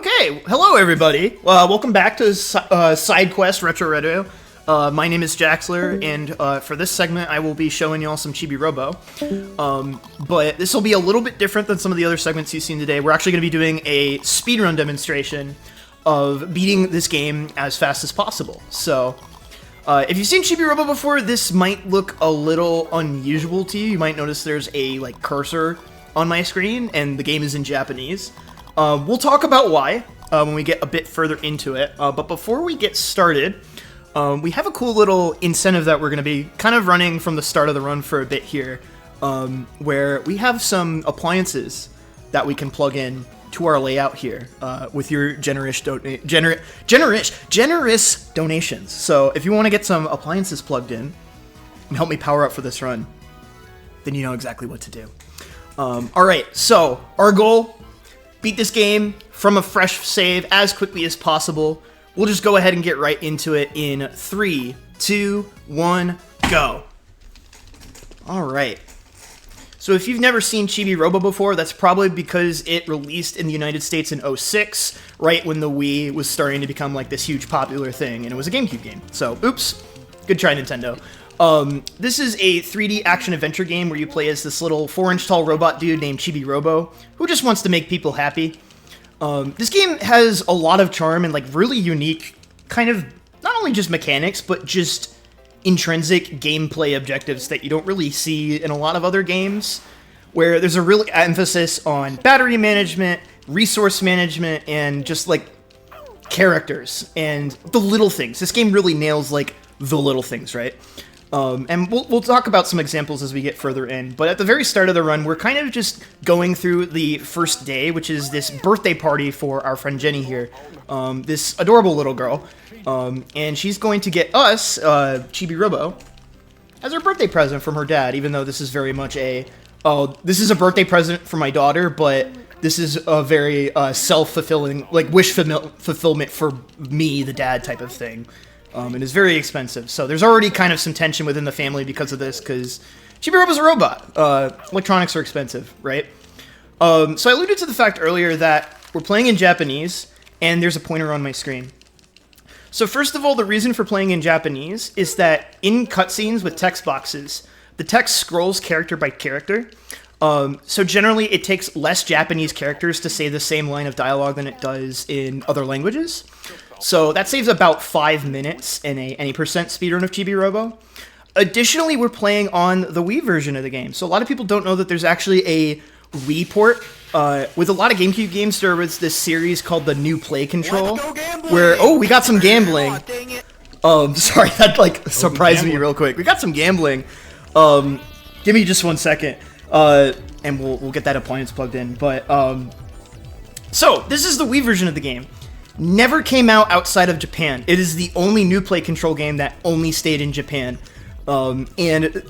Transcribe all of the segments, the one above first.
Okay, hello everybody. Welcome back to Side Quest Retro Rodeo. My name is Jaxler, and for this segment I will be showing y'all some Chibi-Robo. But this will be a little bit different than some of the other segments you've seen today. We're actually going to be doing a speedrun demonstration of beating this game as fast as possible. So, if you've seen Chibi-Robo before, this might look a little unusual to you. You might notice there's a cursor on my screen, and the game is in Japanese. We'll talk about why when we get a bit further into it, but before we get started, we have a cool little incentive that we're going to be kind of running from the start of the run for a bit here, where we have some appliances that we can plug in to our layout here with your generous donations. So if you want to get some appliances plugged in and help me power up for this run, then you know exactly what to do. Alright, so our goal: beat this game from a fresh save as quickly as possible. We'll just go ahead and get right into it in 3, 2, 1, go. Alright. So if you've never seen Chibi-Robo before, that's probably because it released in the United States in 2006, right when the Wii was starting to become like this huge popular thing, and it was a GameCube game. So, oops. Good try, Nintendo. This is a 3D action-adventure game where you play as this little 4-inch tall robot dude named Chibi-Robo, who just wants to make people happy. This game has a lot of charm and really unique kind of, not only just mechanics, but just intrinsic gameplay objectives that you don't really see in a lot of other games, where there's a real emphasis on battery management, resource management, and just characters and the little things. This game really nails the little things, right? And we'll talk about some examples as we get further in, but at the very start of the run, we're kind of just going through the first day, which is this birthday party for our friend Jenny here, this adorable little girl, and she's going to get us, Chibi-Robo, as her birthday present from her dad, even though this is very much this is a birthday present for my daughter, but this is a very self-fulfilling, wish fulfillment for me, the dad type of thing. And it's very expensive, so there's already kind of some tension within the family because of this, because Chibi-Robo's a robot. Electronics are expensive, right? So I alluded to the fact earlier that we're playing in Japanese, and there's a pointer on my screen. So first of all, the reason for playing in Japanese is that in cutscenes with text boxes, the text scrolls character by character. So generally, it takes less Japanese characters to say the same line of dialogue than it does in other languages. So that saves about 5 minutes in any percent speedrun of Chibi-Robo. Additionally, we're playing on the Wii version of the game. So a lot of people don't know that there's actually a Wii port. With a lot of GameCube games, there was this series called the New Play Control, where, we got some gambling. Sorry, that surprised me real quick. We got some gambling. Give me just 1 second, and we'll get that appliance plugged in. But so this is the Wii version of the game. Never came out outside of Japan. It is the only New Play Control game that only stayed in Japan. And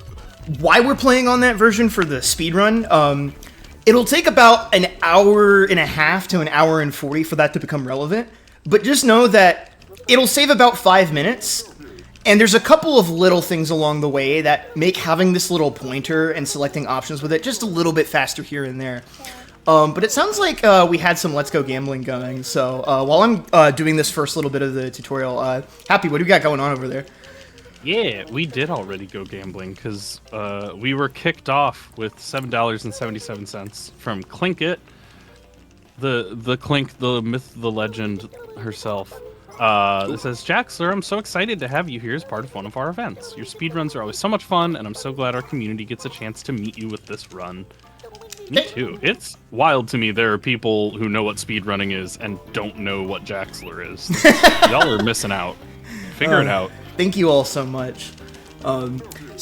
why we're playing on that version for the speedrun, it'll take about an hour and a half to an hour and 40 for that to become relevant. But just know that it'll save about 5 minutes. And there's a couple of little things along the way that make having this little pointer and selecting options with it just a little bit faster here and there. But it sounds like we had some Let's Go Gambling going, so while I'm doing this first little bit of the tutorial, Happy, what do we got going on over there? Yeah, we did already go gambling, because we were kicked off with $7.77 from Clinkit, the Clink, the myth, the legend herself. It says, Jaxler, I'm so excited to have you here as part of one of our events. Your speedruns are always so much fun, and I'm so glad our community gets a chance to meet you with this run. Me too. It's wild to me there are people who know what speedrunning is and don't know what Jaxler is. Y'all are missing out. Figure it out. Thank you all so much. So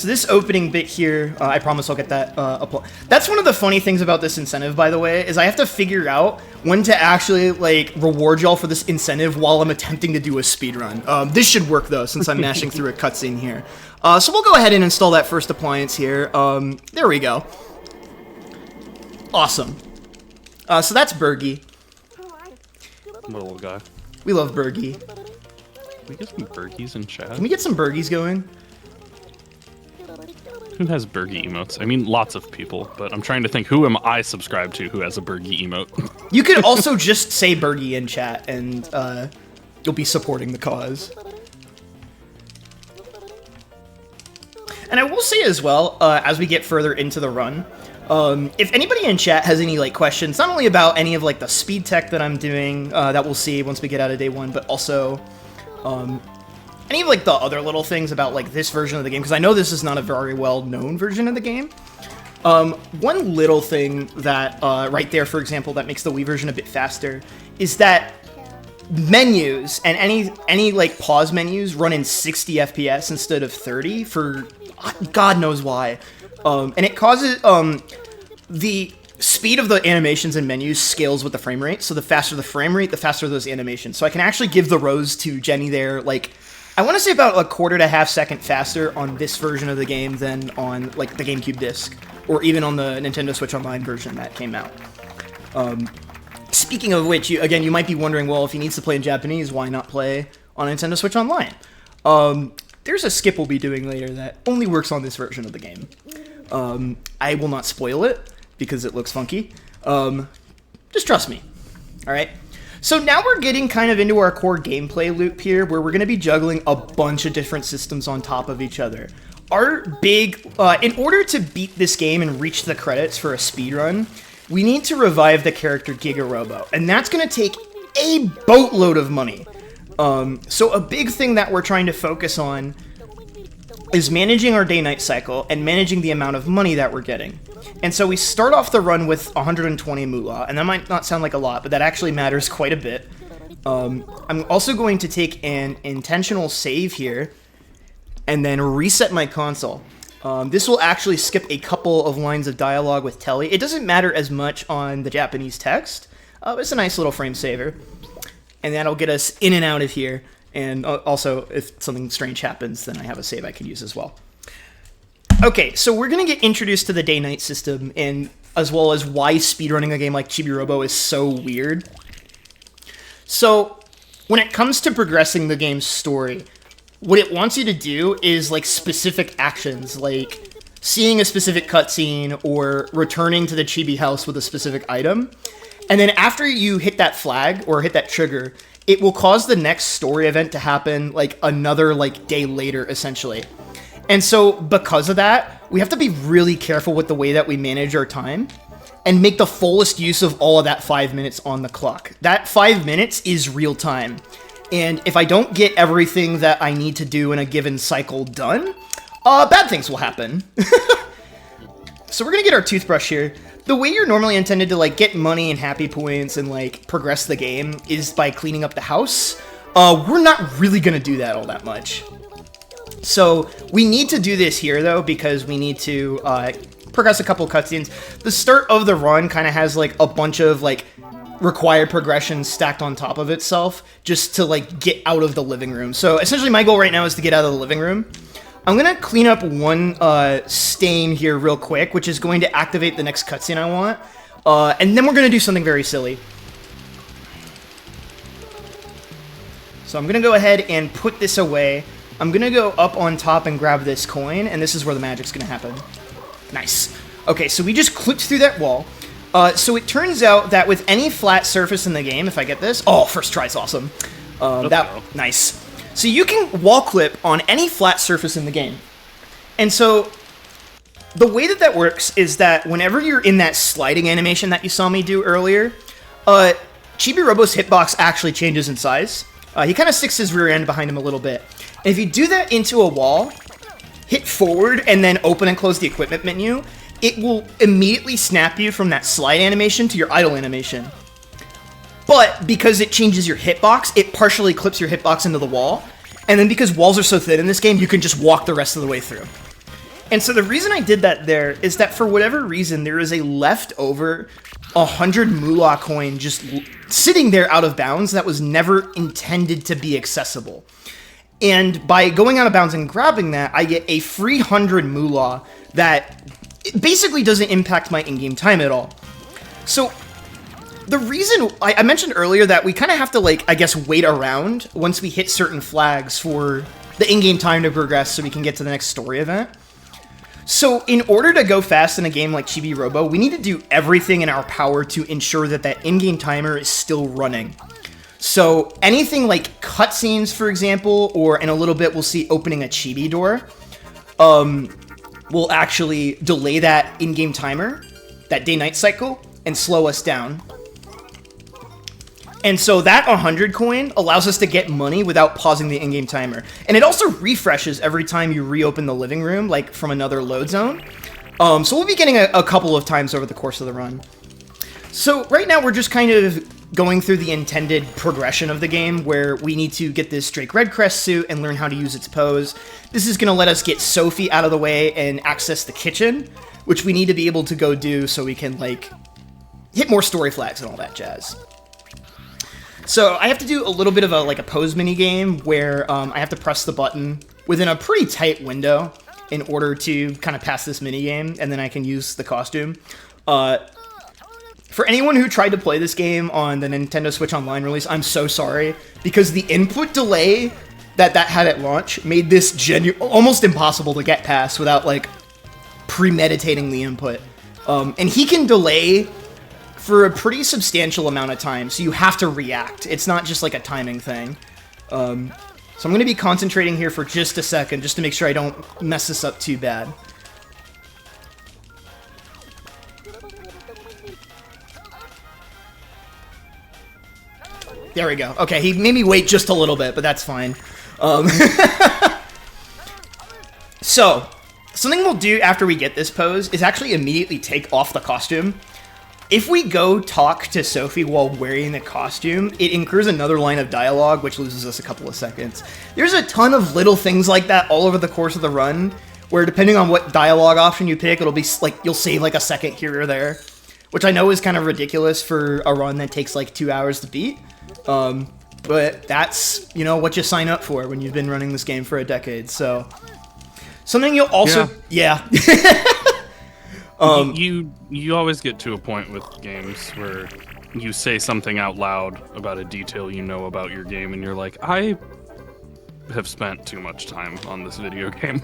this opening bit here, I promise I'll get that up. That's one of the funny things about this incentive, by the way, is I have to figure out when to actually reward y'all for this incentive while I'm attempting to do a speedrun. This should work though, since I'm mashing through a cutscene here. So we'll go ahead and install that first appliance here. There we go. Awesome. So that's Bergie. Little guy. We love Bergie. Can we get some Bergies in chat? Can we get some Bergies going? Who has Bergie emotes? I mean, lots of people, but I'm trying to think, who am I subscribed to who has a Bergie emote? You could also just say Bergie in chat, and you'll be supporting the cause. And I will say as well, as we get further into the run, if anybody in chat has any like questions, not only about any of like the speed tech that I'm doing, that we'll see once we get out of day one, but also any of like the other little things about like this version of the game, because I know this is not a very well known version of the game. One little thing that right there, for example, that makes the Wii version a bit faster is that menus and any like pause menus run in 60 FPS instead of 30 for God knows why. And it causes the speed of the animations and menus scales with the frame rate. So the faster the frame rate, the faster those animations. So I can actually give the rose to Jenny there, like, I want to say about a quarter to half second faster on this version of the game than on like the GameCube disc, or even on the Nintendo Switch Online version that came out. Speaking of which, you might be wondering, well, if he needs to play in Japanese, why not play on Nintendo Switch Online? There's a skip we'll be doing later that only works on this version of the game. I will not spoil it, because it looks funky. Just trust me. Alright? So now we're getting kind of into our core gameplay loop here, where we're going to be juggling a bunch of different systems on top of each other. Our big... in order to beat this game and reach the credits for a speedrun, we need to revive the character Chibi-Robo, and that's going to take a boatload of money. So a big thing that we're trying to focus on is managing our day-night cycle and managing the amount of money that we're getting. And so we start off the run with 120 moolah, and that might not sound like a lot, but that actually matters quite a bit. I'm also going to take an intentional save here, and then reset my console. This will actually skip a couple of lines of dialogue with Telly. It doesn't matter as much on the Japanese text. It's a nice little frame saver. And that'll get us in and out of here. And also, if something strange happens, then I have a save I can use as well. Okay, so we're going to get introduced to the day-night system, and as well as why speedrunning a game like Chibi-Robo is so weird. So, when it comes to progressing the game's story, what it wants you to do is, like, specific actions, like seeing a specific cutscene or returning to the Chibi house with a specific item. And then after you hit that flag, or hit that trigger, it will cause the next story event to happen, like, another, like, day later, essentially. And so, because of that, we have to be really careful with the way that we manage our time and make the fullest use of all of that 5 minutes on the clock. That 5 minutes is real time. And if I don't get everything that I need to do in a given cycle done, bad things will happen. So we're gonna get our toothbrush here. The way you're normally intended to, like, get money and happy points and, like, progress the game is by cleaning up the house. We're not really gonna do that all that much. So we need to do this here, though, because we need to progress a couple cutscenes. The start of the run kind of has, like, a bunch of, like, required progressions stacked on top of itself just to, like, get out of the living room. So essentially my goal right now is to get out of the living room. I'm going to clean up one stain here real quick, which is going to activate the next cutscene I want. And then we're going to do something very silly. So I'm going to go ahead and put this away. I'm going to go up on top and grab this coin, and this is where the magic's going to happen. Nice. Okay, so we just clipped through that wall. So it turns out that with any flat surface in the game, if I get this... Oh, first try is awesome. Nice. So you can wall clip on any flat surface in the game. And so the way that that works is that whenever you're in that sliding animation that you saw me do earlier, Chibi-Robo's hitbox actually changes in size. He kind of sticks his rear end behind him a little bit. And if you do that into a wall, hit forward and then open and close the equipment menu, it will immediately snap you from that slide animation to your idle animation. But because it changes your hitbox, it partially clips your hitbox into the wall. And then because walls are so thin in this game, you can just walk the rest of the way through. And so the reason I did that there is that for whatever reason, there is a leftover 100 moolah coin just sitting there out of bounds that was never intended to be accessible. And by going out of bounds and grabbing that, I get a free 100 moolah that basically doesn't impact my in-game time at all. So the reason I mentioned earlier that we kind of have to, like, I guess, wait around once we hit certain flags for the in-game time to progress so we can get to the next story event So in order to go fast in a game like Chibi-Robo, we need to do everything in our power to ensure that that in-game timer is still running. So anything like cutscenes, for example, or in a little bit we'll see opening a chibi door, will actually delay that in-game timer, that day-night cycle, and slow us down. And so that 100 coin allows us to get money without pausing the in-game timer. And it also refreshes every time you reopen the living room, like from another load zone. So we'll be getting a couple of times over the course of the run. So right now we're just kind of going through the intended progression of the game, where we need to get this Drake Redcrest suit and learn how to use its pose. This is going to let us get Sophie out of the way and access the kitchen, which we need to be able to go do so we can, like, hit more story flags and all that jazz. So I have to do a little bit of a pose mini game where I have to press the button within a pretty tight window in order to kind of pass this mini game, and then I can use the costume. For anyone who tried to play this game on the Nintendo Switch Online release, I'm so sorry, because the input delay that had at launch made this almost impossible to get past without, like, premeditating the input. And he can delay for a pretty substantial amount of time, so you have to react. It's not just like a timing thing. So I'm going to be concentrating here for just a second, just to make sure I don't mess this up too bad. There we go. Okay, he made me wait just a little bit, but that's fine. So, something we'll do after we get this pose is actually immediately take off the costume. If we go talk to Sophie while wearing the costume, it incurs another line of dialogue, which loses us a couple of seconds. There's a ton of little things like that all over the course of the run, where depending on what dialogue option you pick, it'll be like, you'll save like a second here or there, which I know is kind of ridiculous for a run that takes like 2 hours to beat. But that's, you know, what you sign up for when you've been running this game for a decade, so. Something you'll also, yeah. You always get to a point with games where you say something out loud about a detail you know about your game, and you're like, I have spent too much time on this video game.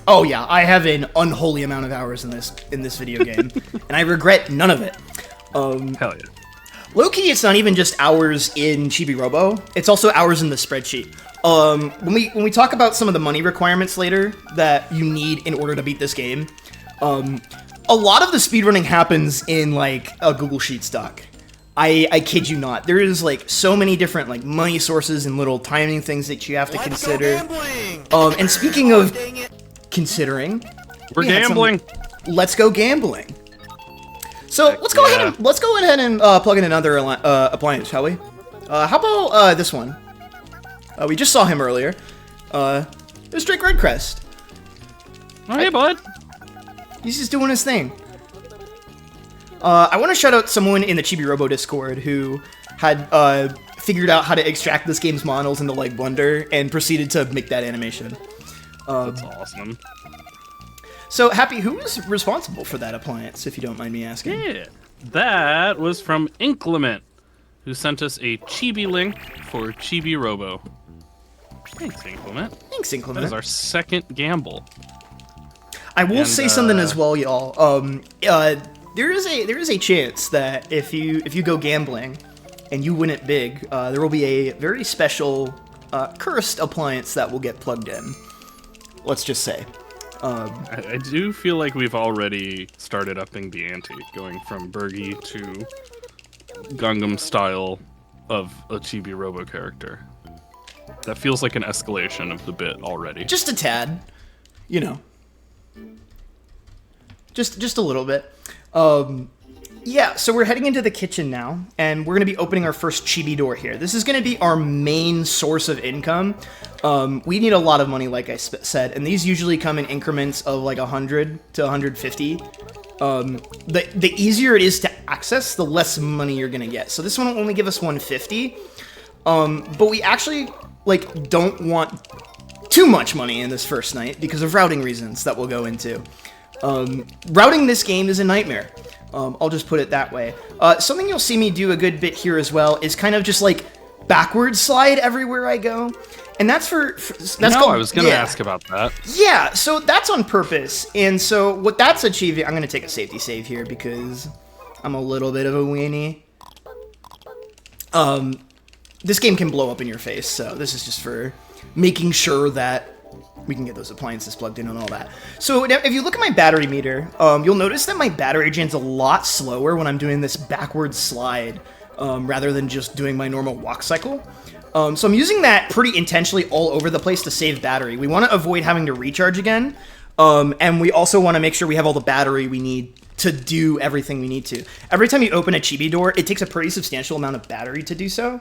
Oh yeah, I have an unholy amount of hours in this video game, and I regret none of it. Hell yeah. Low-key, it's not even just hours in Chibi-Robo, it's also hours in the spreadsheet. When we talk about some of the money requirements later that you need in order to beat this game, a lot of the speedrunning happens in, like, a Google Sheets doc. I kid you not. There is, like, so many different, like, money sources and little timing things that you have to consider. And speaking of considering... We're gambling! Let's go gambling! So, let's go ahead and plug in another appliance, shall we? How about this one? We just saw him earlier. It's Drake Redcrest. Oh, hey, bud. He's just doing his thing. I want to shout out someone in the Chibi-Robo Discord who had figured out how to extract this game's models into, like, Blender and proceeded to make that animation. That's awesome. So, Happy, who was responsible for that appliance, if you don't mind me asking? Yeah, that was from Inclement, who sent us a Chibi link for Chibi-Robo. Thanks, Inclement. Thanks, Inclement. That is our second gamble. I will say something as well, y'all. There is a chance that if you go gambling and you win it big, there will be a very special cursed appliance that will get plugged in. Let's just say. I do feel like we've already started upping the ante, going from Bergie to Gangnam style of a Chibi-Robo character. That feels like an escalation of the bit already. Just a tad, you know. Just a little bit. Yeah, so we're heading into the kitchen now, and we're going to be opening our first chibi door here. This is going to be our main source of income. We need a lot of money, like I said, and these usually come in increments of like 100 to 150. The easier it is to access, the less money you're going to get. So this one will only give us 150, but we actually like don't want too much money in this first night because of routing reasons that we'll go into. Routing this game is a nightmare. I'll just put it that way. Something you'll see me do a good bit here as well is kind of just like backwards slide everywhere I go. And that's that's I was going to ask about that. Yeah, so that's on purpose. And so what that's achieving, I'm going to take a safety save here because I'm a little bit of a weenie. This game can blow up in your face, so this is just for making sure that we can get those appliances plugged in and all that. So if you look at my battery meter, you'll notice that my battery drains a lot slower when I'm doing this backward slide rather than just doing my normal walk cycle. So I'm using that pretty intentionally all over the place to save battery. We want to avoid having to recharge again, and we also want to make sure we have all the battery we need to do everything we need to. Every time you open a chibi door, it takes a pretty substantial amount of battery to do so.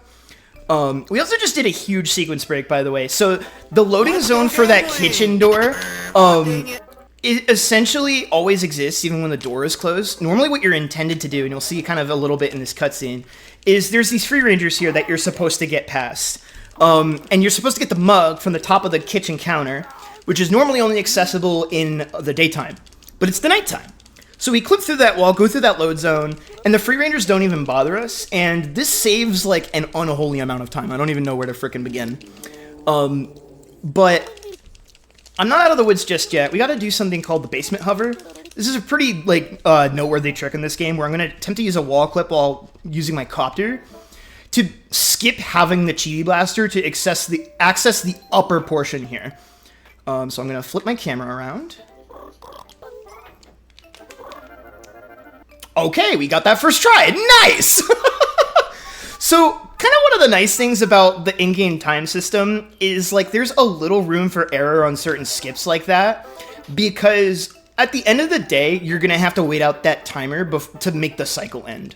We also just did a huge sequence break, by the way. So the loading zone for that kitchen door, it essentially always exists even when the door is closed. Normally what you're intended to do, and you'll see kind of a little bit in this cutscene, is there's these free rangers here that you're supposed to get past. And you're supposed to get the mug from the top of the kitchen counter, which is normally only accessible in the daytime. But it's the nighttime. So we clip through that wall, go through that load zone, and the free rangers don't even bother us, and this saves like an unholy amount of time. I don't even know where to frickin' begin. But I'm not out of the woods just yet. We gotta do something called the basement hover. This is a pretty like noteworthy trick in this game where I'm gonna attempt to use a wall clip while using my copter to skip having the Chibi Blaster to access the upper portion here. So I'm gonna flip my camera around. Okay, we got that first try. Nice! So, kind of one of the nice things about the in-game time system is, like, there's a little room for error on certain skips like that, because at the end of the day, you're going to have to wait out that timer to make the cycle end.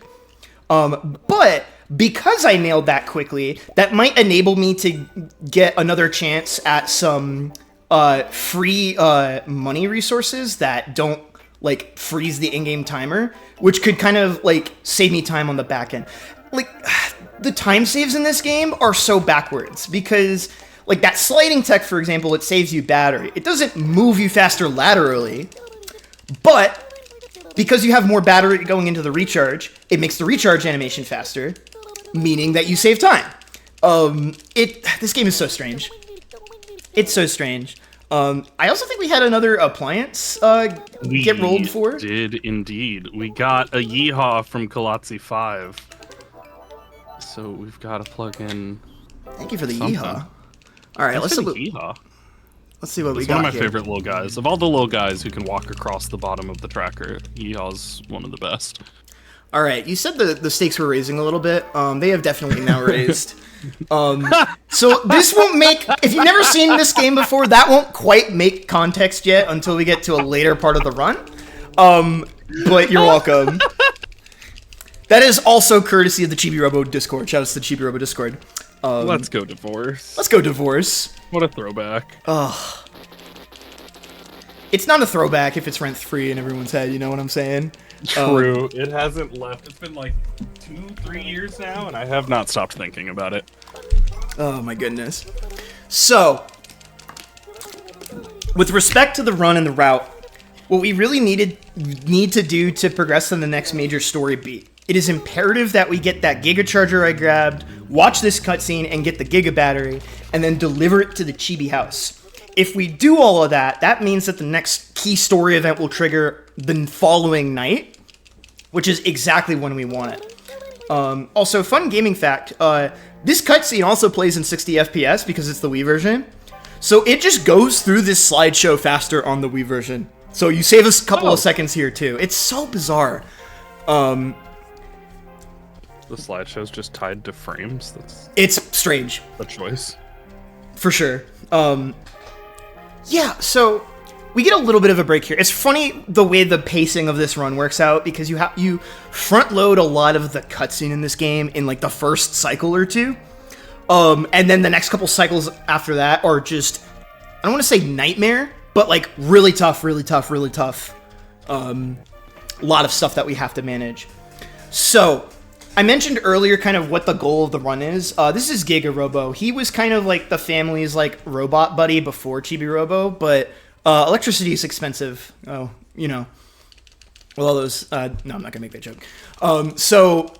But because I nailed that quickly, that might enable me to get another chance at some free money resources that don't like freeze the in-game timer, which could kind of like save me time on the back end. Like the time saves in this game are so backwards because like that sliding tech, for example, it saves you battery. It doesn't move you faster laterally, but because you have more battery going into the recharge, it makes the recharge animation faster, meaning that you save time. This game is so strange. It's so strange. I also think we had another appliance get rolled for. We did indeed. We got a Yeehaw from Kalatzi 5. So we've got to plug in. Thank you for the something. Yeehaw. All right, let's see what we got. It's one of my favorite little guys. Of all the little guys who can walk across the bottom of the tracker, Yeehaw's one of the best. All right, you said the stakes were raising a little bit. They have definitely now raised. So this won't make, if you've never seen this game before, that won't quite make context yet until we get to a later part of the run. But you're welcome. That is also courtesy of the Chibi-Robo Discord. Shout out to the Chibi-Robo Discord. Let's go Divorce. Let's go Divorce. What a throwback. Ugh. It's not a throwback if it's rent-free in everyone's head, you know what I'm saying? True. It hasn't left. It's been like 2-3 years now, and I have not stopped thinking about it. Oh my goodness. So, with respect to the run and the route, what we really need to do to progress to the next major story beat, it is imperative that we get that Giga Charger I grabbed, watch this cutscene, and get the Giga Battery, and then deliver it to the Chibi house. If we do all of that, that means that the next key story event will trigger the following night, which is exactly when we want it. Also, fun gaming fact, this cutscene also plays in 60 FPS because it's the Wii version. So it just goes through this slideshow faster on the Wii version. So you save us a couple of seconds here too. It's so bizarre. The slideshow's just tied to frames. It's strange. A choice. For sure. Yeah, so we get a little bit of a break here. It's funny the way the pacing of this run works out because you front load a lot of the cutscene in this game in like the first cycle or two. And then the next couple cycles after that are just, I don't want to say nightmare, but like really tough. A lot of stuff that we have to manage. So, I mentioned earlier kind of what the goal of the run is. This is Giga-Robo. He was kind of like the family's like robot buddy before Chibi-Robo, but electricity is expensive. Oh, you know. Well, all those... no, I'm not going to make that joke. So,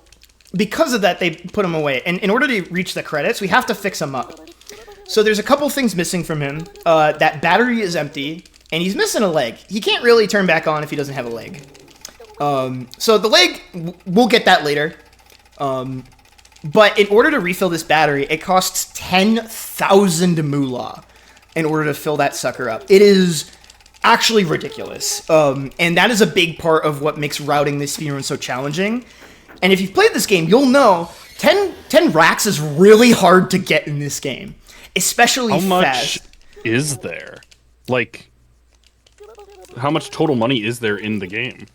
because of that, they put him away. And in order to reach the credits, we have to fix him up. So there's a couple things missing from him. That battery is empty, and he's missing a leg. He can't really turn back on if he doesn't have a leg. So the leg, we'll get that later. But in order to refill this battery, it costs 10,000 moolah in order to fill that sucker up. It is actually ridiculous. And that is a big part of what makes routing this speedrun so challenging. And if you've played this game, you'll know 10 racks is really hard to get in this game. Especially fast. How much is there? Like, how much total money is there in the game?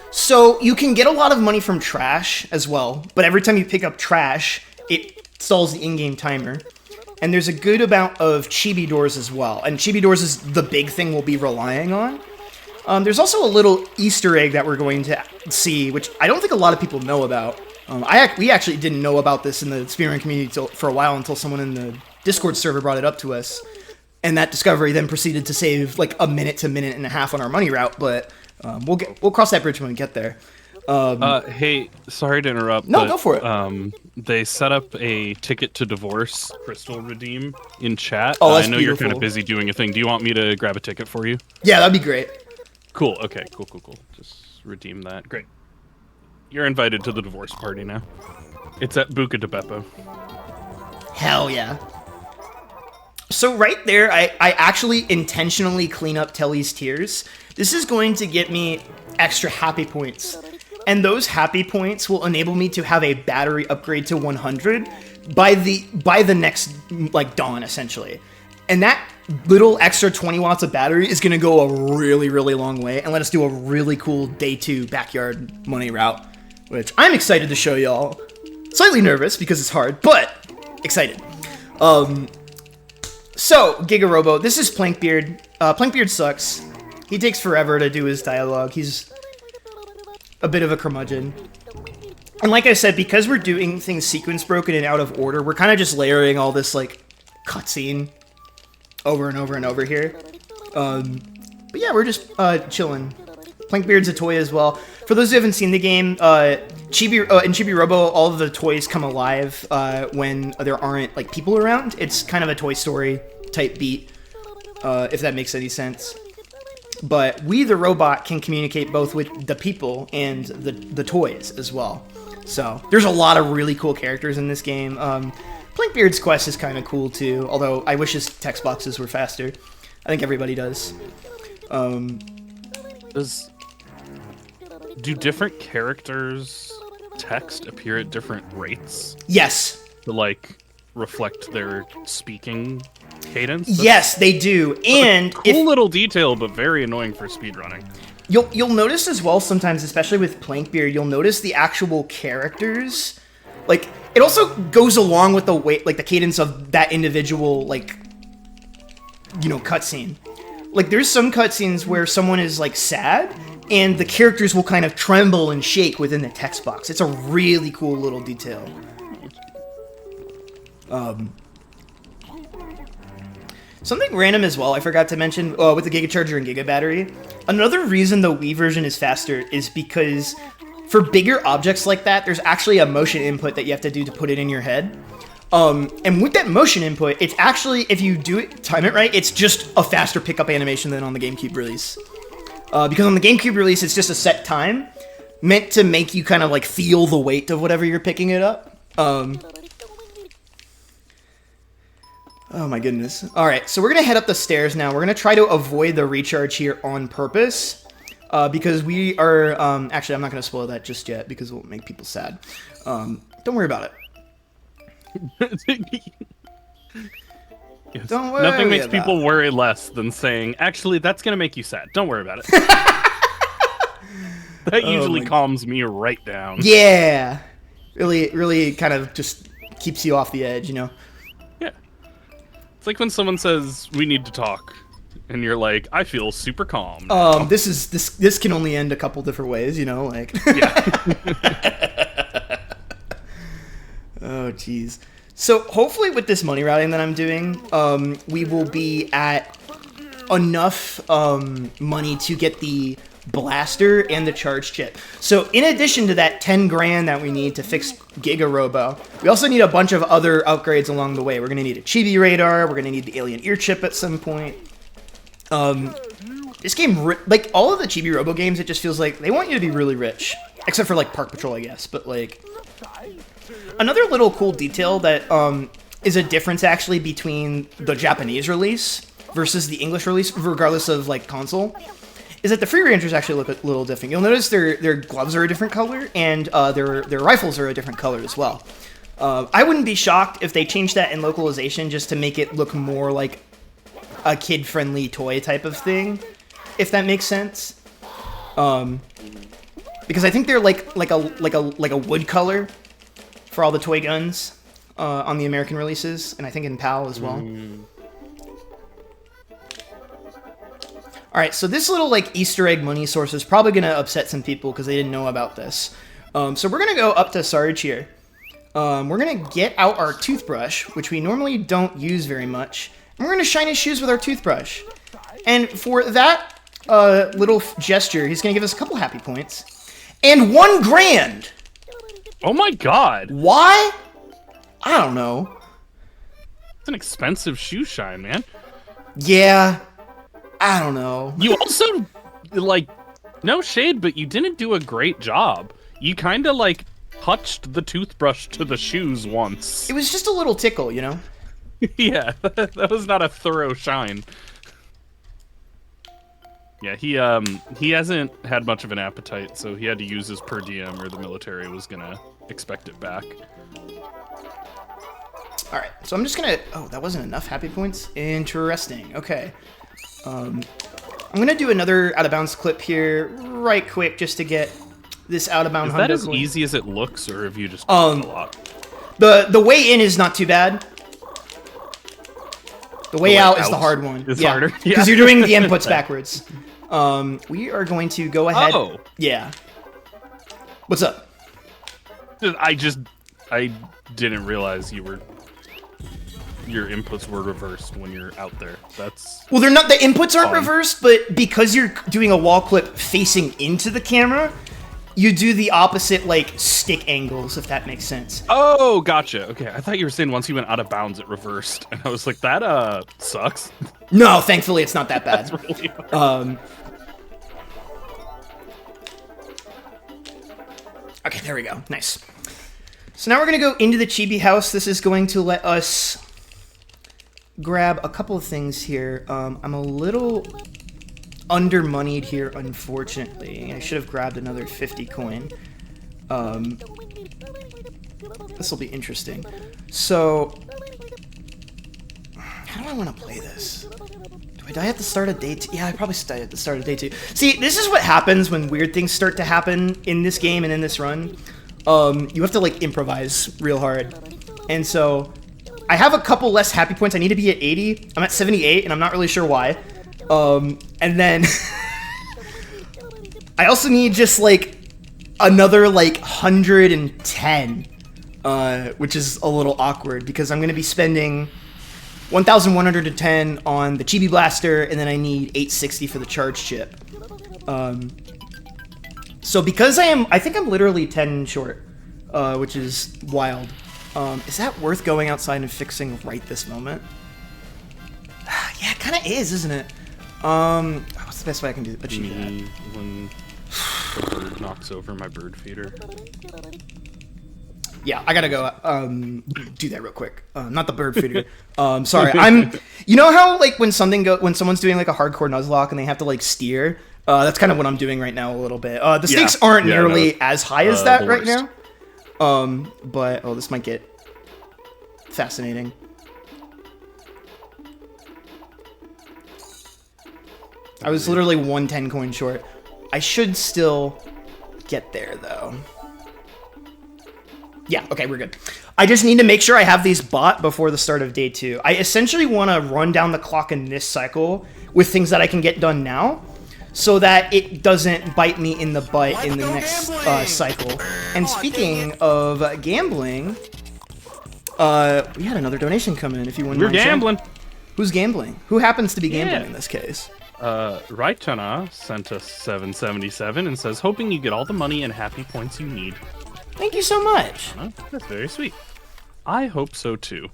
So you can get a lot of money from trash as well, but every time you pick up trash, it stalls the in-game timer. And there's a good amount of chibi doors as well, and chibi doors is the big thing we'll be relying on. There's also a little Easter egg that we're going to see, which I don't think a lot of people know about. We actually didn't know about this in the speedrun community for a while until someone in the Discord server brought it up to us. And that discovery then proceeded to save like a minute to minute and a half on our money route, but we'll cross that bridge when we get there. Hey, sorry to interrupt. No, but, go for it. They set up a ticket to divorce crystal redeem in chat. Oh, that's I know beautiful. You're kind of busy doing a thing. Do you want me to grab a ticket for you? Yeah, that'd be great. Cool. Okay. Cool. Just redeem that. Great. You're invited to the divorce party now. It's at Buca de Beppo. Hell yeah. So right there, I actually intentionally clean up Telly's tears. This is going to get me extra happy points. And those happy points will enable me to have a battery upgrade to 100 by the next like dawn, essentially. And that little extra 20 watts of battery is going to go a really, really long way and let us do a really cool day 2 backyard money route, which I'm excited to show y'all. Slightly nervous because it's hard, but excited. So, Giga-Robo, this is Plankbeard. Plankbeard sucks. He takes forever to do his dialogue. He's a bit of a curmudgeon. And like I said, because we're doing things sequence broken and out of order, we're kind of just layering all this, like, cutscene over and over and over here. But yeah, we're just chilling. Plankbeard's a toy as well. For those who haven't seen the game, in Chibi-Robo, all of the toys come alive when there aren't like people around. It's kind of a Toy Story type beat, if that makes any sense. But we, the robot, can communicate both with the people and the toys as well. So there's a lot of really cool characters in this game. Plankbeard's quest is kind of cool too, although I wish his text boxes were faster. I think everybody does. Do different characters' text appear at different rates? Yes. To, like, reflect their speaking cadence? Yes, they do. And cool little detail, but very annoying for speedrunning. You'll notice as well sometimes, especially with Plankbeard, you'll notice the actual characters. Like, it also goes along with the way, like, the cadence of that individual, like, you know, cutscene. Like, there's some cutscenes where someone is, like, sad, and the characters will kind of tremble and shake within the text box. It's a really cool little detail. Something random as well, I forgot to mention, with the Giga Charger and Giga Battery. Another reason the Wii version is faster is because for bigger objects like that, there's actually a motion input that you have to do to put it in your head. And with that motion input, it's actually, if you time it right, it's just a faster pickup animation than on the GameCube release. Because on the GameCube release, it's just a set time, meant to make you kind of like feel the weight of whatever you're picking it up. Oh my goodness. Alright, so we're going to head up the stairs now. We're going to try to avoid the recharge here on purpose. Because we are, actually I'm not going to spoil that just yet because it will make people sad. Don't worry about it. Yes. Don't worry. Nothing makes people worry less than saying, actually, that's going to make you sad. Don't worry about it. That usually calms me right down. Yeah. Really kind of just keeps you off the edge, you know? Yeah. It's like when someone says, we need to talk. And you're like, I feel super calm now. This can only end a couple different ways, you know? Like. Yeah. Oh, jeez. So hopefully with this money routing that I'm doing, we will be at enough money to get the blaster and the charge chip. So in addition to that 10 grand that we need to fix Giga-Robo, we also need a bunch of other upgrades along the way. We're going to need a Chibi radar. We're going to need the alien ear chip at some point. This game, like all of the Chibi-Robo games, it just feels like they want you to be really rich. Except for like Park Patrol, I guess. But like another little cool detail that is a difference actually between the Japanese release versus the English release, regardless of like console, is that the Free Rangers actually look a little different. You'll notice their gloves are a different color, and their rifles are a different color as well. I wouldn't be shocked if they changed that in localization just to make it look more like a kid-friendly toy type of thing, if that makes sense. Because I think they're like a wood color for all the toy guns on the American releases, and I think in PAL as well. All right, so this little like Easter egg money source is probably gonna upset some people because they didn't know about this. So we're gonna go up to Sarge here. We're gonna get out our toothbrush, which we normally don't use very much, and we're gonna shine his shoes with our toothbrush. And for that little gesture, he's gonna give us a couple happy points and 1 grand. Oh my god! Why? I don't know. It's an expensive shoe shine, man. Yeah. I don't know. You also, like, no shade, but you didn't do a great job. You kind of, like, touched the toothbrush to the shoes once. It was just a little tickle, you know? Yeah, that was not a thorough shine. Yeah, he hasn't had much of an appetite, so he had to use his per diem or the military was gonna expect it back. Alright, so I'm just gonna... Oh, that wasn't enough happy points? Interesting. Okay. I'm gonna do another out-of-bounds clip here right quick just to get this out-of-bound. Is that as easy as it looks, or have you just a lot? The way in is not too bad. The way out is the hard one. It's harder. Because you're doing the inputs backwards. We are going to go ahead. Oh. Yeah. What's up? I didn't realize your inputs were reversed when you're out there. That's... Well, they're not. The inputs aren't reversed, but because you're doing a wall clip facing into the camera, you do the opposite, like, stick angles, if that makes sense. Oh, gotcha. Okay, I thought you were saying once you went out of bounds, it reversed. And I was like, that, sucks. No, thankfully, it's not that bad. That's really hard. Okay, there we go. Nice. So now we're going to go into the Chibi house. This is going to let us grab a couple of things here. I'm a little under-moneyed here, unfortunately. I should have grabbed another 50 coin. This will be interesting. So, how do I want to play this? Do I die at the start of day 2? Yeah, I probably die at the start of day 2. See, this is what happens when weird things start to happen in this game and in this run. You have to, like, improvise real hard. And so, I have a couple less happy points. I need to be at 80. I'm at 78, and I'm not really sure why. And then I also need just like another like 110, which is a little awkward because I'm going to be spending 1,110 on the Chibi Blaster, and then I need 860 for the charge chip. So because I think I'm literally 10 short, which is wild. Is that worth going outside and fixing right this moment? Yeah, it kind of is, isn't it? What's the best way I can achieve that? When the bird knocks over my bird feeder. Yeah, I gotta go do that real quick. Not the bird feeder. Sorry, you know how like when someone's doing like a hardcore Nuzlocke and they have to like steer? That's kind of what I'm doing right now a little bit. The stakes aren't nearly as high as that right now. But this might get fascinating. I was literally 110 coin short. I should still get there, though. Yeah, okay, we're good. I just need to make sure I have these bought before the start of day 2. I essentially want to run down the clock in this cycle with things that I can get done now, so that it doesn't bite me in the butt in the next cycle. And speaking of gambling, we had another donation come in, if you wouldn't mind. We're gambling. Who's gambling? Who happens to be gambling Yeah. in this case? Raitana sent us 777 and says, hoping you get all the money and happy points you need. Thank you so much. That's very sweet. I hope so too.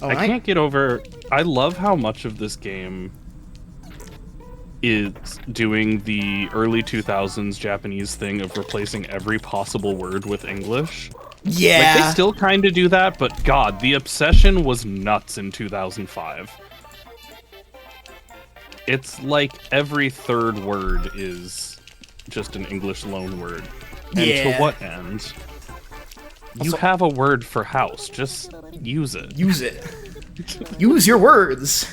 All I right. can't get over. I love how much of this game is doing the early 2000s Japanese thing of replacing every possible word with English. Yeah. Like, they still kind of do that, but God, the obsession was nuts in 2005. It's like every third word is just an English loan word. And Yeah. to what end? You Also- have a word for house. Just use it. Use it. Use your words.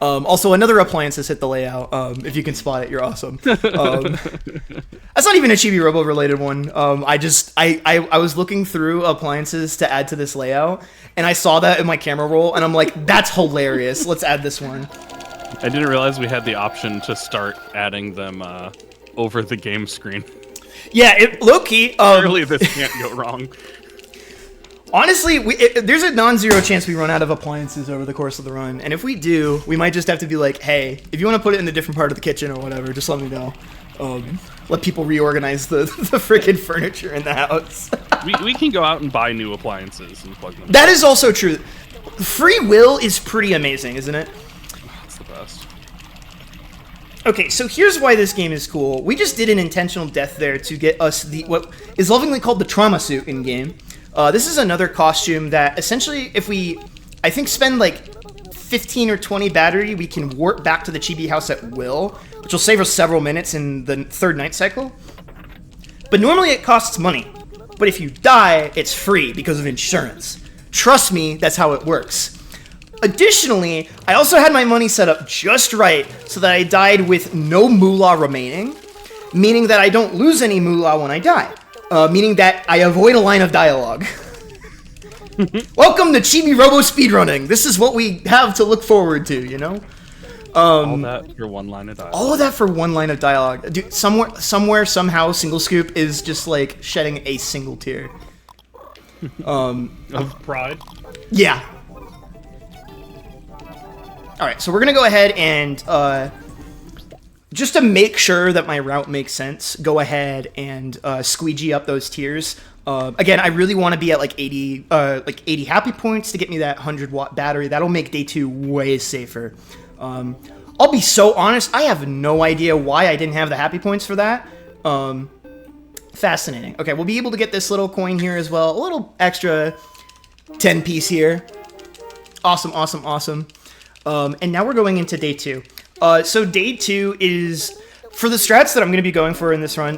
Also, another appliance has hit the layout. If you can spot it, you're awesome. That's not even a Chibi-Robo related one. I was looking through appliances to add to this layout, and I saw that in my camera roll, and I'm like, that's hilarious. Let's add this one. I didn't realize we had the option to start adding them over the game screen. Yeah, low-key. Surely this can't go wrong. Honestly, there's a non-zero chance we run out of appliances over the course of the run, and if we do, we might just have to be like, hey, if you want to put it in a different part of the kitchen or whatever, just let me know. Let people reorganize the freaking furniture in the house. We can go out and buy new appliances and plug them. That is also true. Free will is pretty amazing, isn't it? That's the best. Okay, so here's why this game is cool. We just did an intentional death there to get us what is lovingly called the trauma suit in game. This is another costume that essentially, if we, I think, spend like 15 or 20 battery, we can warp back to the Chibi house at will, which will save us several minutes in the third night cycle. But normally it costs money. But if you die, it's free because of insurance. Trust me, that's how it works. Additionally, I also had my money set up just right so that I died with no moolah remaining, meaning that I don't lose any moolah when I die. Meaning that I avoid a line of dialogue. Welcome to Chibi-Robo speedrunning. This is what we have to look forward to, you know? All that for one line of dialogue. All of that for one line of dialogue. Dude, somewhere, somehow, Single Scoop is just like shedding a single tear. Of pride. Yeah. Alright, so we're gonna go ahead and, just to make sure that my route makes sense, go ahead and squeegee up those tiers. Again, I really want to be at like 80 happy points to get me that 100-watt battery. That'll make day 2 way safer. I'll be so honest, I have no idea why I didn't have the happy points for that. Fascinating. Okay, we'll be able to get this little coin here as well. A little extra 10 piece here. Awesome, awesome, awesome. And now we're going into day 2. So day 2 is, for the strats that I'm going to be going for in this run,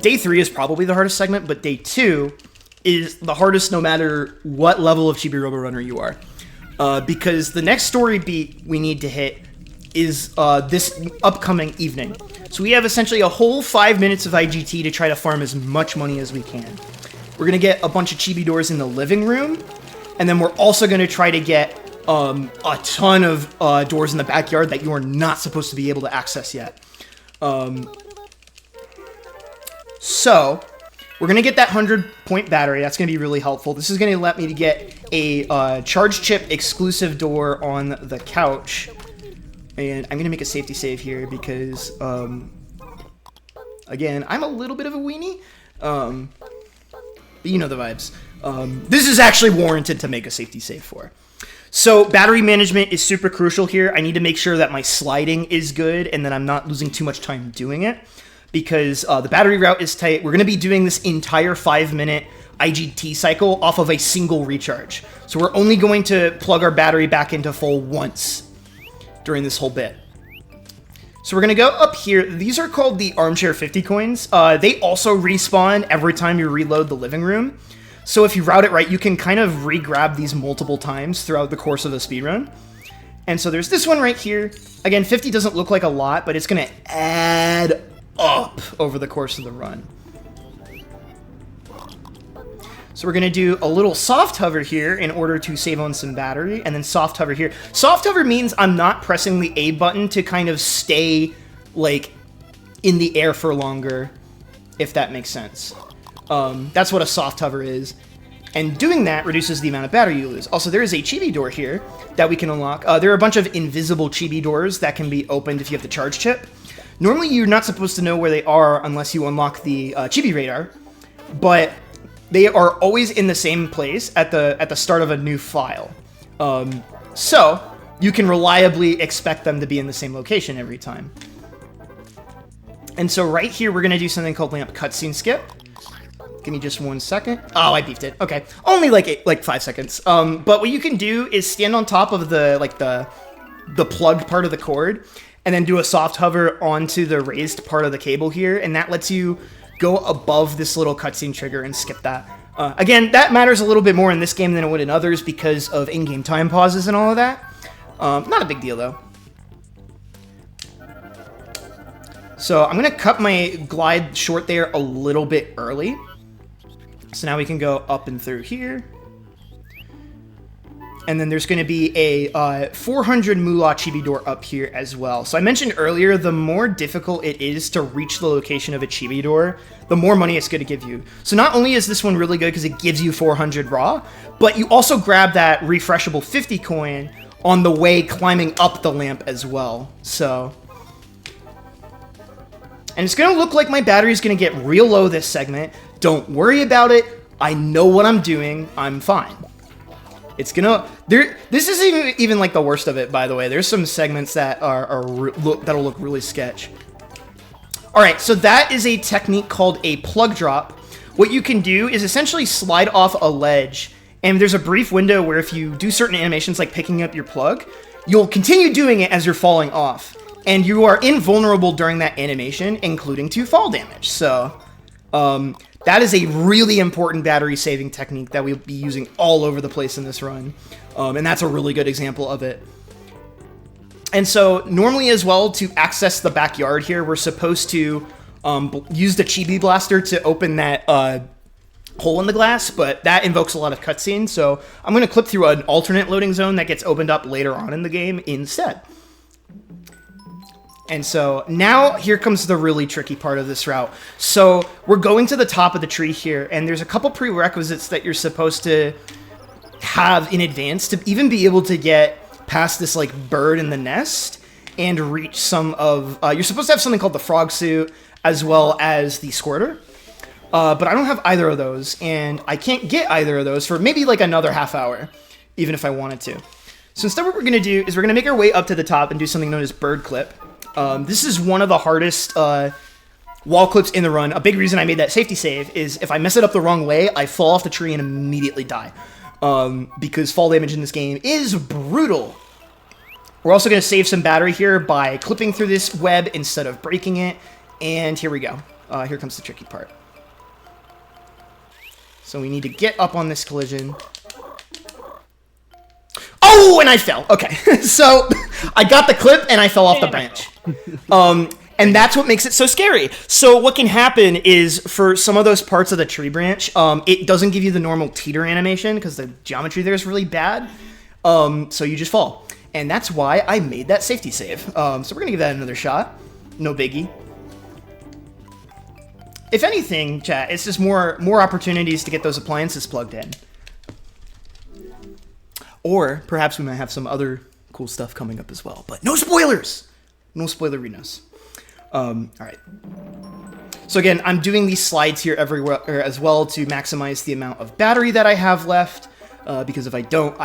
day 3 is probably the hardest segment, but day 2 is the hardest no matter what level of Chibi-Robo runner you are. Because the next story beat we need to hit is this upcoming evening. So we have essentially a whole 5 minutes of IGT to try to farm as much money as we can. We're going to get a bunch of Chibi doors in the living room, and then we're also going to try to get a ton of doors in the backyard that you are not supposed to be able to access yet. So, we're going to get that 100-point battery. That's going to be really helpful. This is going to let me to get a charge chip exclusive door on the couch. And I'm going to make a safety save here because, again, I'm a little bit of a weenie. But you know the vibes. This is actually warranted to make a safety save for. So battery management is super crucial here. I need to make sure that my sliding is good and that I'm not losing too much time doing it because the battery route is tight. We're going to be doing this entire 5-minute IGT cycle off of a single recharge. So we're only going to plug our battery back into full once during this whole bit. So we're going to go up here. These are called the Armchair 50 coins. They also respawn every time you reload the living room. So if you route it right, you can kind of re-grab these multiple times throughout the course of a speedrun. And so there's this one right here. Again, 50 doesn't look like a lot, but it's going to add up over the course of the run. So we're going to do a little soft hover here in order to save on some battery, and then soft hover here. Soft hover means I'm not pressing the A button to kind of stay, like, in the air for longer, if that makes sense. That's what a soft hover is. And doing that reduces the amount of battery you lose. Also, there is a chibi door here that we can unlock. There are a bunch of invisible chibi doors that can be opened if you have the charge chip. Normally, you're not supposed to know where they are unless you unlock the chibi radar, but they are always in the same place at the start of a new file. So you can reliably expect them to be in the same location every time. And so right here, we're going to do something called lamp cutscene skip. Give me just 1 second. Oh, I beefed it. Okay, only like 5 seconds. But what you can do is stand on top of the plugged part of the cord, and then do a soft hover onto the raised part of the cable here, and that lets you go above this little cutscene trigger and skip that. Again, that matters a little bit more in this game than it would in others because of in-game time pauses and all of that. Not a big deal though. So I'm gonna cut my glide short there a little bit early. So now we can go up and through here. And then there's going to be a 400 moolah chibi door up here as well. So I mentioned earlier, the more difficult it is to reach the location of a chibi door, the more money it's going to give you. So not only is this one really good because it gives you 400 raw, but you also grab that refreshable 50 coin on the way climbing up the lamp as well. So... And it's going to look like my battery is going to get real low this segment. Don't worry about it. I know what I'm doing. I'm fine. It's gonna... This isn't even like the worst of it, by the way. There's some segments that that'll look really sketch. Alright, so that is a technique called a plug drop. What you can do is essentially slide off a ledge, and there's a brief window where if you do certain animations like picking up your plug, you'll continue doing it as you're falling off. And you are invulnerable during that animation, including to fall damage. So, that is a really important battery-saving technique that we'll be using all over the place in this run. And that's a really good example of it. And so, normally as well, to access the backyard here, we're supposed to use the Chibi Blaster to open that hole in the glass, but that invokes a lot of cutscenes, so I'm going to clip through an alternate loading zone that gets opened up later on in the game instead. And so now here comes the really tricky part of this route. So we're going to the top of the tree here, and there's a couple prerequisites that you're supposed to have in advance to even be able to get past this like bird in the nest and reach some of... you're supposed to have something called the frog suit as well as the squirter. But I don't have either of those, and I can't get either of those for maybe like another half hour, even if I wanted to. So instead what we're going to do is we're going to make our way up to the top and do something known as bird clip. This is one of the hardest wall clips in the run. A big reason I made that safety save is if I mess it up the wrong way, I fall off the tree and immediately die. Because fall damage in this game is brutal. We're also going to save some battery here by clipping through this web instead of breaking it. And here we go. Here comes the tricky part. So we need to get up on this collision. Oh, and I fell. Okay, so I got the clip and I fell off the branch. And that's what makes it so scary. So what can happen is for some of those parts of the tree branch, it doesn't give you the normal teeter animation because the geometry there is really bad. So you just fall. And that's why I made that safety save. So we're going to give that another shot. No biggie. If anything, chat, it's just more opportunities to get those appliances plugged in. Or perhaps we might have some other cool stuff coming up as well. But no spoilers! No spoilerinos. Alright. So again, I'm doing these slides here everywhere as well to maximize the amount of battery that I have left. Because if I don't,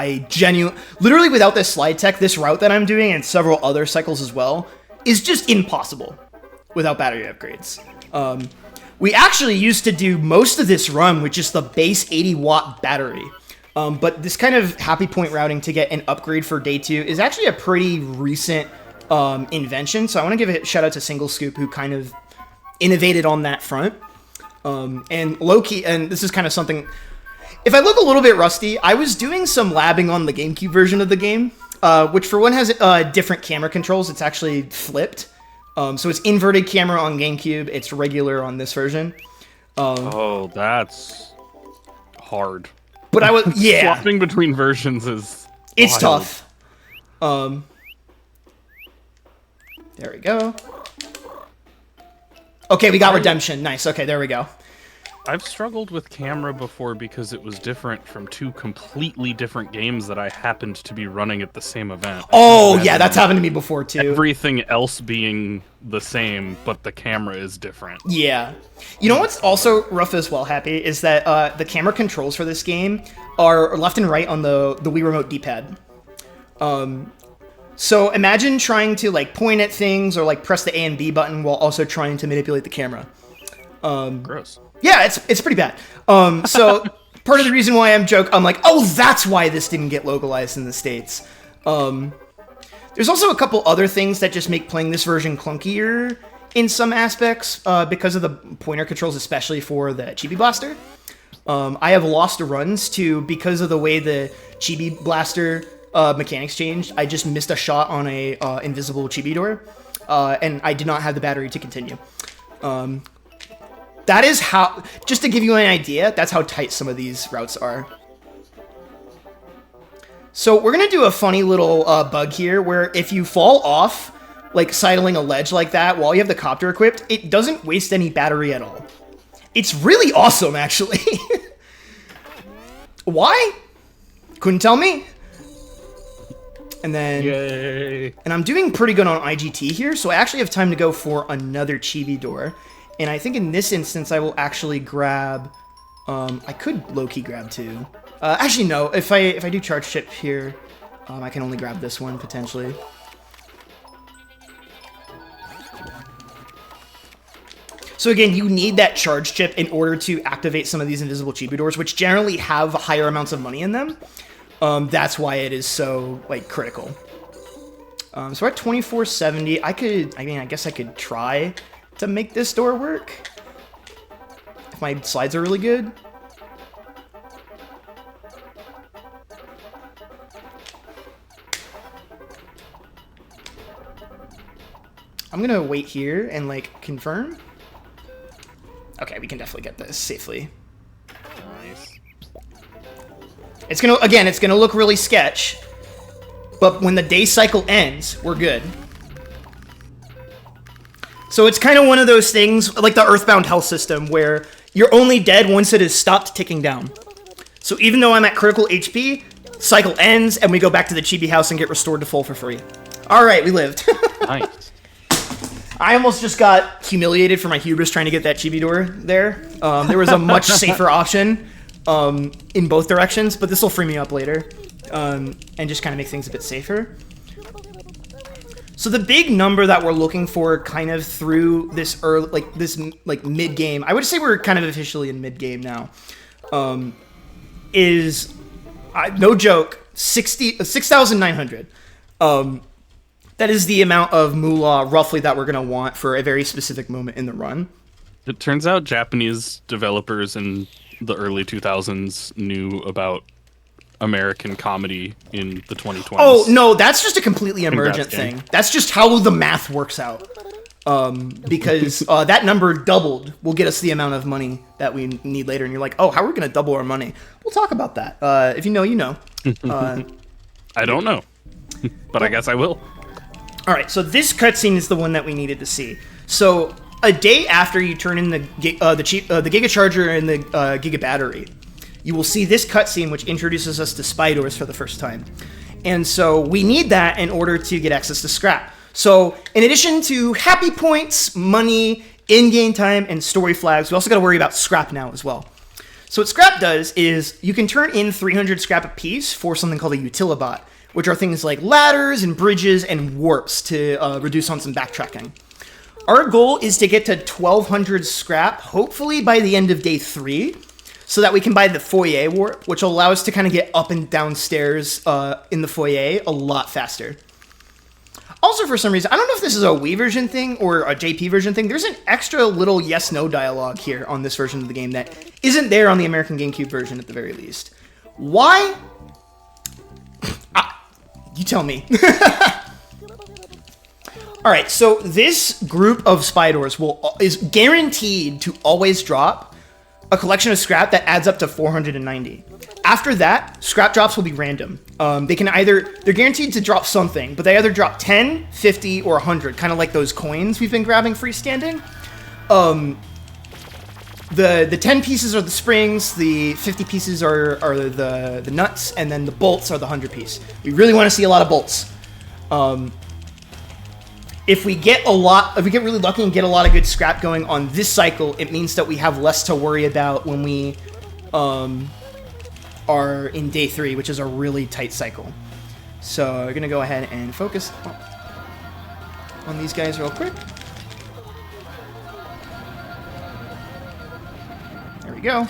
literally without this slide tech, this route that I'm doing and several other cycles as well is just impossible without battery upgrades. We actually used to do most of this run with just the base 80-watt battery. But this kind of happy point routing to get an upgrade for day 2 is actually a pretty recent invention. So I want to give a shout out to Single Scoop, who kind of innovated on that front. And low-key, and this is kind of something... If I look a little bit rusty, I was doing some labbing on the GameCube version of the game, which for one has different camera controls. It's actually flipped. So it's inverted camera on GameCube. It's regular on this version. Oh, that's hard. But I was, yeah. Swapping between versions is It's wild. tough. There we go. Okay, we got redemption. Nice. Okay, there we go. I've struggled with camera before because it was different from two completely different games that I happened to be running at the same event. Oh, yeah, that's happened to me before, too. Everything else being the same, but the camera is different. Yeah. You know what's also rough as well, Happy, is that the camera controls for this game are left and right on the Wii Remote D-pad. So imagine trying to, like, point at things or, like, press the A and B button while also trying to manipulate the camera. Gross. Yeah, it's pretty bad. So part of the reason why I'm like, oh, that's why this didn't get localized in the States. There's also a couple other things that just make playing this version clunkier in some aspects because of the pointer controls, especially for the Chibi Blaster. I have lost runs to, because of the way the Chibi Blaster mechanics changed, I just missed a shot on a invisible Chibi door, and I did not have the battery to continue. That is how, just to give you an idea, that's how tight some of these routes are. So we're going to do a funny little bug here, where if you fall off, like sidling a ledge like that while you have the copter equipped, it doesn't waste any battery at all. It's really awesome, actually. Why? Couldn't tell me. And then, yay! And I'm doing pretty good on IGT here, so I actually have time to go for another Chibi door. And I think in this instance, I will actually grab, I could low-key grab two. Actually, no, if I do charge chip here, I can only grab this one, potentially. So again, you need that charge chip in order to activate some of these invisible Chibi doors, which generally have higher amounts of money in them. That's why it is so, like, critical. So we're at 2470. I guess I could try to make this door work if my slides are really good. I'm gonna wait here and, like, confirm. Okay, we can definitely get this safely. Nice. It's gonna look really sketch, but when the day cycle ends, we're good. So it's kind of one of those things, like the Earthbound health system, where you're only dead once it has stopped ticking down. So even though I'm at critical HP, cycle ends, and we go back to the Chibi house and get restored to full for free. Alright, we lived. Nice. I almost just got humiliated for my hubris trying to get that Chibi door there. There was a much safer option in both directions, but this will free me up later and just kind of make things a bit safer. So the big number that we're looking for kind of through this early, like mid-game, I would say we're kind of officially in mid-game now, is, no joke, 6,900. That is the amount of moolah, roughly, that we're going to want for a very specific moment in the run. It turns out Japanese developers in the early 2000s knew about American comedy in the 2020s. Oh, no, that's just a completely emergent thing. That's just how the math works out. Because that number doubled will get us the amount of money that we need later. And you're like, oh, how are we going to double our money? We'll talk about that. If you know, you know. I don't know, but I guess I will. All right, so this cutscene is the one that we needed to see. So a day after you turn in the Giga Charger and the Giga Battery, you will see this cutscene, which introduces us to Spy Doors for the first time. And so we need that in order to get access to scrap. So in addition to happy points, money, in-game time, and story flags, we also got to worry about scrap now as well. So what scrap does is you can turn in 300 scrap apiece for something called a Utilibot, which are things like ladders and bridges and warps to reduce on some backtracking. Our goal is to get to 1,200 scrap, hopefully by the end of day 3, so that we can buy the foyer warp, which will allow us to kind of get up and downstairs in the foyer a lot faster. Also, for some reason, I don't know if this is a Wii version thing or a JP version thing, there's an extra little yes-no dialogue here on this version of the game that isn't there on the American GameCube version at the very least. Why? You tell me. Alright, so this group of Spy Doors is guaranteed to always drop a collection of scrap that adds up to 490. After that, scrap drops will be random. They're guaranteed to drop something, but they either drop 10, 50, or 100, kind of like those coins we've been grabbing freestanding. the 10 pieces are the springs, the 50 pieces are the nuts, and then the bolts are the 100 piece. We really want to see a lot of bolts. If we get really lucky and get a lot of good scrap going on this cycle, it means that we have less to worry about when we are in day 3, which is a really tight cycle. So we're gonna go ahead and focus on these guys real quick. There we go.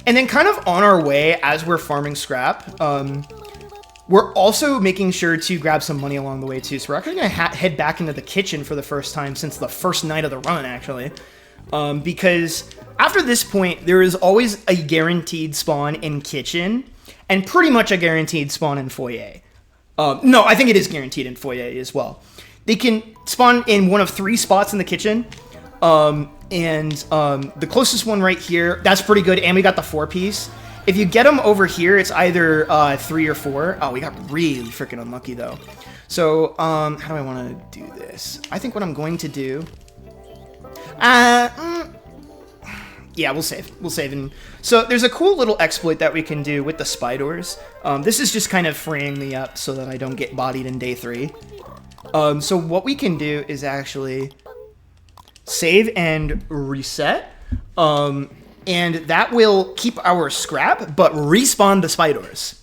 And then kind of on our way as we're farming scrap, we're also making sure to grab some money along the way too. So we're actually going to head back into the kitchen for the first time since the first night of the run, actually. Because after this point, there is always a guaranteed spawn in kitchen and pretty much a guaranteed spawn in foyer. No, I think it is guaranteed in foyer as well. They can spawn in one of 3 spots in the kitchen. The closest one right here, that's pretty good. And we got the 4-piece. If you get them over here, it's either 3 or 4. Oh, we got really freaking unlucky, though. So, how do I want to do this? I think what I'm going to do... yeah, we'll save. We'll save. And so there's a cool little exploit that we can do with the spy doors. This is just kind of freeing me up so that I don't get bodied in day 3. So what we can do is actually save and reset. And that will keep our scrap, but respawn the spy doors.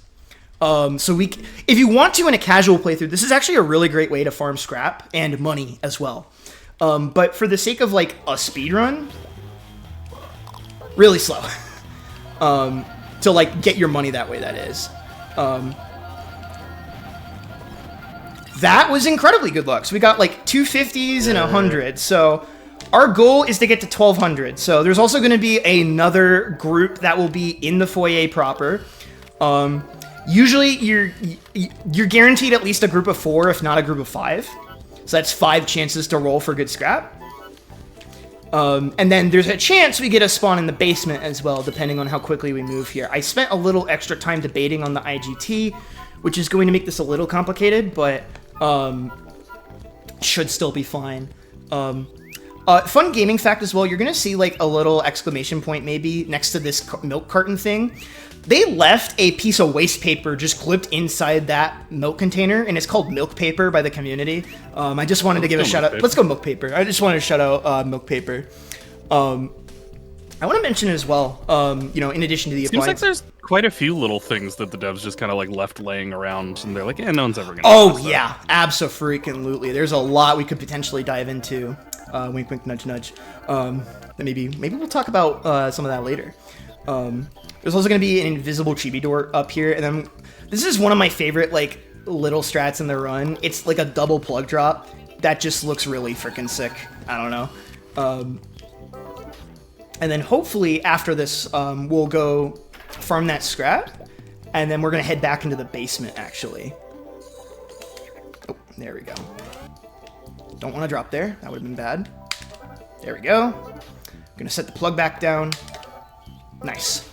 If you want to in a casual playthrough, this is actually a really great way to farm scrap and money as well. But for the sake of like a speed run, really slow. To like get your money that way, that is. That was incredibly good luck. So we got like 250s and 100. So our goal is to get to 1,200. So there's also going to be another group that will be in the foyer proper. Usually you're guaranteed at least a group of 4, if not a group of 5. So that's 5 chances to roll for good scrap. And then there's a chance we get a spawn in the basement as well, depending on how quickly we move here. I spent a little extra time debating on the IGT, which is going to make this a little complicated, but should still be fine. Fun gaming fact as well, you're going to see like a little exclamation point maybe next to this milk carton thing. They left a piece of waste paper just clipped inside that milk container, and it's called milk paper by the community. I just wanted to give a shout out. Let's go milk paper. I just wanted to shout out milk paper. I want to mention as well, in addition to the Seems like there's quite a few little things that the devs just kind of like left laying around, and they're like, no one's ever gonna. Oh yeah, abso-freaking-lutely. There's a lot we could potentially dive into. Wink, wink, nudge, nudge. Maybe we'll talk about some of that later. There's also going to be an invisible chibi door up here, and then this is one of my favorite like little strats in the run. It's like a double plug drop that just looks really freaking sick. I don't know. And then hopefully after this, we'll go farm that scrap, and then we're going to head back into the basement, actually. Oh, there we go. Don't want to drop there. That would have been bad. There we go. Going to set the plug back down. Nice.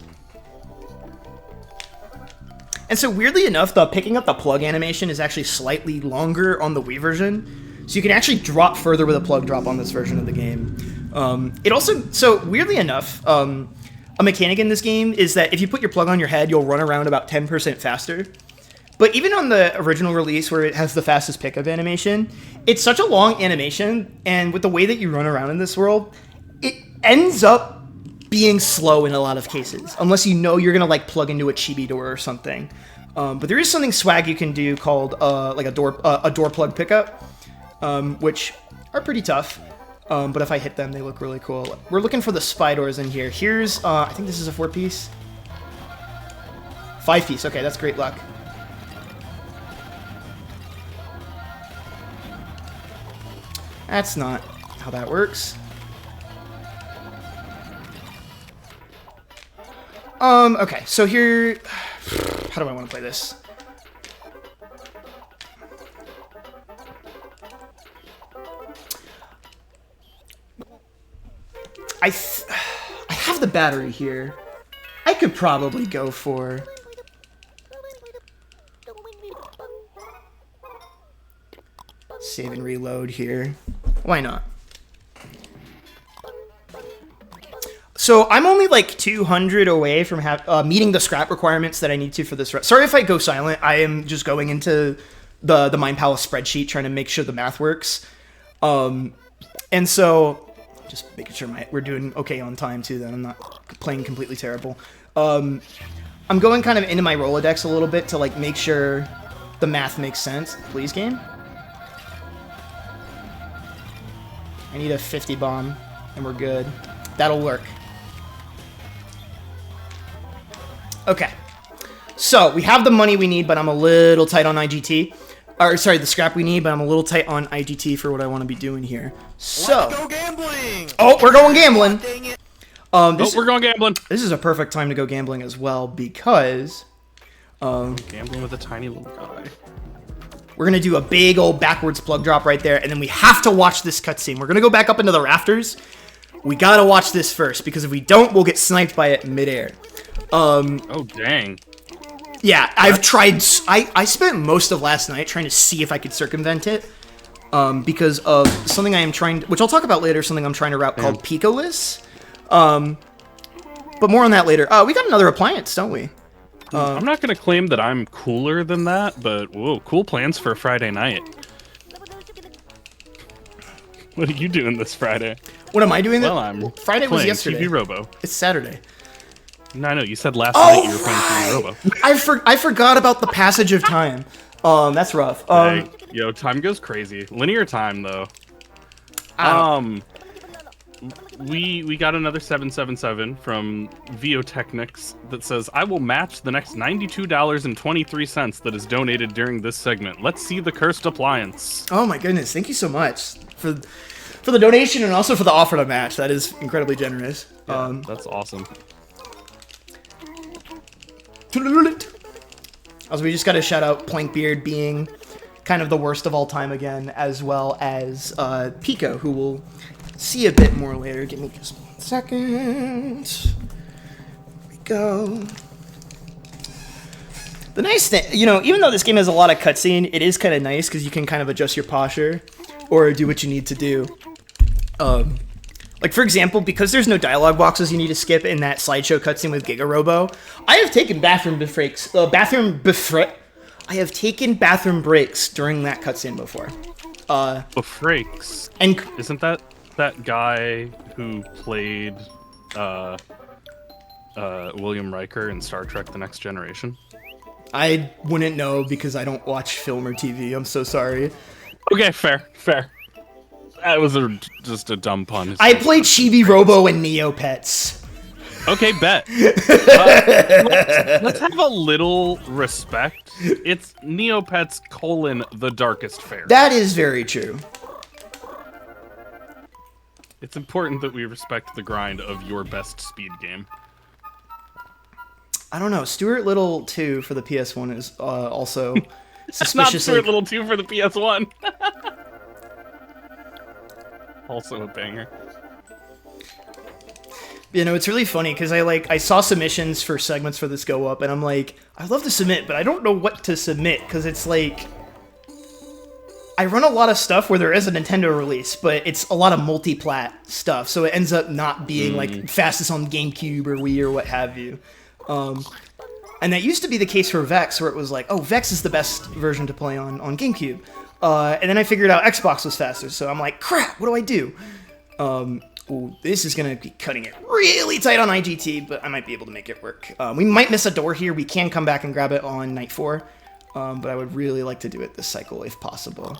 And so weirdly enough, the picking up the plug animation is actually slightly longer on the Wii version. So you can actually drop further with a plug drop on this version of the game. It also, so weirdly enough, a mechanic in this game is that if you put your plug on your head, you'll run around about 10% faster. But even on the original release where it has the fastest pickup animation, it's such a long animation, and with the way that you run around in this world, it ends up being slow in a lot of cases, unless you know you're gonna like plug into a chibi door or something. But there is something swag you can do called like a door plug pickup, which are pretty tough. But if I hit them, they look really cool. We're looking for the spy doors in here. Here's I think this is a 4-piece, 5-piece. Okay, that's great luck. That's not how that works. Okay, so here, how do I want to play this? I have the battery here. I could probably go for... save and reload here. Why not? So I'm only like 200 away from meeting the scrap requirements that I need to for this run. Sorry if I go silent. I am just going into the Mind Palace spreadsheet trying to make sure the math works. And so just making sure we're doing okay on time too, then I'm not playing completely terrible. I'm going kind of into my Rolodex a little bit to like make sure the math makes sense. Please, game. I need a 50 bomb and we're good. That'll work. Okay, so we have the money we need, but I'm a little tight on IGT. Or, sorry, the scrap we need, but I'm a little tight on IGT for what I want to be doing here. So, let's go gambling! Oh, we're going gambling! Dang it. We're going gambling! This is a perfect time to go gambling as well, because... gambling with a tiny little guy. We're going to do a big old backwards plug drop right there, and then we have to watch this cutscene. We're going to go back up into the rafters. We got to watch this first, because if we don't, we'll get sniped by it midair. Oh, dang. Yeah, I've tried... I spent most of last night trying to see if I could circumvent it. Because of something I am trying... Which I'll talk about later, something I'm trying to route called Picoless. But more on that later. We got another appliance, don't we? I'm not going to claim that I'm cooler than that, but whoa, cool plans for Friday night. What are you doing this Friday? What am I doing? Well, I'm Friday was yesterday. Chibi-Robo. It's Saturday. No, I know. You said last night you were playing Chibi-Robo. I forgot about the passage of time. That's rough. Hey, yo, time goes crazy. Linear time, though. We got another 777 from Technics that says, I will match the next $92.23 that is donated during this segment. Let's see the cursed appliance. Oh my goodness, thank you so much for the donation and also for the offer to match. That is incredibly generous. Yeah, that's awesome. Also, we just got to shout out Plankbeard being kind of the worst of all time again, as well as Pico, who will see a bit more later. Give me just 1 second. Here we go. The nice thing, even though this game has a lot of cutscene, it is kind of nice because you can kind of adjust your posture or do what you need to do. Like, for example, because there's no dialogue boxes you need to skip in that slideshow cutscene with Chibi-Robo, I have taken bathroom breaks. I have taken bathroom breaks during that cutscene before. Breaks. And isn't that guy who played William Riker in Star Trek: The Next Generation? I wouldn't know because I don't watch film or TV. I'm so sorry. Okay, fair. That was just a dumb pun. I played Chibi-Robo and Neopets. Okay, bet. Let's have a little respect. It's Neopets : The Darkest Fare. That is very true. It's important that we respect the grind of your best speed game. I don't know. Stuart Little 2 for the PS1 is also suspiciously... Not Stuart Little 2 for the PS1. Also a banger. It's really funny because I saw submissions for segments for this go up, and I'm like, I'd love to submit, but I don't know what to submit because it's like I run a lot of stuff where there is a Nintendo release, but it's a lot of multi-plat stuff, so it ends up not being like fastest on GameCube or Wii or what have you. And that used to be the case for Vex, where it was like, oh, Vex is the best version to play on GameCube. And then I figured out Xbox was faster, so I'm like, crap, what do I do? Ooh, this is going to be cutting it really tight on IGT, but I might be able to make it work. We might miss a door here. We can come back and grab it on night 4, but I would really like to do it this cycle if possible.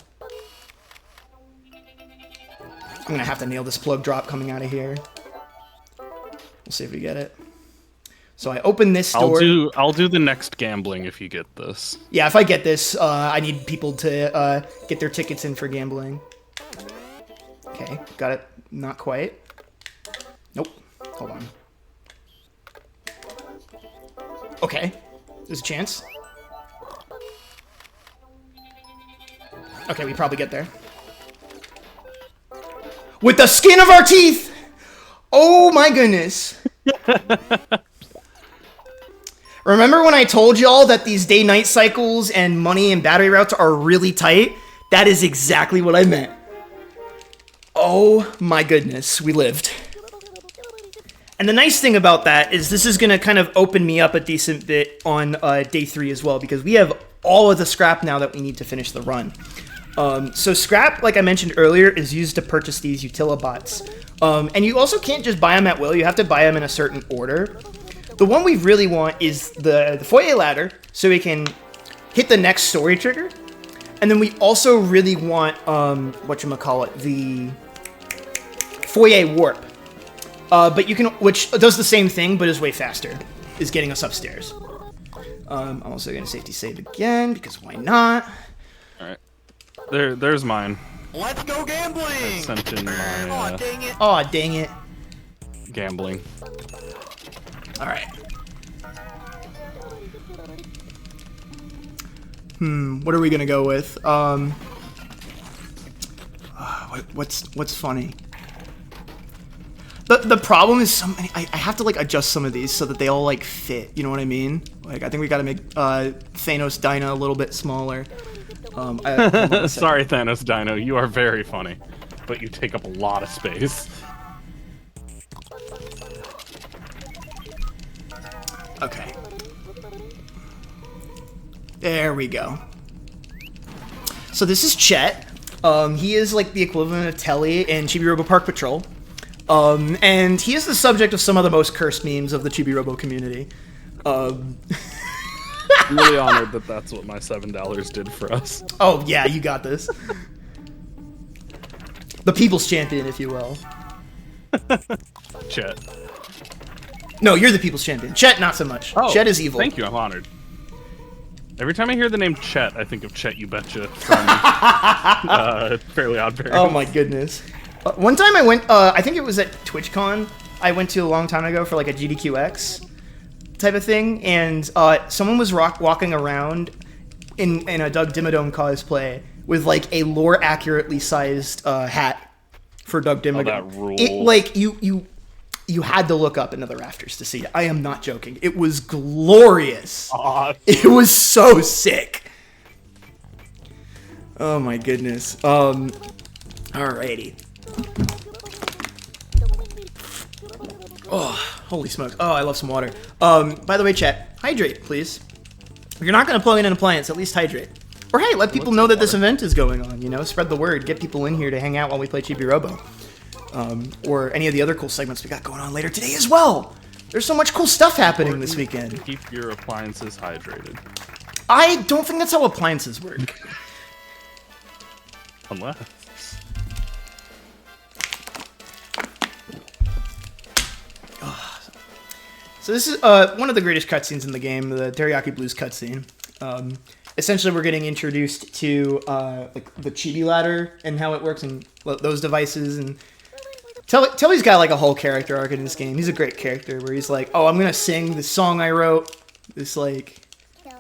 I'm going to have to nail this plug drop coming out of here. We'll see if we get it. So I open this door. I'll do the next gambling if you get this. Yeah, if I get this, I need people to get their tickets in for gambling. Okay, got it. Not quite. Nope. Hold on. Okay, there's a chance. Okay, we probably get there. With the skin of our teeth! Oh my goodness. Remember when I told y'all that these day-night cycles and money and battery routes are really tight? That is exactly what I meant. Oh my goodness, we lived. And the nice thing about that is this is going to kind of open me up a decent bit on day 3 as well, because we have all of the scrap now that we need to finish the run. So scrap, like I mentioned earlier, is used to purchase these Utilibots. And you also can't just buy them at will. You have to buy them in a certain order. The one we really want is the foyer ladder, so we can hit the next story trigger. And then we also really want, the foyer warp. But you can, which does the same thing, but is way faster, is getting us upstairs. I'm also going to safety save again, because why not? Alright. There's mine. Let's go gambling! I sent in my, Aw, dang it. Aw, dang it. gambling. Alright. What are we going to go with? What's funny? The problem is I have to like adjust some of these so that they all like fit. You know what I mean? Like I think we got to make Thanos Dino a little bit smaller. Sorry, Thanos Dino, you are very funny, but you take up a lot of space. Okay. There we go. So this is Chet. He is like the equivalent of Telly in Chibi-Robo Park Patrol. And he is the subject of some of the most cursed memes of the Chibi-Robo community. I'm really honored that that's what my $7 did for us. Oh, yeah, you got this. The people's champion, if you will. Chet. No, you're the people's champion. Chet, not so much. Oh, Chet is evil. Thank you, I'm honored. Every time I hear the name Chet, I think of Chet You Betcha from Fairly Odd Parents. Oh my goodness. One time I went, I think it was at TwitchCon, I went to a long time ago for like a GDQX type of thing, and someone was walking around in a Doug Dimmadome cosplay with like a lore accurately sized hat for Doug Dimmadome. that rules. It, like, you had to look up into the rafters to see it. I am not joking. It was glorious. Awesome. It was so sick. Oh my goodness. Alrighty. Oh, holy smokes. Oh, I love some water. By the way, chat, hydrate, please. If you're not going to plug in an appliance, at least hydrate. Or hey, let people know that this event is going on, you know? Spread the word. Get people in here to hang out while we play Chibi-Robo. Or any of the other cool segments we got going on later today as well. There's so much cool stuff happening this weekend. Keep your appliances hydrated. I don't think that's how appliances work. Unless... So this is one of the greatest cutscenes in the game, the Teriyaki Blues cutscene. Essentially, we're getting introduced to like the Chibi ladder and how it works and those devices. And Telly's got like a whole character arc in this game. He's a great character where he's like, "Oh, I'm gonna sing this song I wrote, this like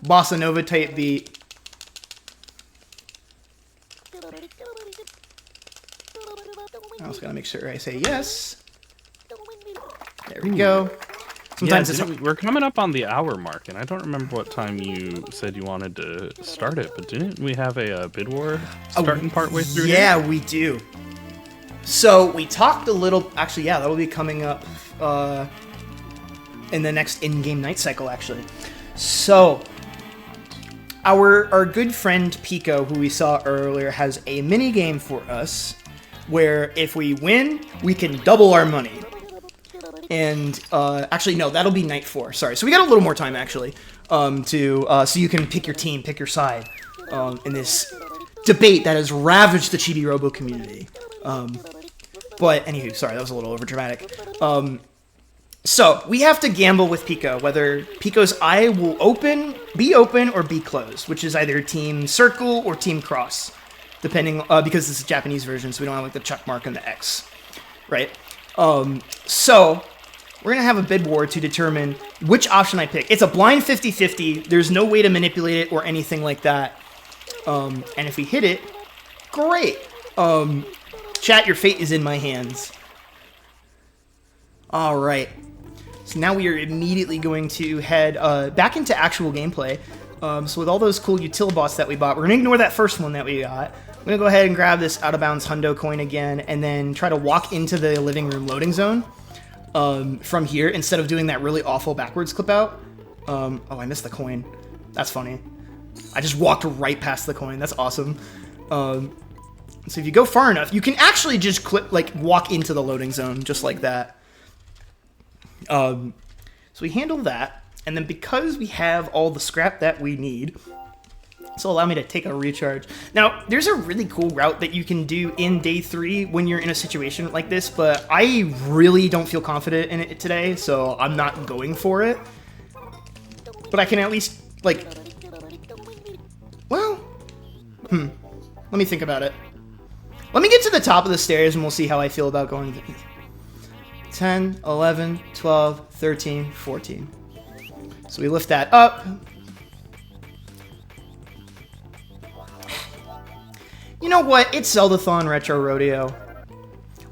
bossa nova type beat." I also gotta make sure I say yes. There we go. Sometimes we're coming up on the hour mark, and I don't remember what time you said you wanted to start it, but didn't we have a bid war starting partway through? Yeah, we do. So we talked a little. Actually, yeah, that will be coming up in the next in-game night cycle. Actually, so our good friend Pico, who we saw earlier, has a mini game for us where if we win, we can double our money. And actually, no, that'll be night 4. Sorry, so we got a little more time actually so you can pick your team, pick your side in this debate that has ravaged the Chibi-Robo community. But anywho, sorry, that was a little overdramatic. So we have to gamble with Pico whether Pico's eye will be open or be closed, which is either Team Circle or Team Cross, depending because this is a Japanese version, so we don't have like the check mark and the X, right? So we're going to have a bid war to determine which option I pick. It's a blind 50-50. There's no way to manipulate it or anything like that. And if we hit it, great. Chat, your fate is in my hands. All right. So now we are immediately going to head back into actual gameplay. So with all those cool Utilibots that we bought, we're going to ignore that first one that we got. I'm going to go ahead and grab this out-of-bounds hundo coin again and then try to walk into the living room loading zone. from here instead of doing that really awful backwards clip out. Oh, I missed the coin. That's funny. I just walked right past the coin. That's awesome. So if you go far enough, you can actually just walk into the loading zone just like that. So we handle that, and then because we have all the scrap that we need, this will allow me to take a recharge. Now, there's a really cool route that you can do in day 3 when you're in a situation like this, but I really don't feel confident in it today, so I'm not going for it. But I can at least, let me think about it. Let me get to the top of the stairs and we'll see how I feel about going 10, 11, 12, 13, 14. So we lift that up. You know what? It's Zeldathon Retro Rodeo.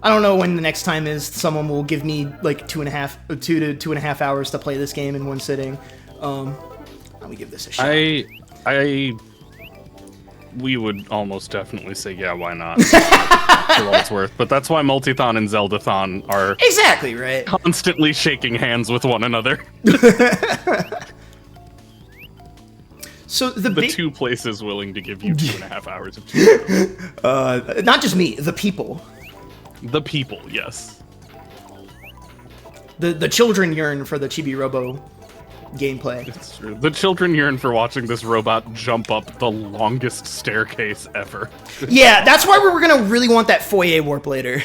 I don't know when the next time is someone will give me like 2 to 2.5 hours to play this game in one sitting. Let me give this a shot. We would almost definitely say, yeah, why not? For what it's worth. But that's why Multithon and Zeldathon are exactly right. Constantly shaking hands with one another. So the two places willing to give you 2.5 hours of Chibi-Robo. Not just me, the people. The people, yes. The children yearn for the Chibi-Robo gameplay. It's true. The children yearn for watching this robot jump up the longest staircase ever. Yeah, that's why we're gonna really want that foyer warp later.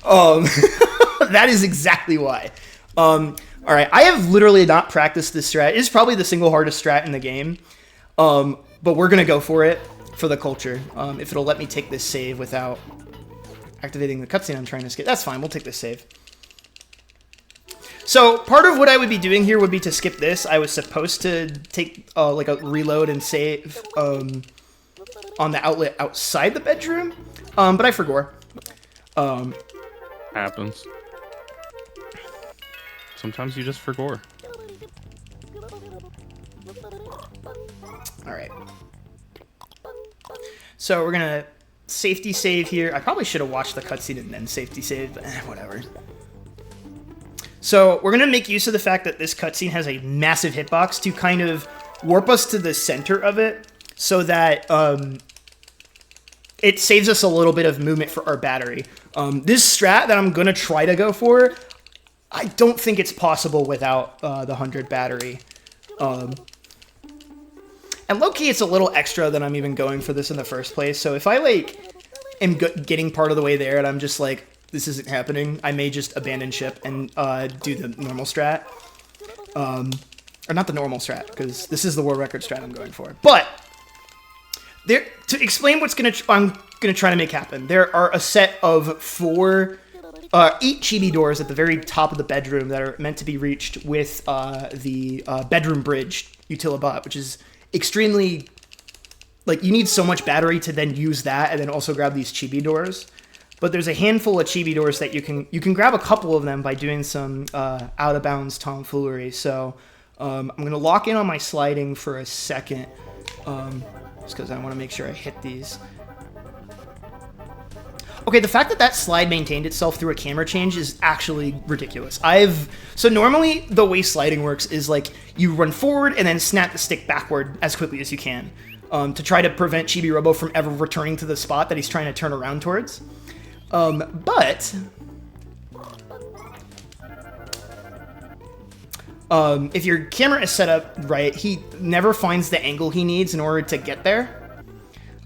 That is exactly why. All right, I have literally not practiced this strat. It's probably the single hardest strat in the game, but we're gonna go for it for the culture. If it'll let me take this save without activating the cutscene I'm trying to skip, that's fine. We'll take this save. So part of what I would be doing here would be to skip this. I was supposed to take like a reload and save on the outlet outside the bedroom, but I forgot. Happens. Sometimes you just forgot. All right. So we're gonna safety save here. I probably should have watched the cutscene and then safety save, but whatever. So we're gonna make use of the fact that this cutscene has a massive hitbox to kind of warp us to the center of it, so that it saves us a little bit of movement for our battery. This strat that I'm gonna try to go for, I don't think it's possible without the 100 battery. And low-key, it's a little extra that I'm even going for this in the first place. So if I, am getting part of the way there and I'm just like, this isn't happening, I may just abandon ship and do the normal strat. Or not the normal strat, because this is the world record strat I'm going for. But, to explain what's I'm going to try to make happen, there are a set of 8 chibi doors at the very top of the bedroom that are meant to be reached with the bedroom bridge utilibot, which is extremely, you need so much battery to then use that and then also grab these chibi doors. But there's a handful of chibi doors that you can grab a couple of them by doing some out of bounds tomfoolery. So I'm going to lock in on my sliding for a second, just because I want to make sure I hit these. Okay, the fact that that slide maintained itself through a camera change is actually ridiculous. So normally the way sliding works is you run forward and then snap the stick backward as quickly as you can to try to prevent Chibi-Robo from ever returning to the spot that he's trying to turn around towards. But if your camera is set up right, he never finds the angle he needs in order to get there.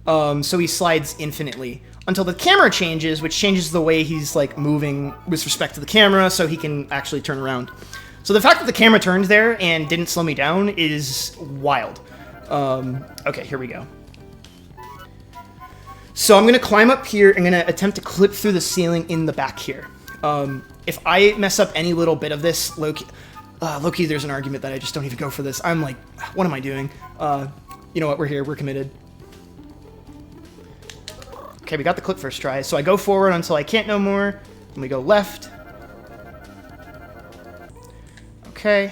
So he slides infinitely until the camera changes, which changes the way he's moving with respect to the camera, so he can actually turn around. So the fact that the camera turned there and didn't slow me down is wild. Okay, here we go. So I'm going to climb up here. I'm going to attempt to clip through the ceiling in the back here. If I mess up any little bit of this, low-key, there's an argument that I just don't even go for this. I'm like, what am I doing? You know what? We're here. We're committed. Okay, we got the clip first try. So I go forward until I can't no more. And we go left. Okay.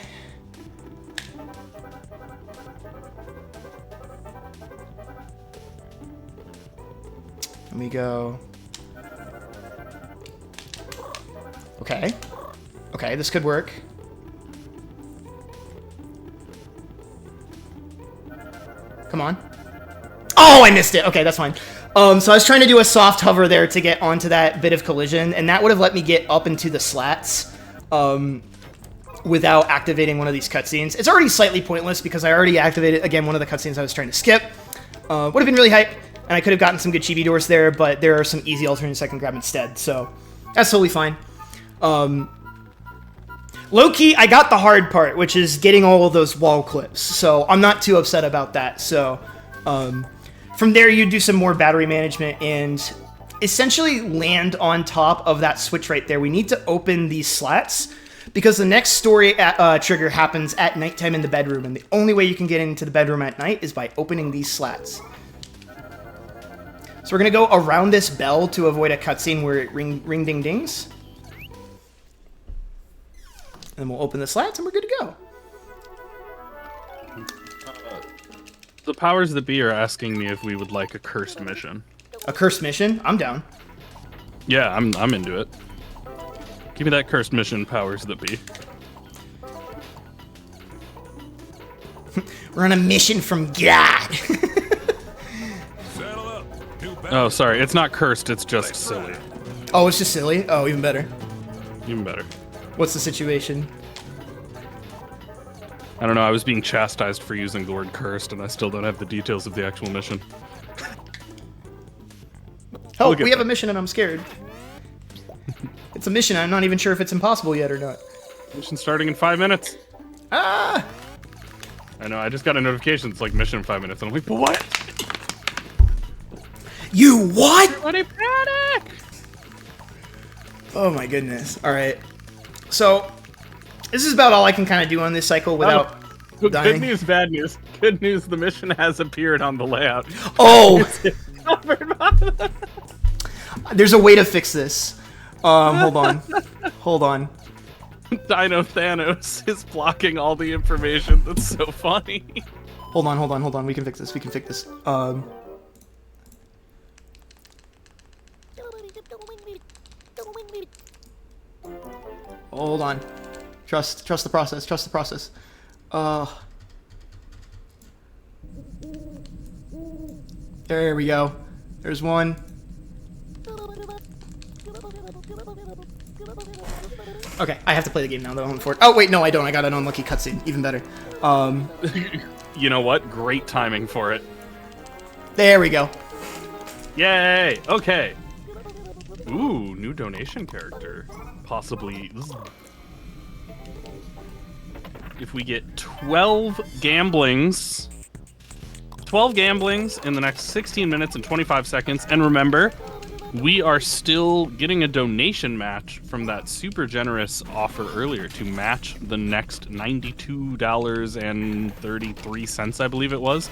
And we go. Okay. Okay, this could work. Come on. Oh, I missed it. Okay, that's fine. So I was trying to do a soft hover there to get onto that bit of collision, and that would have let me get up into the slats without activating one of these cutscenes. It's already slightly pointless because I already activated, again, one of the cutscenes I was trying to skip. Would have been really hype, and I could have gotten some good chibi doors there, but there are some easy alternatives I can grab instead, so that's totally fine. Low-key, I got the hard part, which is getting all of those wall clips, so I'm not too upset about that. So from there, you do some more battery management and essentially land on top of that switch right there. We need to open these slats because the next story trigger happens at nighttime in the bedroom, and the only way you can get into the bedroom at night is by opening these slats. So we're going to go around this bell to avoid a cutscene where it ring-ding-dings. And then we'll open the slats and we're good to go. The powers that be are asking me if we would like a cursed mission. A cursed mission? I'm down. Yeah, I'm into it. Give me that cursed mission, powers that be. We're on a mission from God. Oh, sorry. It's not cursed. It's just silly. Oh, it's just silly? Oh, even better. Even better. What's the situation? I don't know. I was being chastised for using the word cursed, and I still don't have the details of the actual mission. Oh, we have a mission and I'm scared. It's a mission. I'm not even sure if it's impossible yet or not. Mission starting in 5 minutes. Ah! I know. I just got a notification. It's like mission in 5 minutes. And I'm like, what? You what? Everybody panic! Oh my goodness. All right. So, this is about all I can kind of do on this cycle without dying. Good news, bad news. Good news, the mission has appeared on the layout. Oh! There's a way to fix this. Hold on. Hold on. Dino Thanos is blocking all the information. That's so funny. Hold on. We can fix this. We can fix this. Hold on. Trust the process. Trust the process. There we go. There's one. Okay, I have to play the game now though. Oh wait, no, I don't. I got an unlucky cutscene. Even better. You know what? Great timing for it. There we go. Yay! Okay. Ooh, new donation character. Possibly. If we get 12 gamblings in the next 16 minutes and 25 seconds, and remember, we are still getting a donation match from that super generous offer earlier to match the next $92.33, I believe it was.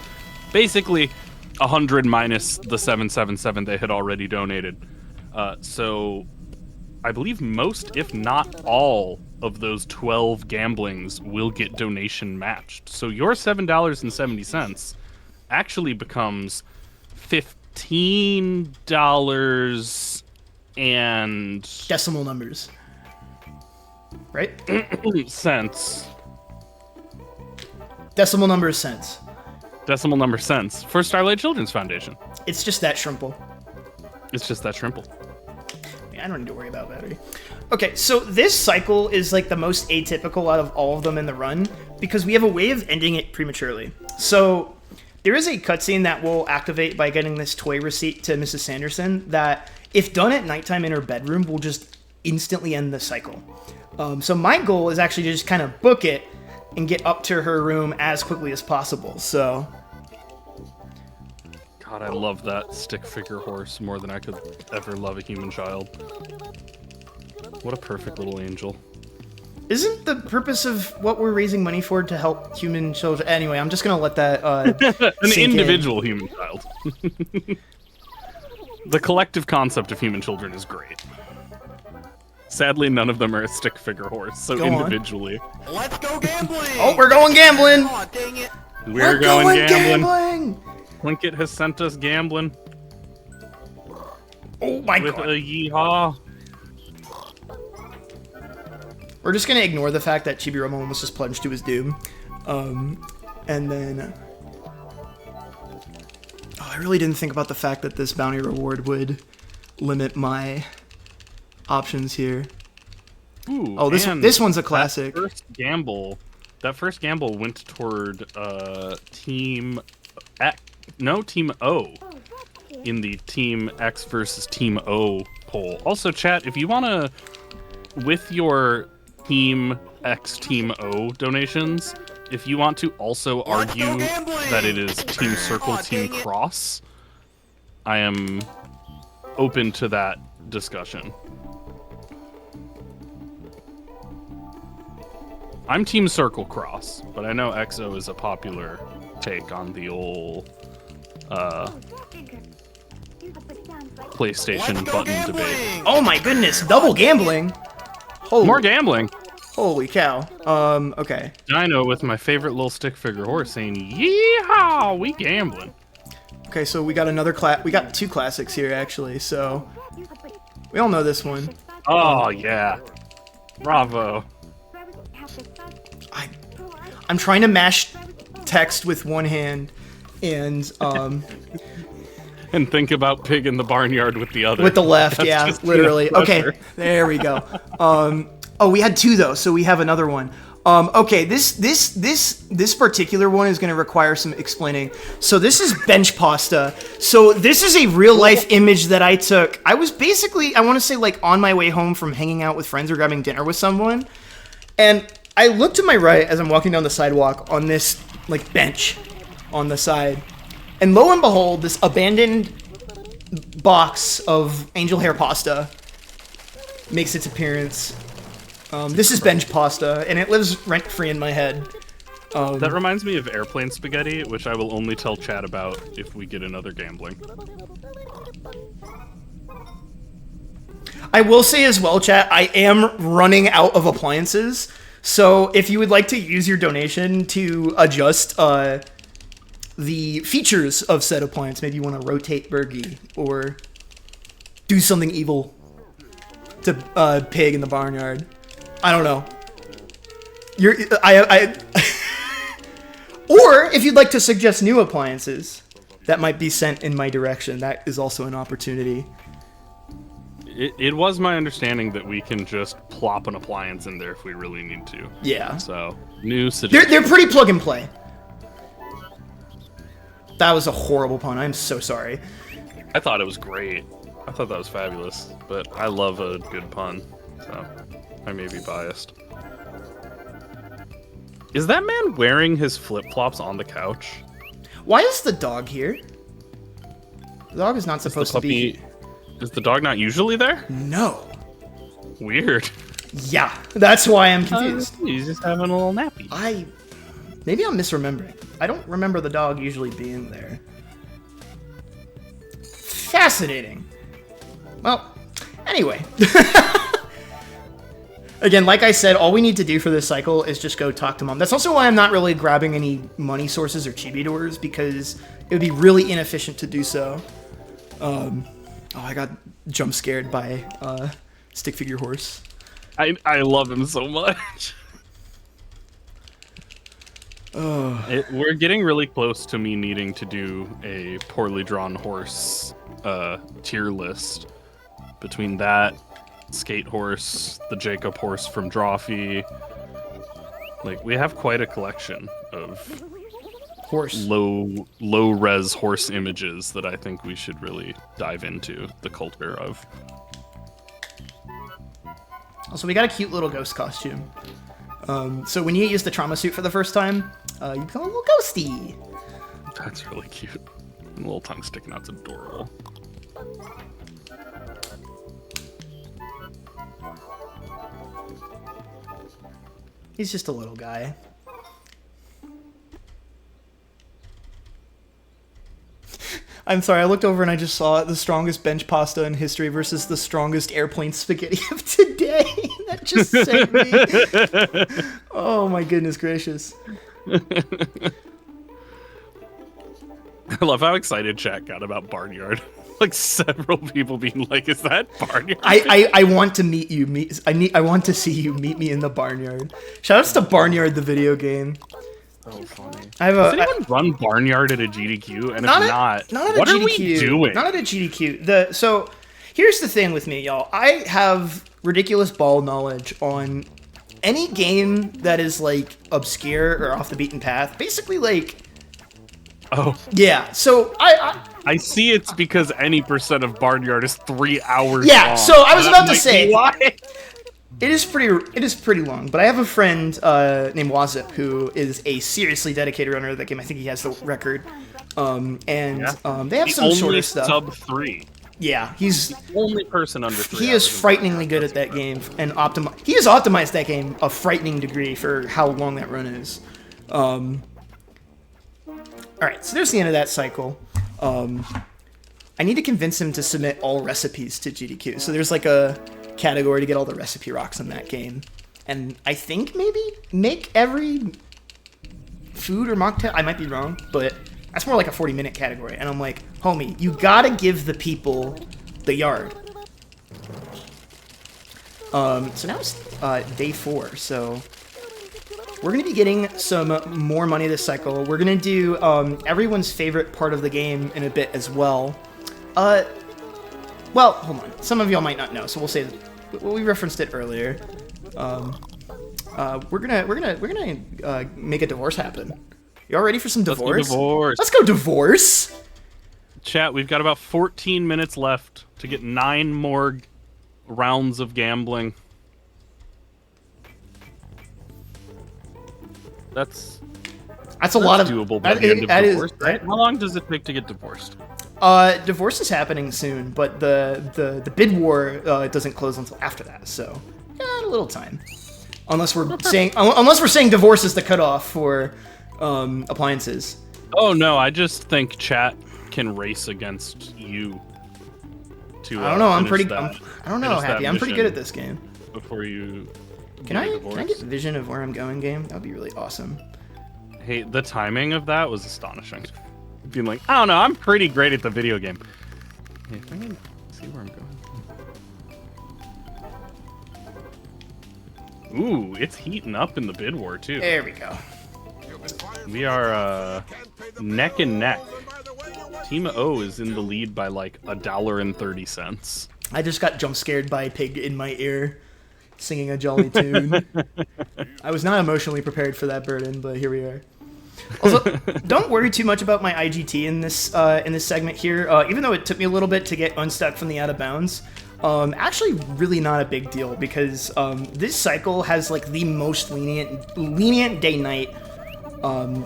Basically, 100 minus the 777 they had already donated. So I believe most, if not all, of those 12 gamblings will get donation matched. So your $7.70 actually becomes $15 and decimal numbers, right? Cents. Decimal numbers cents. Decimal number cents for Starlight Children's Foundation. It's just that shrimple. It's just that shrimple. I don't need to worry about battery. Okay, so this cycle is like the most atypical out of all of them in the run because we have a way of ending it prematurely. So there is a cutscene that will activate by getting this toy receipt to Mrs. Sanderson that, if done at nighttime in her bedroom, will just instantly end the cycle. So my goal is actually to just kind of book it and get up to her room as quickly as possible. So, God, I love that stick figure horse more than I could ever love a human child. What a perfect little angel. Isn't the purpose of what we're raising money for to help human children? Anyway, I'm just going to let that an individual human child. The collective concept of human children is great. Sadly, none of them are a stick figure horse, so individually. Let's go gambling! Oh, we're going gambling! Oh, dang it. We're going gambling! Plinkett has sent us gambling. Oh my God. With a yeehaw. we're just gonna ignore the fact that Chibi-Robo almost just plunged to his doom. And then... Oh, I really didn't think about the fact that this bounty reward would limit my options here. Ooh, Oh, this one's a classic. That first gamble went toward Team X, no, Team O in the Team X versus Team O poll. Also, chat, if you want to, with your Team X, Team O donations, if you want to also argue that it is Team Circle, Team Cross, I am open to that discussion. I'm Team Circle Cross, but I know XO is a popular take on the old PlayStation button debate. Oh my goodness, double gambling! More gambling! Holy cow. Okay. Dino with my favorite little stick figure horse saying, "Yeehaw, we gambling." Okay, so we got we got two classics here, actually, so... We all know this one. Oh, yeah. Bravo. I'm trying to mash text with one hand, and, And think about pig in the barnyard with the other. with the left, That's yeah, just literally. enough Okay, pressure. there we go. Oh, we had two, though, so we have another one. Okay, this particular one is going to require some explaining. So this is bench pasta. So this is a real life image that I took. I was basically, I want to say, like, on my way home from hanging out with friends or grabbing dinner with someone. And I looked to my right as I'm walking down the sidewalk on this, like, bench on the side. And lo and behold, this abandoned box of angel hair pasta makes its appearance. This is bench pasta, and it lives rent-free in my head. That reminds me of airplane spaghetti, which I will only tell chat about if we get another gambling. I will say as well, chat, I am running out of appliances, so if you would like to use your donation to adjust the features of said appliance, maybe you want to rotate Bergie, or do something evil to pig in the barnyard. I don't know. Or if you'd like to suggest new appliances that might be sent in my direction, that is also an opportunity. It was my understanding that we can just plop an appliance in there if we really need to. Yeah. So, new suggestion. They're pretty plug and play. That was a horrible pun. I'm so sorry. I thought it was great. I thought that was fabulous, but I love a good pun, so I may be biased. Is that man wearing his flip-flops on the couch? Why is the dog here? The dog is not supposed to be... Is the dog not usually there? No. Weird. Yeah, that's why I'm confused. He's just having a little nappy. Maybe I'm misremembering. I don't remember the dog usually being there. Fascinating. Well, anyway. Again, like I said, all we need to do for this cycle is just go talk to Mom. That's also why I'm not really grabbing any money sources or chibi doors, because it would be really inefficient to do so. Oh, I got jump scared by stick figure horse. I love him so much. We're getting really close to me needing to do a poorly drawn horse tier list. Between that, Skate Horse, the Jacob horse from Drawfee. Like, we have quite a collection of low res horse images that I think we should really dive into the culture of. Also, we got a cute little ghost costume. So when you use the trauma suit for the first time, you become a little ghosty. That's really cute. And the little tongue sticking out's adorable. He's just a little guy. I'm sorry, I looked over and I just saw the strongest bench pasta in history versus the strongest airplane spaghetti of today. That just sent me. Oh my goodness gracious. I love how excited chat got about Barnyard. like several people being like, "Is that barnyard?" I want to meet you. I want to see you. Meet me in the barnyard. Shoutouts to Barnyard, the video game. So funny. I have Does a anyone run Barnyard at a GDQ? And if not not, at what a are we GDQ. doing? Not at a GDQ. So here's the thing with me, y'all. I have ridiculous ball knowledge on any game that is like obscure or off the beaten path. Basically, like. Oh. Yeah, so I see it's because any percent of Barnyard is 3 hours yeah, long. so I was about to say why. it is pretty long, but I have a friend named Wazip who is a seriously dedicated runner of that game. I think he has the record. They have some shorter stuff. Sub 3. Yeah, he's the only person under 3 he hours is frighteningly good at that game and he has optimized that game a frightening degree for how long that run is. Alright, so there's the end of that cycle. I need to convince him to submit all recipes to GDQ. So there's like a category to get all the recipe rocks in that game. And I think maybe make every food or mocktail. I might be wrong, but that's more like a 40-minute category. And I'm like, homie, you gotta give the people the yard. So now it's day 4, so we're going to be getting some more money this cycle. We're going to do everyone's favorite part of the game in a bit as well. Well, hold on. Some of y'all might not know, so we'll say well, we referenced it earlier. We're gonna make a divorce happen. Y'all ready for some divorce? Let's go divorce. Chat, we've got about 14 minutes left to get 9 more rounds of gambling. That's a lot of doable by the end of divorce, right? How long does it take to get divorced? Divorce is happening soon, but the bid war doesn't close until after that, so a little time. Unless we're saying divorce is the cutoff for appliances. Oh no, I just think chat can race against you. To I don't know. I don't know, finish Happy. that I'm pretty good at this game. Before you. Can I get vision of where I'm going, game? That would be really awesome. Hey, the timing of that was astonishing. Being like, I don't know, I'm pretty great at the video game. Hey, if I can see where I'm going. Ooh, it's heating up in the bid war too. There we go. We are neck and neck. Team O is in the lead by like $1.30. I just got jump scared by a pig in my ear singing a jolly tune. I was not emotionally prepared for that burden, but here we are. Also, don't worry too much about my IGT in this segment here. Even though it took me a little bit to get unstuck from the out of bounds, actually really not a big deal because this cycle has like the most lenient day-night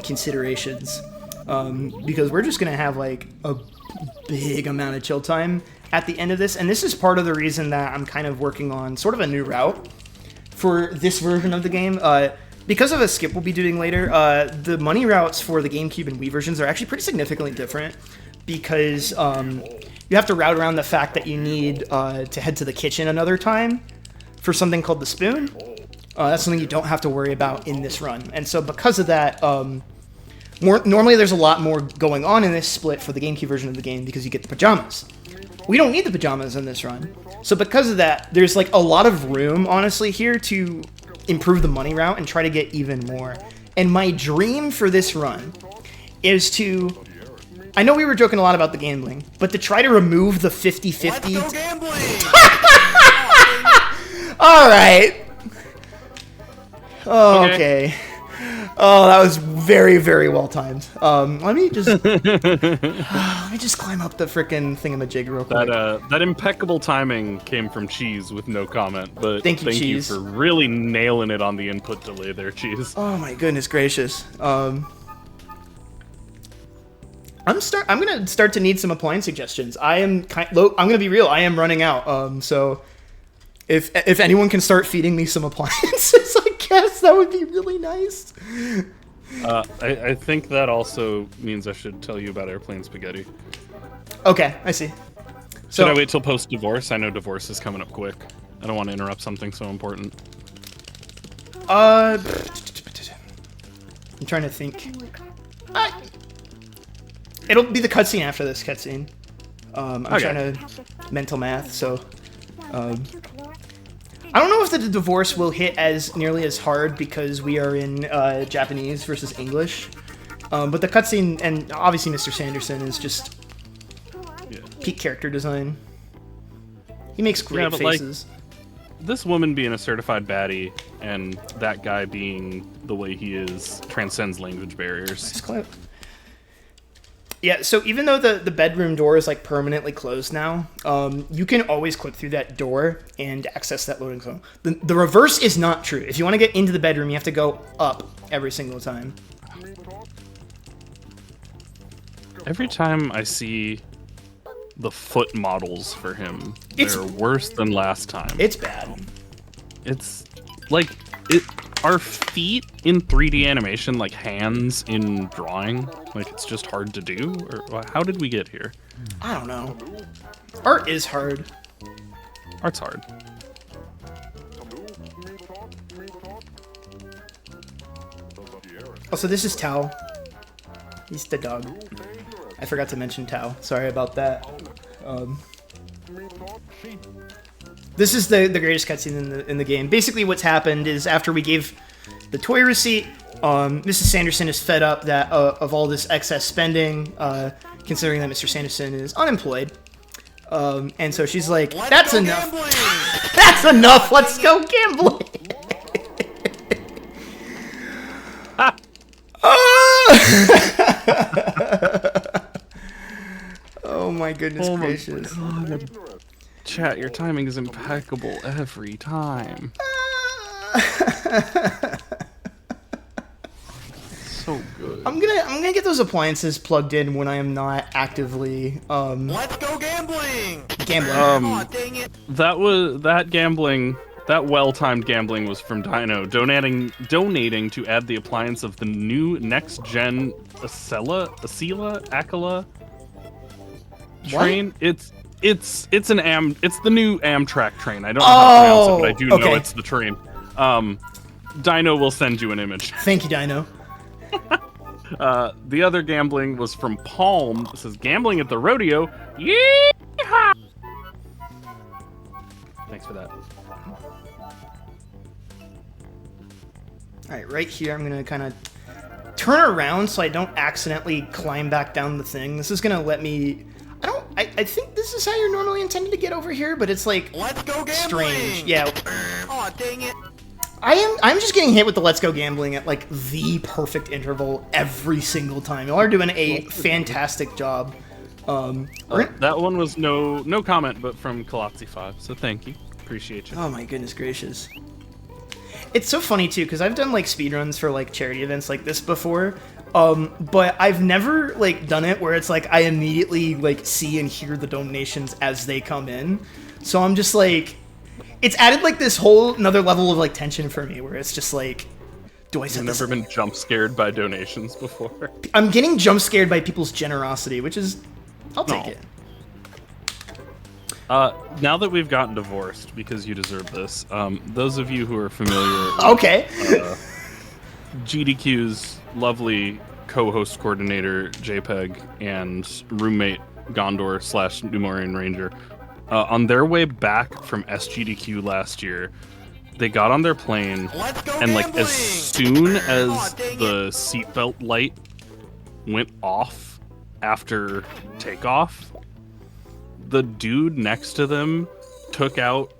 considerations because we're just gonna have like a big amount of chill time at the end of this, and this is part of the reason that I'm kind of working on sort of a new route for this version of the game. Because of a skip we'll be doing later, the money routes for the GameCube and Wii versions are actually pretty significantly different because you have to route around the fact that you need to head to the kitchen another time for something called the spoon. That's something you don't have to worry about in this run. And so because of that, normally there's a lot more going on in this split for the GameCube version of the game because you get the pajamas. We don't need the pajamas in this run. So because of that, there's like a lot of room, honestly, here to improve the money route and try to get even more. And my dream for this run is to... I know we were joking a lot about the gambling, but to try to remove the 50-50... Let's go gambling! Alright. Okay. Oh, that was very, very well timed. Let me just climb up the frickin' thingamajig real quick. That impeccable timing came from Cheese with no comment, but thank you, Cheese, for really nailing it on the input delay there, Cheese. Oh my goodness gracious. I'm gonna start to need some appliance suggestions. I'm gonna be real. I am running out. So if anyone can start feeding me some appliances, I guess that would be really nice. I think that also means I should tell you about airplane spaghetti. Okay, I see. So, should I wait till post-divorce? I know divorce is coming up quick. I don't want to interrupt something so important. I'm trying to think. It'll be the cutscene after this cutscene. I'm Okay. trying to mental math, so I don't know if the divorce will hit as nearly as hard because we are in Japanese versus English. But the cutscene, and obviously Mr. Sanderson is just peak character design. He makes great but, like, faces. This woman being a certified baddie and that guy being the way he is transcends language barriers. Nice clip. Yeah, so even though the bedroom door is like permanently closed now, you can always clip through that door and access that loading zone. The reverse is not true. If you want to get into the bedroom, you have to go up every single time. Every time I see the foot models for him, they're worse than last time. It's bad. It's like are feet in 3D animation like hands in drawing? Like it's just hard to do? Or how did we get here? I don't know. Art is hard. Art's hard. Also, this is Tao. He's the dog. I forgot to mention Tao. Sorry about that. This is the greatest cutscene in the game. Basically, what's happened is after we gave the toy receipt, Mrs. Sanderson is fed up that of all this excess spending, considering that Mr. Sanderson is unemployed. And so she's like, "That's enough. That's enough. Let's go gambling." Oh my goodness gracious. God. Chat, your timing is impeccable every time. So good. I'm gonna get those appliances plugged in when I am not actively Let's go gambling! gambling. Aw, dang it. That well-timed gambling was from Dino donating to add the appliance of the new next-gen Acela train. It's the new Amtrak train. I don't know how to pronounce it, but I do know it's the train. Dino will send you an image. Thank you, Dino. The other gambling was from Palm. It says gambling at the rodeo. Yeehaw! Thanks for that. All right, right here, I'm gonna kind of turn around so I don't accidentally climb back down the thing. This is gonna let me. I think this is how you're normally intended to get over here, but it's like Let's go gambling! strange. Yeah. Aw, dang it. I'm just getting hit with the let's go gambling at like the perfect interval every single time. Y'all are doing a fantastic job. That one was no comment, but from Colazzi5, so thank you. Appreciate you. Oh my goodness gracious. It's so funny too, because I've done like speedruns for like charity events like this before, but I've never like done it where it's like I immediately like see and hear the donations as they come in. So I'm just like, it's added like this whole another level of like tension for me where it's just like, do I set I've this? never been jump scared by donations before. I'm getting jump scared by people's generosity, which is, I'll take it. Now that we've gotten divorced, because you deserve this, those of you who are familiar with, Okay. GDQ's lovely co-host coordinator, JPEG, and roommate, Gondor / Numorian Ranger, on their way back from SGDQ last year, they got on their plane, Let's go and like gambling! as soon as Aw, dang the seatbelt light went off after takeoff, the dude next to them took out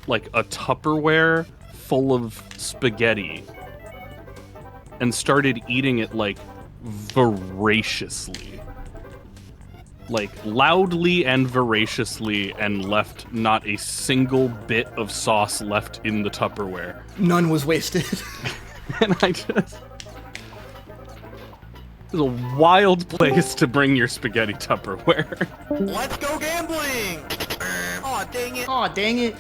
like a Tupperware full of spaghetti and started eating it like voraciously. Like loudly and voraciously, and left not a single bit of sauce left in the Tupperware. None was wasted. And I just... It's a wild place to bring your spaghetti Tupperware. Let's go gambling! Aw, dang it. Aw, dang it.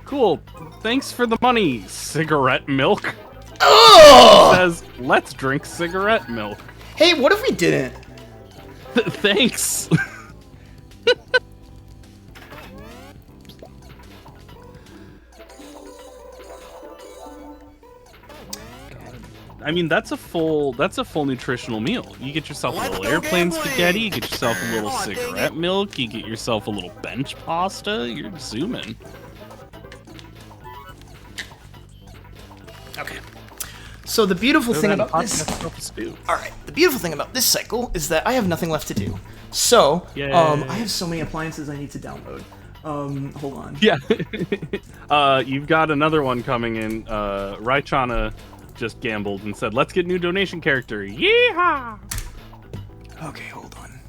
Cool. Thanks for the money, cigarette milk. Oh! Says, let's drink cigarette milk. Hey, what if we didn't? Thanks. I mean, that's a full nutritional meal. You get yourself a Let's little go airplane gambling! spaghetti, you get yourself a little Aw, dang cigarette it. milk, you get yourself a little bench pasta. You're zooming. Okay. So the beautiful thing about this... Stew. Alright, the beautiful thing about this cycle is that I have nothing left to do. So, Yay. I have so many appliances I need to download. Hold on. Yeah. You've got another one coming in. Raichana just gambled and said, let's get new donation character. Yeehaw! Okay, hold on.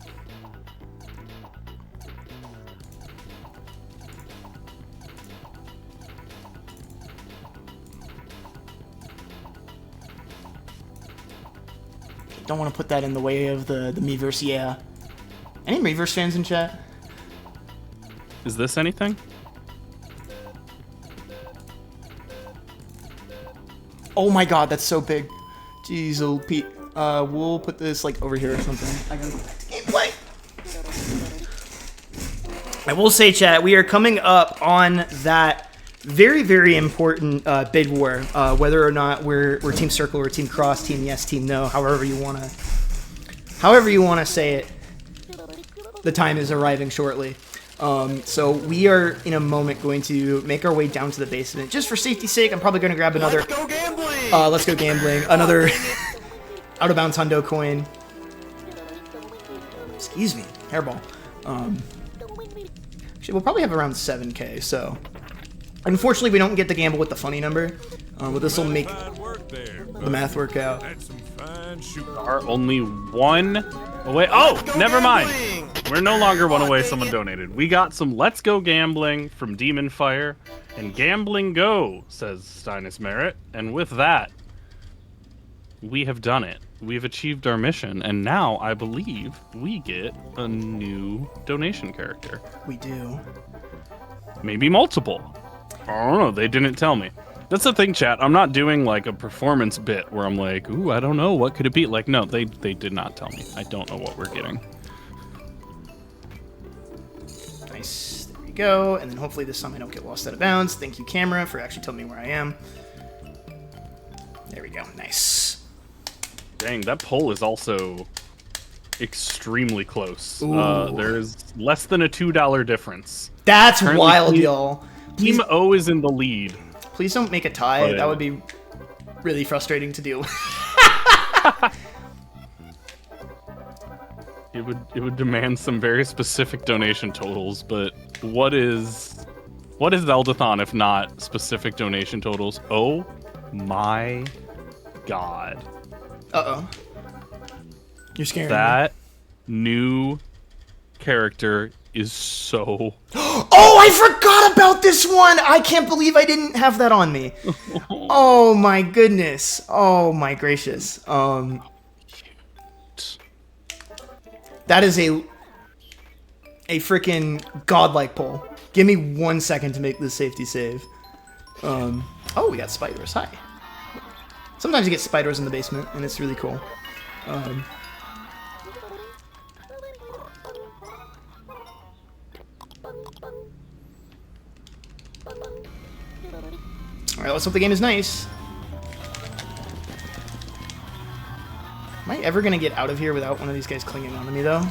Don't want to put that in the way of the Miiverse, yeah. Any Miiverse fans in chat? Is this anything? Oh my god, that's so big. Jeez, oh Pete. We'll put this like over here or something. I gotta go back to gameplay. I will say, chat, we are coming up on that very, very important bid war. Whether or not we're Team Circle or Team Cross, Team Yes, Team No, however you wanna say it. The time is arriving shortly. So we are in a moment going to make our way down to the basement. Just for safety's sake, I'm probably going to grab another... Let's go gambling! Let's go gambling. Another out of bounds hundo coin. Excuse me, hairball. Actually, we'll probably have around 7k. So, unfortunately, we don't get the gamble with the funny number. But this will make the math work out. Are only one away. Oh, never mind. Gambling! We're no longer one away. Someone donated. We got some Let's Go Gambling from Demon Fire. And gambling go, says Steinus Merit. And with that, we have done it. We've achieved our mission. And now I believe we get a new donation character. We do. Maybe multiple. I don't know. They didn't tell me. That's the thing, chat. I'm not doing like a performance bit where I'm like, ooh, I don't know. What could it be? Like, no, they did not tell me. I don't know what we're getting. Nice. There we go. And then hopefully this time I don't get lost out of bounds. Thank you, camera, for actually telling me where I am. There we go. Nice. Dang, that poll is also extremely close. Ooh. There's less than a $2 difference. That's Currently, wild, Team- y'all. Team O is in the lead. Please don't make a tie. Oh, yeah. That would be really frustrating to deal with. It would demand some very specific donation totals, but what is Zeldathon if not specific donation totals? Oh my god. Uh-oh. You're scaring me. That new character is so Oh, I forgot about this one! I can't believe I didn't have that on me. Oh my goodness. Oh my gracious. That is a freaking godlike pull. Give me 1 second to make this safety save. Oh, we got spiders. Hi. Sometimes you get spiders in the basement, and it's really cool. Alright, let's hope the game is nice. Am I ever gonna get out of here without one of these guys clinging onto me, though?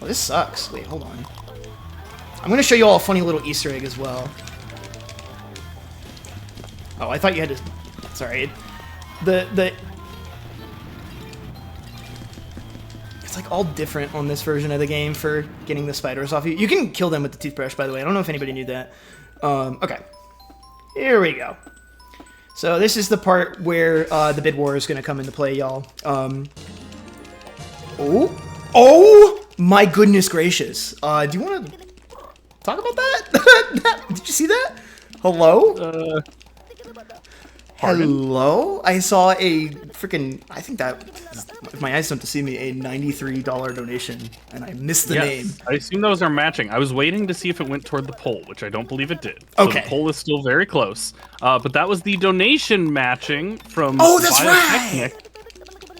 Oh, this sucks. Wait, hold on. I'm gonna show you all a funny little Easter egg as well. Oh, I thought you had to... Sorry. It's like all different on this version of the game for getting the spiders off you. You can kill them with the toothbrush, by the way. I don't know if anybody knew that. Okay. Here we go. So this is the part where the bid war is going to come into play, y'all. Oh my goodness gracious. Do you want to talk about that? Did you see that? Hello? Hello? I saw a freaking, I think that, if my eyes don't deceive me, a $93 donation, and I missed the name. I assume those are matching. I was waiting to see if it went toward the poll, which I don't believe it did. So Okay. the poll is still very close. But that was the donation matching from Oh, that's Biotechnic.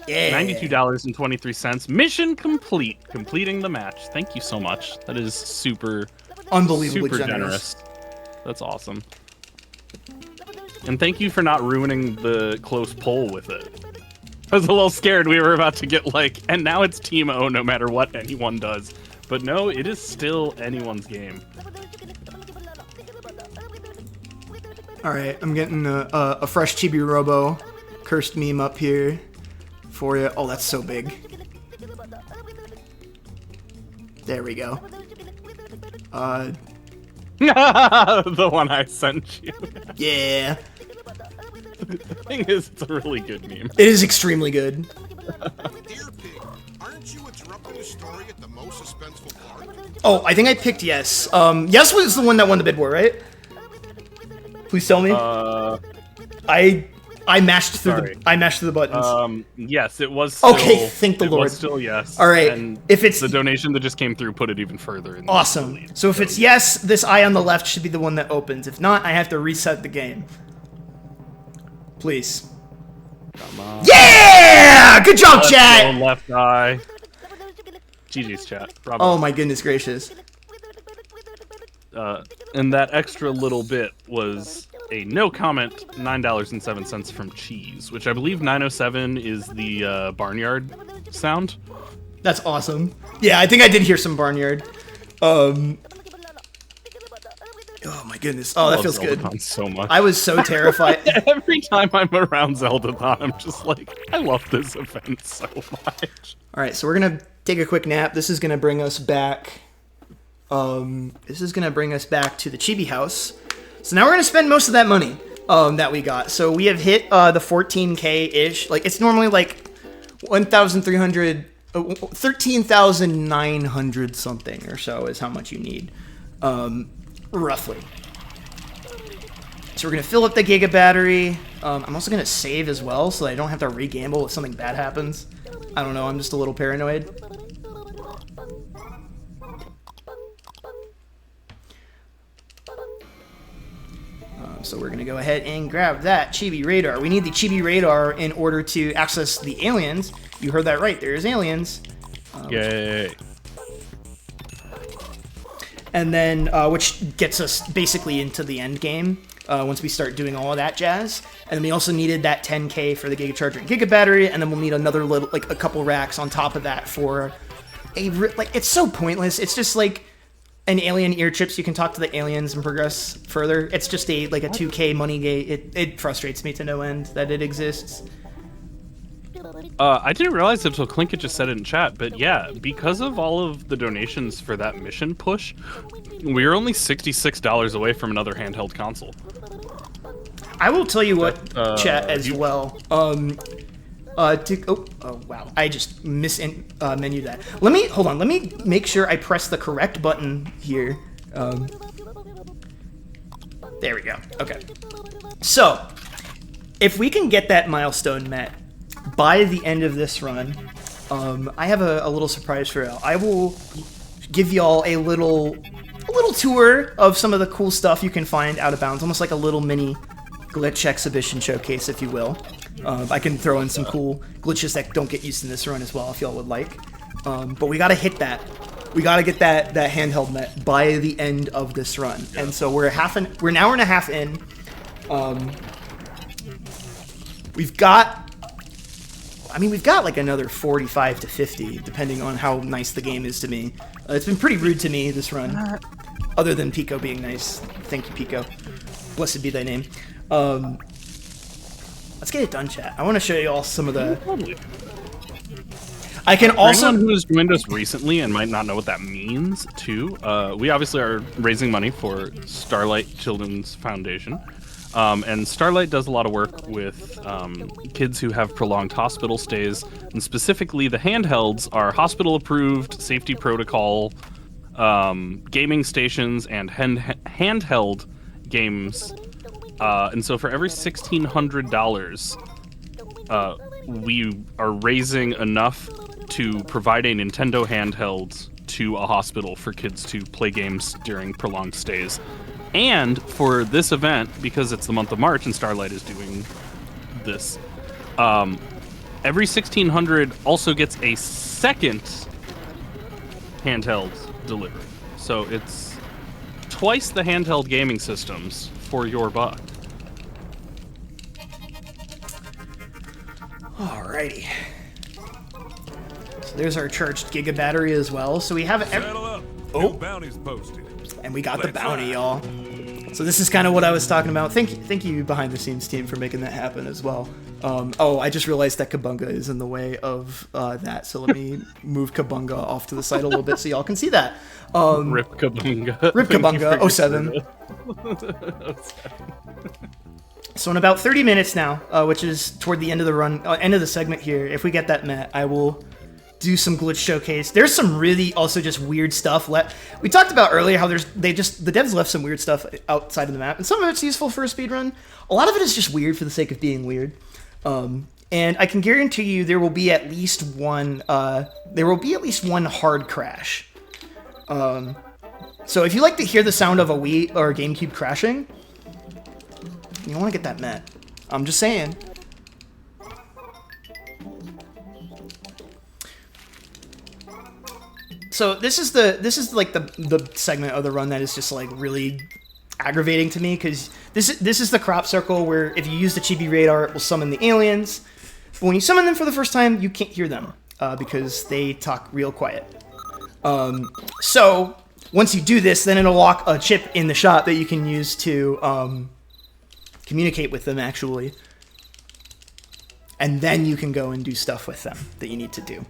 Yeah. $92.23. Mission complete. Completing the match. Thank you so much. That is super, Unbelievably super generous. That's awesome. And thank you for not ruining the close poll with it. I was a little scared we were about to get like, and now it's Team O no matter what anyone does. But no, it is still anyone's game. Alright, I'm getting a fresh Chibi-Robo cursed meme up here for you. Oh, that's so big. There we go. The one I sent you. Yeah. The thing is, it's a really good meme. It is extremely good. Dear Pig, aren't you interrupting the story at the most suspenseful part? Oh, I think I picked yes. Yes was the one that won the bid war, right? Please tell me. I mashed through the buttons. Yes, it was still, okay, thank the Lord. It was still yes. All right, And if it's the donation that just came through put it even further in. Awesome. So if it's yes, this eye on the left should be the one that opens. If not, I have to reset the game. Please. Come on. Yeah! Good job, Let's chat! go, left eye. GG's chat. Bravo. Oh my goodness gracious. And that extra little bit was a no comment $9.07 from Cheese, which I believe 907 is the barnyard sound. That's awesome. Yeah, I think I did hear some barnyard. Oh my goodness. Oh, that feels good. Zeldathon so much. I was so terrified. Every time I'm around Zeldathon, I'm just like, I love this event so much. Alright, so we're gonna take a quick nap. This is gonna bring us back. This is gonna bring us back to the Chibi house. So now we're gonna spend most of that money that we got. So we have hit the 14K-ish. Like it's normally like 1,300, 13,900 something or so is how much you need, roughly. So we're gonna fill up the Giga battery. I'm also gonna save as well, so that I don't have to re-gamble if something bad happens. I don't know. I'm just a little paranoid. So we're going to go ahead and grab that Chibi Radar. We need the Chibi Radar in order to access the aliens. You heard that right. There's aliens. Yay. And then, which gets us basically into the end game once we start doing all of that jazz. And then we also needed that 10K for the Giga Charger and Giga Battery. And then we'll need another little, like a couple racks on top of that for a, like, it's so pointless. It's just like an alien ear chips. You can talk to the aliens and progress further. It's just a like a 2K money gate. It frustrates me to no end that it exists. I didn't realize it until Clinkit just said it in chat, but yeah, because of all of the donations for that mission push, we're only $66 away from another handheld console. I will tell you what, chat as well. Oh wow, I just menued that. Hold on, let me make sure I press the correct button here. There we go, okay. So, if we can get that milestone met by the end of this run, I have a little surprise for y'all. I will give y'all a little tour of some of the cool stuff you can find out of bounds, almost like a little mini glitch exhibition showcase, if you will. I can throw in some cool glitches that don't get used in this run as well, if y'all would like. But we gotta hit that. We gotta get that handheld met by the end of this run. Yeah. And so we're an hour and a half in. We've got like another 45 to 50, depending on how nice the game is to me. It's been pretty rude to me this run, other than Pico being nice. Thank you, Pico. Blessed be thy name. Let's get it done, chat. I want to show you all some of the... I can also... For anyone who has joined us recently and might not know what that means, too, we obviously are raising money for Starlight Children's Foundation. And Starlight does a lot of work with kids who have prolonged hospital stays, and specifically the handhelds are hospital-approved, safety protocol, gaming stations, and handheld games. And so for every $1,600, we are raising enough to provide a Nintendo handheld to a hospital for kids to play games during prolonged stays. And for this event, because it's the month of March and Starlight is doing this, every 1,600 also gets a second handheld delivered. So it's twice the handheld gaming systems for your buck. Alrighty. So there's our charged Giga battery as well. So we have Saddle up. Oh. New bounty's posted. and we got the Let's bounty, ride. y'all. So this is kind of what I was talking about. Thank you behind the scenes team for making that happen as well. Oh, I just realized that Kabunga is in the way of that. So let me move Kabunga off to the side a little bit so y'all can see that. Rip Kabunga. Rip Kabunga, 07. So in about 30 minutes now, which is toward the end of the run, end of the segment here, if we get that met, I will do some glitch showcase. There's some really also just weird stuff left. We talked about earlier how the devs left some weird stuff outside of the map, and some of it's useful for a speedrun. A lot of it is just weird for the sake of being weird. And I can guarantee you there will be at least one hard crash. So if you like to hear the sound of a Wii or a GameCube crashing, you want to get that met. I'm just saying. So this is like the segment of the run that is just like really aggravating to me, because this is the crop circle where if you use the Chibi radar, it will summon the aliens. But when you summon them for the first time, you can't hear them because they talk real quiet. So once you do this, then it'll lock a chip in the shop that you can use to communicate with them actually, and then you can go and do stuff with them that you need to do.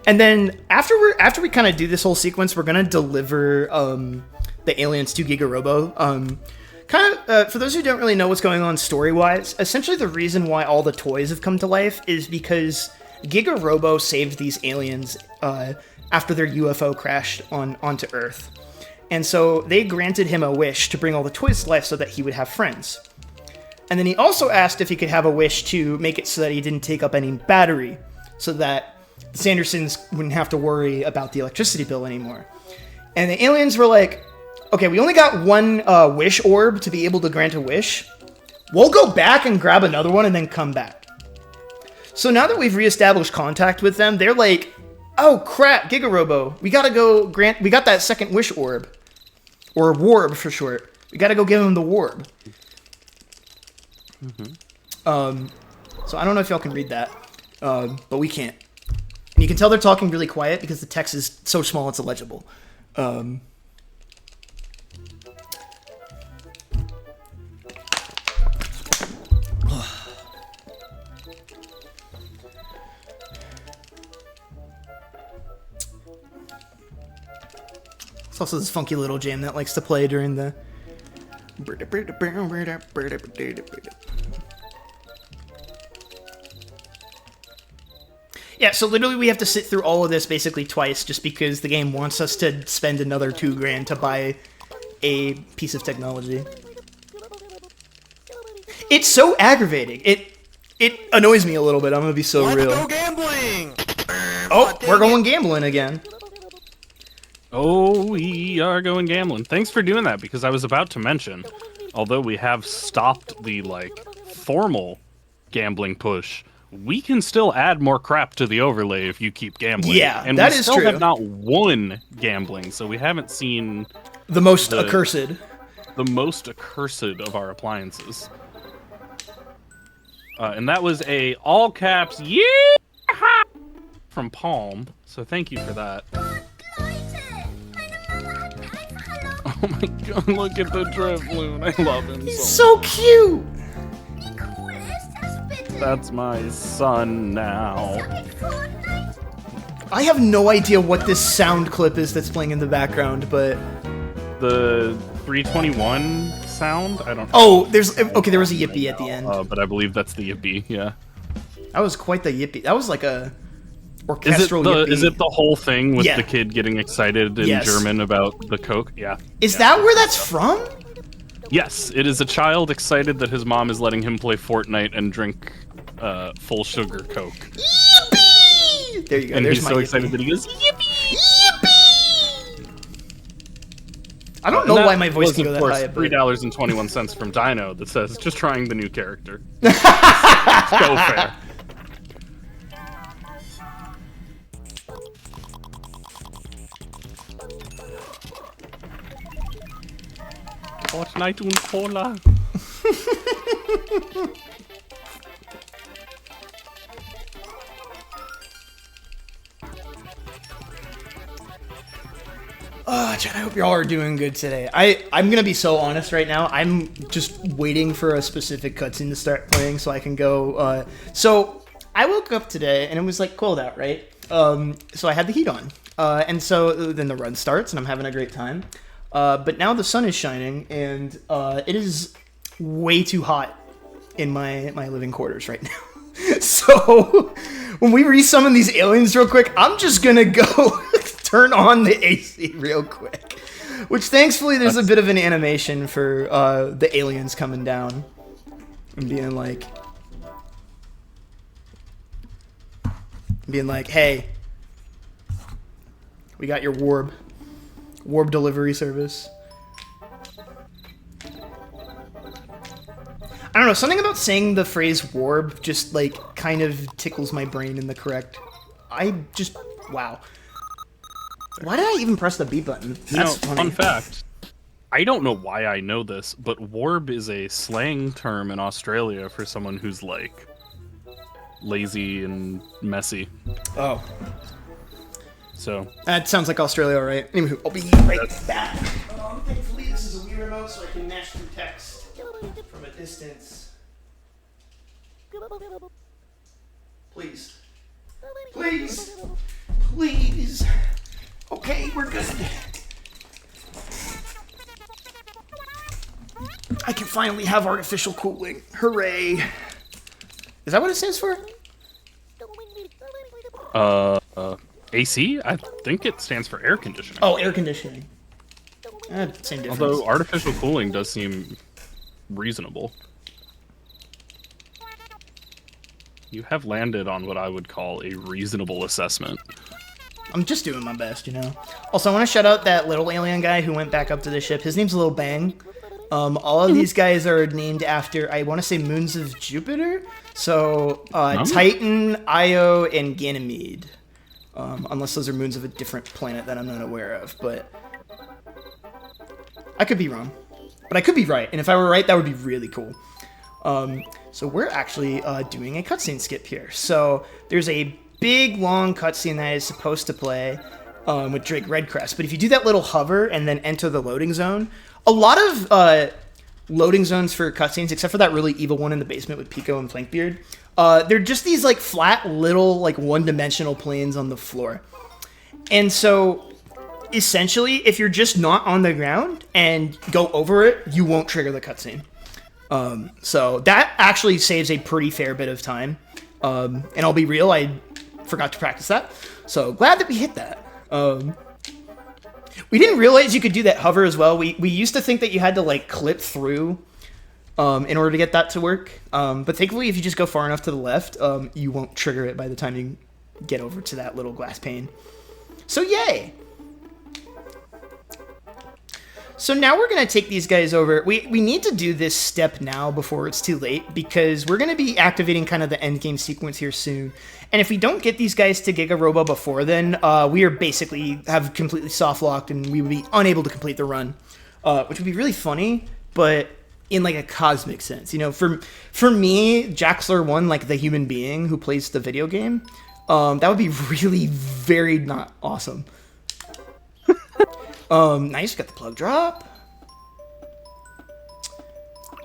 And then after we kind of do this whole sequence, we're gonna deliver the aliens to Chibi-Robo. For those who don't really know what's going on story-wise, essentially the reason why all the toys have come to life is because Chibi-Robo saved these aliens after their UFO crashed onto Earth. And so they granted him a wish to bring all the toys to life so that he would have friends. And then he also asked if he could have a wish to make it so that he didn't take up any battery, so that the Sandersons wouldn't have to worry about the electricity bill anymore. And the aliens were like, okay, we only got one wish orb to be able to grant a wish. We'll go back and grab another one and then come back. So now that we've reestablished contact with them, they're like, oh crap, Chibi-Robo, we gotta go we got that second wish orb. Or warb for short. We gotta go give him the warb. So I don't know if y'all can read that, but we can't. And you can tell they're talking really quiet because the text is so small it's illegible. It's also this funky little jam that likes to play during the... Yeah, so literally we have to sit through all of this basically twice just because the game wants us to spend another $2,000 to buy a piece of technology. It's so aggravating. It annoys me a little bit, I'm gonna be so Let's real. go gambling! Oh, dang we're it. going gambling again. Oh, we are going gambling. Thanks for doing that, because I was about to mention, although we have stopped the, formal gambling push, we can still add more crap to the overlay if you keep gambling. Yeah, and that we is still true. have not won gambling, so we haven't seen The most accursed. the most accursed of our appliances. And that was a all caps yeah from Palm, so thank you for that. Oh my god, look at the Drifloon. I love him He's so so cute! much. That's my son now. I have no idea what this sound clip is that's playing in the background, but... The 321 sound? I don't know. Oh, there was a yippee at the end. But I believe that's the yippee, yeah. That was quite the yippee. That was like a orchestral yippee. Is it the whole thing with Yeah. the kid getting excited in Yes. German about the Coke? Yeah. Is that where that's from? Yes, it is a child excited that his mom is letting him play Fortnite and drink full sugar Coke. Yippee! There you go. And There's he's my so yippee. excited that he goes, yippee! Yippee! I don't know why my voice can go that high. Of course, But... $3.21 from Dino that says, just trying the new character. So fair. Fortnite und Cola. chat, I hope y'all are doing good today. I'm gonna be so honest right now. I'm just waiting for a specific cutscene to start playing so I can go. So I woke up today and it was like cold out, right? So I had the heat on, and so then the run starts and I'm having a great time. But now the sun is shining and it is way too hot in my living quarters right now. So when we resummon these aliens real quick, I'm just gonna go turn on the AC real quick. Which thankfully there's a bit of an animation for the aliens coming down and being like, hey, we got your warb delivery service. I don't know, something about saying the phrase warb just like kind of tickles my brain in the correct. Wow. Why did I even press the B button? That's funny. Fun fact. I don't know why I know this, but warb is a slang term in Australia for someone who's like lazy and messy. Oh. So That sounds like Australia, right? Anyway, I'll be right back. Thankfully, this is a Wii remote, so I can mash through text from a distance. Please. Please. Please. Okay, we're good. I can finally have artificial cooling. Hooray. Is that what it stands for? AC? I think it stands for air conditioning. Oh, air conditioning. Same difference. Although artificial cooling does seem reasonable. You have landed on what I would call a reasonable assessment. I'm just doing my best, you know. Also, I want to shout out that little alien guy who went back up to the ship. His name's Lil Bang. All of these guys are named after, I want to say, moons of Jupiter. So, Titan, Io, and Ganymede. Unless those are moons of a different planet that I'm not aware of. But I could be wrong. But I could be right. And if I were right, that would be really cool. So we're actually doing a cutscene skip here. So there's a big, long cutscene that is supposed to play with Drake Redcrest. But if you do that little hover and then enter the loading zone, a lot of loading zones for cutscenes, except for that really evil one in the basement with Pico and Flankbeard, they're just these like flat little like one-dimensional planes on the floor. And so essentially, if you're just not on the ground and go over it, you won't trigger the cutscene. So that actually saves a pretty fair bit of time. And I'll be real, I forgot to practice that. So glad that we hit that. We didn't realize you could do that hover as well. We used to think that you had to like clip through in order to get that to work. But thankfully, if you just go far enough to the left, you won't trigger it by the time you get over to that little glass pane. So yay! So now we're going to take these guys over. We need to do this step now before it's too late, because we're going to be activating kind of the end game sequence here soon. And if we don't get these guys to Giga-Robo before then, we are basically have completely soft locked and we would be unable to complete the run, which would be really funny, but in like a cosmic sense. You know, for me, Jaxler 1, like the human being who plays the video game, that would be really very not awesome. Nice, got the plug drop.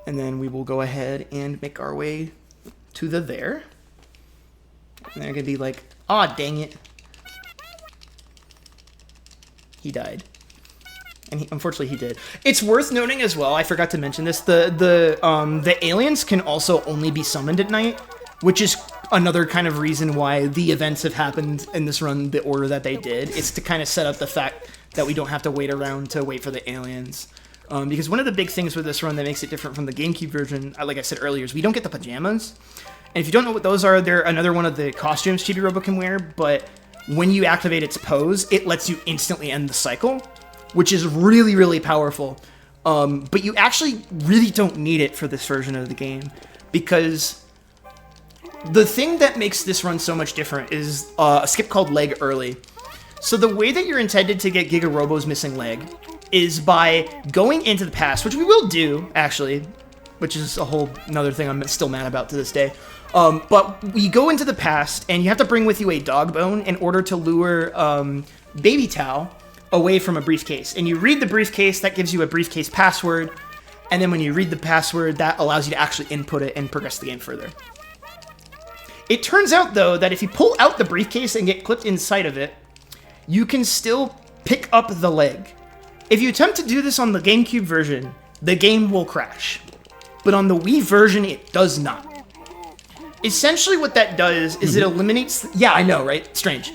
And then we will go ahead and make our way to the there. And they're gonna be like, aw, dang it. He died. And unfortunately he did. It's worth noting as well, I forgot to mention this, the aliens can also only be summoned at night, which is another kind of reason why the events have happened in this run the order that they did. It's to kind of set up the fact that we don't have to wait around to wait for the aliens. Because one of the big things with this run that makes it different from the GameCube version, like I said earlier, is we don't get the pajamas. And if you don't know what those are, they're another one of the costumes Chibi-Robo can wear, but when you activate its pose, it lets you instantly end the cycle, which is really, really powerful. But you actually really don't need it for this version of the game, because the thing that makes this run so much different is a skip called Leg Early. So the way that you're intended to get Giga-Robo's missing leg is by going into the past, which we will do, actually, which is a whole another thing I'm still mad about to this day. But we go into the past, and you have to bring with you a dog bone in order to lure Baby Tao away from a briefcase. And you read the briefcase, that gives you a briefcase password. And then when you read the password, that allows you to actually input it and progress the game further. It turns out, though, that if you pull out the briefcase and get clipped inside of it, you can still pick up the leg. If you attempt to do this on the GameCube version, the game will crash. But on the Wii version, it does not. Essentially what that does is it eliminates... Yeah, I know, right? Strange.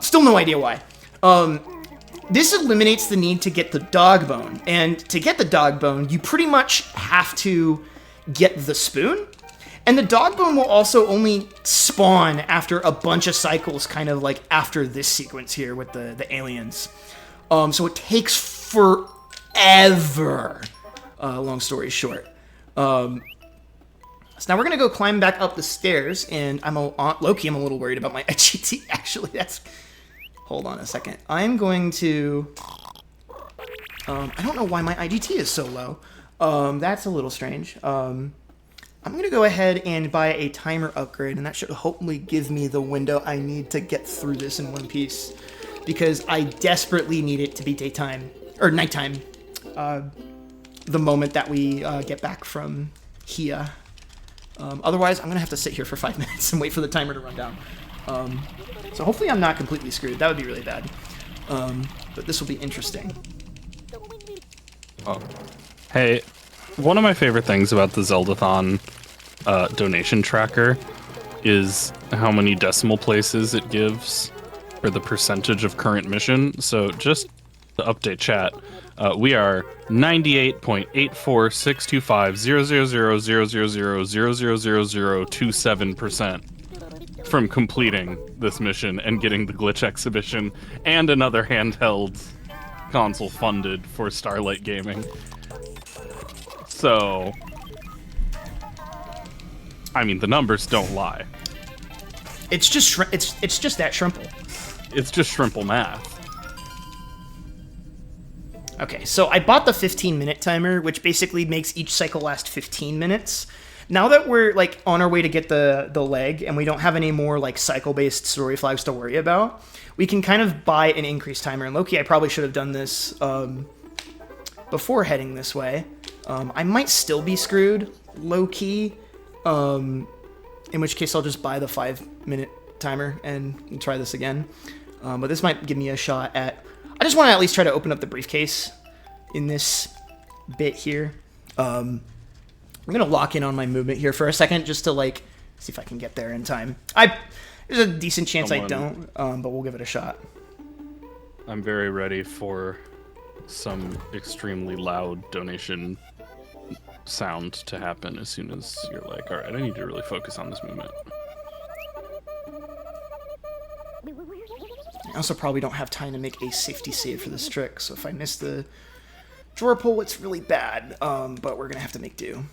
Still no idea why. This eliminates the need to get the dog bone. And to get the dog bone, you pretty much have to get the spoon. And the dog bone will also only spawn after a bunch of cycles, kind of like after this sequence here with the aliens. So it takes forever, long story short. So now we're going to go climb back up the stairs, and low-key, I'm a little worried about my IGT, actually. Hold on a second. I'm going to... I don't know why my IGT is so low. That's a little strange. I'm going to go ahead and buy a timer upgrade, and that should hopefully give me the window I need to get through this in one piece, because I desperately need it to be daytime, or nighttime, the moment that we get back from here. Otherwise, I'm going to have to sit here for 5 minutes and wait for the timer to run down. So hopefully I'm not completely screwed. That would be really bad. But this will be interesting. Oh. Hey, one of my favorite things about the Zeldathon donation tracker is how many decimal places it gives for the percentage of current mission. So just to update chat, we are 98.84625000000000027% from completing this mission and getting the glitch exhibition and another handheld console funded for Starlight Gaming. So, I mean, the numbers don't lie. It's just it's just that shrimple. It's just shrimple math. Okay, so I bought the 15-minute timer, which basically makes each cycle last 15 minutes. Now that we're like on our way to get the leg, and we don't have any more like cycle-based story flags to worry about, we can kind of buy an increased timer. And low-key, I probably should have done this before heading this way. I might still be screwed, low-key, in which case I'll just buy the 5-minute timer and try this again. But this might give me a shot at... I just want to at least try to open up the briefcase in this bit here. I'm going to lock in on my movement here for a second just to, like, see if I can get there in time. There's a decent chance I don't, but we'll give it a shot. I'm very ready for some extremely loud donation sound to happen as soon as you're like, all right, I need to really focus on this movement. I also probably don't have time to make a safety save for this trick, so if I miss the drawer pull, it's really bad, but we're gonna have to make do.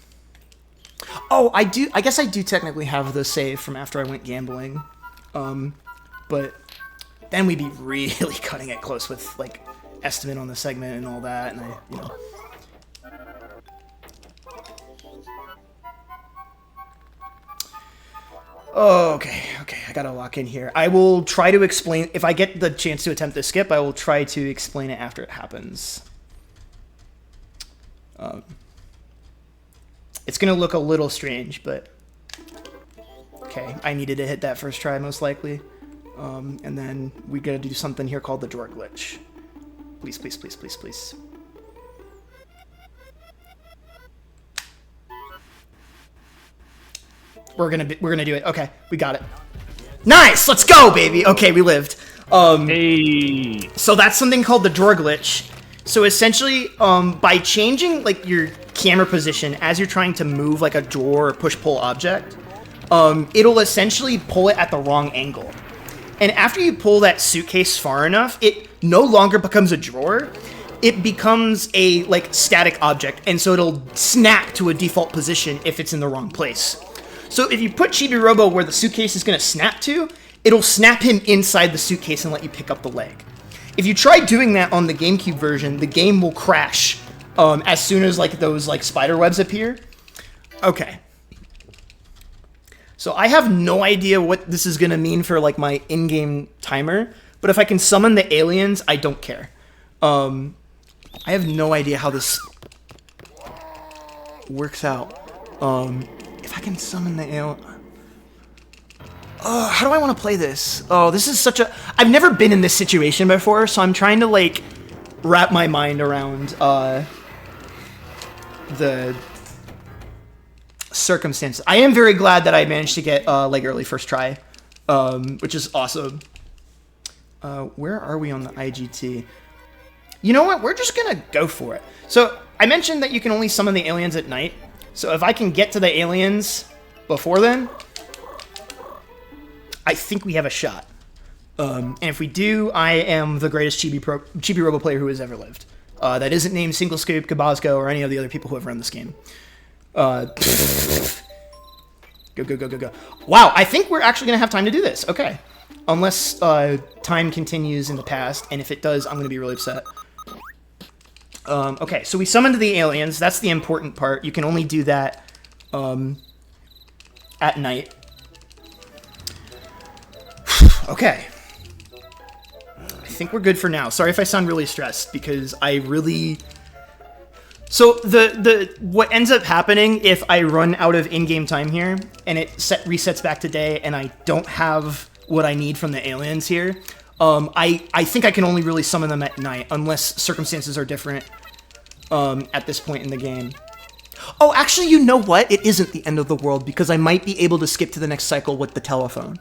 Oh, I guess I do technically have the save from after I went gambling, but then we'd be really cutting it close with, like, estimate on the segment and all that, and you know. Oh, okay, I gotta lock in here. I will try to explain, if I get the chance to attempt to skip, I will try to explain it after it happens. It's gonna look a little strange, but okay, I needed to hit that first try most likely. And then we gotta do something here called the drawer glitch. Please, please, please, please, please. We're gonna do it. Okay, we got it. Nice! Let's go, baby! Okay, we lived. Hey! So that's something called the drawer glitch. So essentially, by changing like your camera position as you're trying to move like a drawer or push-pull object, it'll essentially pull it at the wrong angle. And after you pull that suitcase far enough, it no longer becomes a drawer. It becomes a like static object, and so it'll snap to a default position if it's in the wrong place. So if you put Chibi-Robo where the suitcase is going to snap to, it'll snap him inside the suitcase and let you pick up the leg. If you try doing that on the GameCube version, the game will crash as soon as like those like spider webs appear. Okay. So I have no idea what this is going to mean for like my in-game timer, but if I can summon the aliens, I don't care. I have no idea how this works out. If I can summon the alien... how do I want to play this? Oh, this is such a... I've never been in this situation before, so I'm trying to, like, wrap my mind around, the circumstances. I am very glad that I managed to get, leg early first try, which is awesome. Where are we on the IGT? You know what? We're just gonna go for it. So, I mentioned that you can only summon the aliens at night. So if I can get to the aliens before then, I think we have a shot. And if we do, I am the greatest Chibi-Robo player who has ever lived. That isn't named Single Scoop, Kabazco, or any of the other people who have run this game. Go, go, go, go, go. Wow, I think we're actually going to have time to do this. Okay. Unless time continues in the past, and if it does, I'm going to be really upset. Okay, so we summoned the aliens. That's the important part. You can only do that at night. Okay. I think we're good for now. Sorry if I sound really stressed, because I really... So, what ends up happening if I run out of in-game time here, and it resets back to day, and I don't have what I need from the aliens here, I think I can only really summon them at night, unless circumstances are different at this point in the game. Oh, actually, you know what? It isn't the end of the world, because I might be able to skip to the next cycle with the telephone.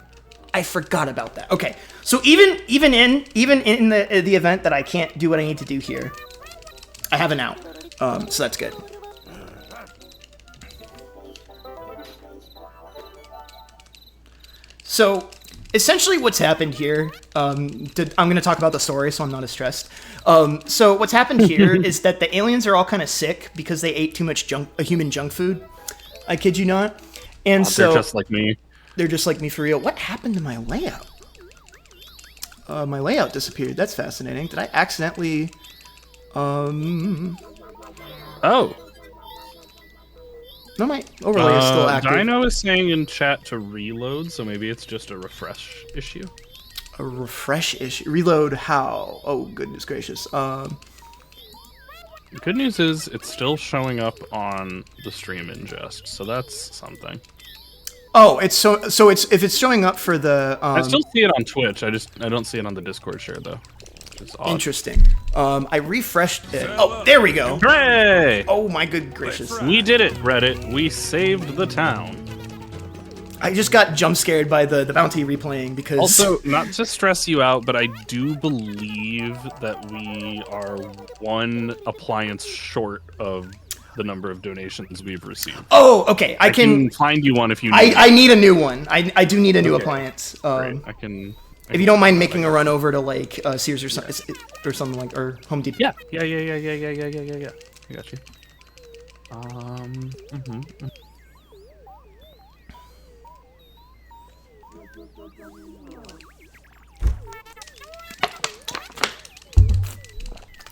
I forgot about that. Okay, so even in the event that I can't do what I need to do here, I have an out. So that's good. So essentially what's happened here, I'm going to talk about the story so I'm not as stressed. So what's happened here is that the aliens are all kind of sick because they ate too much human junk food. I kid you not. And so they're just like me. They're just like me for real. What happened to my layout? My layout disappeared. That's fascinating. Did I accidentally... Oh. No, my overlay is still active. Dino is saying in chat to reload, so maybe it's just a refresh issue. A refresh issue? Reload how? Oh, goodness gracious. The good news is it's still showing up on the stream ingest, so that's something. Oh, it's so it's if it's showing up for the I still see it on Twitch. I don't see it on the Discord share though. It's odd. Interesting. I refreshed it. Oh, there we go. Hooray! Oh my good gracious. We did it, Reddit. We saved the town. I just got jump scared by the bounty replaying because... Also, not to stress you out, but I do believe that we are one appliance short of the number of donations we've received. Oh, okay. I can find you one if you need. I need a new one. I do need a new appliance. Great. I can. If you don't mind making a run over to like Sears or something like, or Home Depot. Yeah. I got you.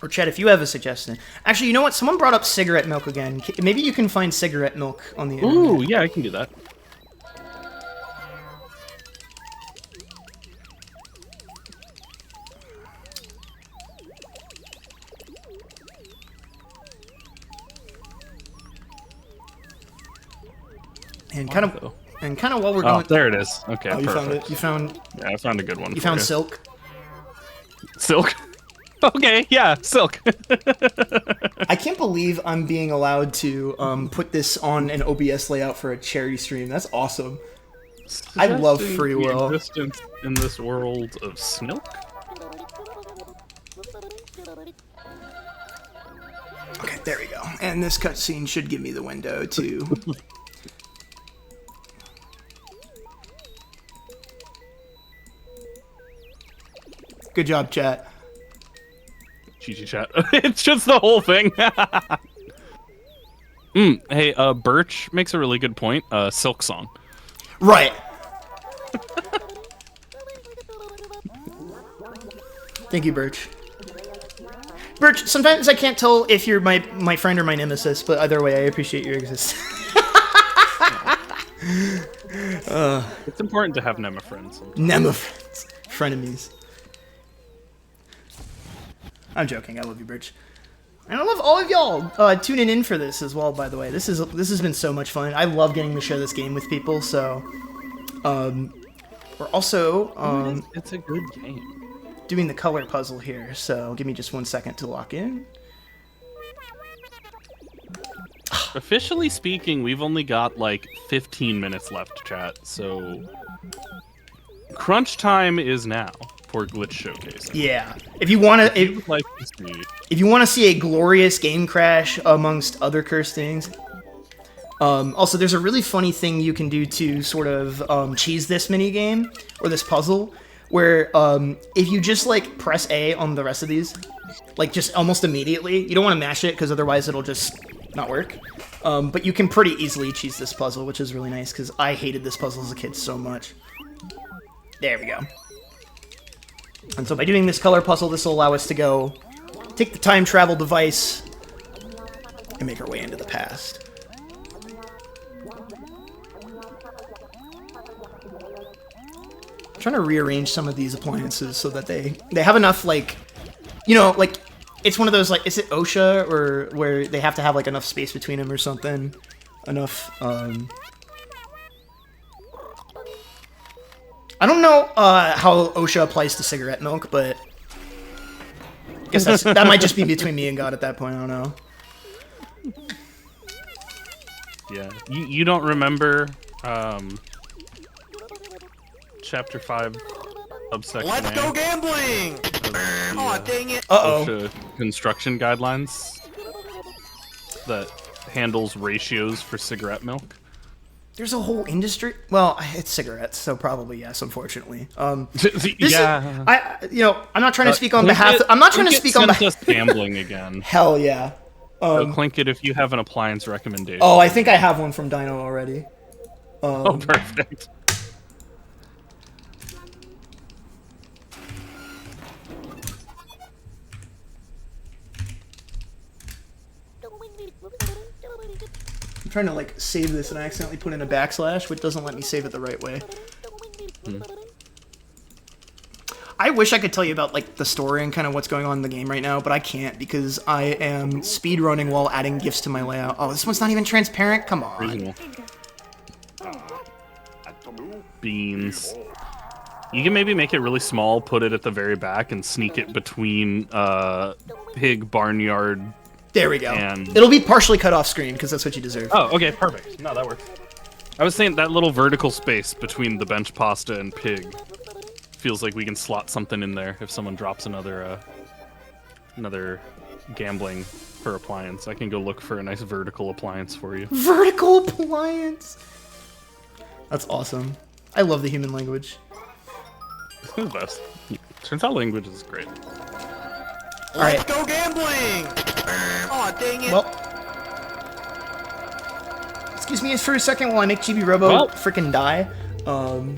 Or Chad, if you have a suggestion. Actually, you know what? Someone brought up cigarette milk again. Maybe you can find cigarette milk on the internet. Ooh, yeah, I can do that. And kind of while we're going. There it is. Okay, oh, you perfect. found it. You found. Yeah, I found a good one. You found silk. Silk. Okay, yeah, silk. I can't believe I'm being allowed to put this on an OBS layout for a charity stream. That's awesome. I love free will. Existence in this world of snilk. Okay, there we go. And this cutscene should give me the window to. Good job, chat. GG chat. It's just the whole thing. Hey, Birch makes a really good point. Silk song. Right. Thank you, Birch. Birch, sometimes I can't tell if you're my friend or my nemesis, but either way, I appreciate your existence. It's important to have Nema friends. Nema friends. Frenemies. I'm joking. I love you, Birch. And I love all of y'all tuning in for this as well, by the way. This has been so much fun. I love getting to share this game with people, so... we're also... it's a good game. Doing the color puzzle here, so give me just 1 second to lock in. Officially speaking, we've only got like 15 minutes left, chat, so... Crunch time is now for Glitch Showcase. Yeah. If you want to... If you want to see a glorious game crash amongst other cursed things... also, there's a really funny thing you can do to sort of cheese this minigame, or this puzzle, where if you just, like, press A on the rest of these, like, just almost immediately, you don't want to mash it, because otherwise it'll just not work, but you can pretty easily cheese this puzzle, which is really nice, because I hated this puzzle as a kid so much. There we go. And so by doing this color puzzle, this will allow us to go take the time travel device and make our way into the past. I'm trying to rearrange some of these appliances so that they have enough, like, you know, like, it's one of those, like, is it OSHA, or where they have to have, like, enough space between them or something? Enough, I don't know how OSHA applies to cigarette milk, but I guess that might just be between me and God at that point, I don't know. Yeah. You don't remember Chapter 5 subsection Let's A go gambling! of the, Aw, dang it. Uh-oh. OSHA construction guidelines that handles ratios for cigarette milk? There's a whole industry. Well, it's cigarettes, so probably yes. Unfortunately, Yeah. I'm not trying to speak on behalf. I'm not trying to speak on behalf. Just gambling again. Hell yeah. So Clink it if you have an appliance recommendation. Oh, I think I have one from Dino already. Oh, perfect. I'm trying to like save this and I accidentally put in a backslash, which doesn't let me save it the right way. I wish I could tell you about like the story and kind of what's going on in the game right now, but I can't because I am speedrunning while adding GIFs to my layout. Oh, this one's not even transparent? Come on. Original. Beans. You can maybe make it really small, put it at the very back, and sneak it between pig barnyard. There we go. And... It'll be partially cut off screen because that's what you deserve. Oh, okay, perfect. No, that works. I was saying that little vertical space between the bench pasta and pig feels like we can slot something in there if someone drops another gambling for appliance. I can go look for a nice vertical appliance for you. Vertical appliance. That's awesome. I love the human language. It's the best. Turns out language is great. All right. Let's go gambling! Aw, dang it. Well, excuse me for a second while I make Chibi-Robo frickin' die.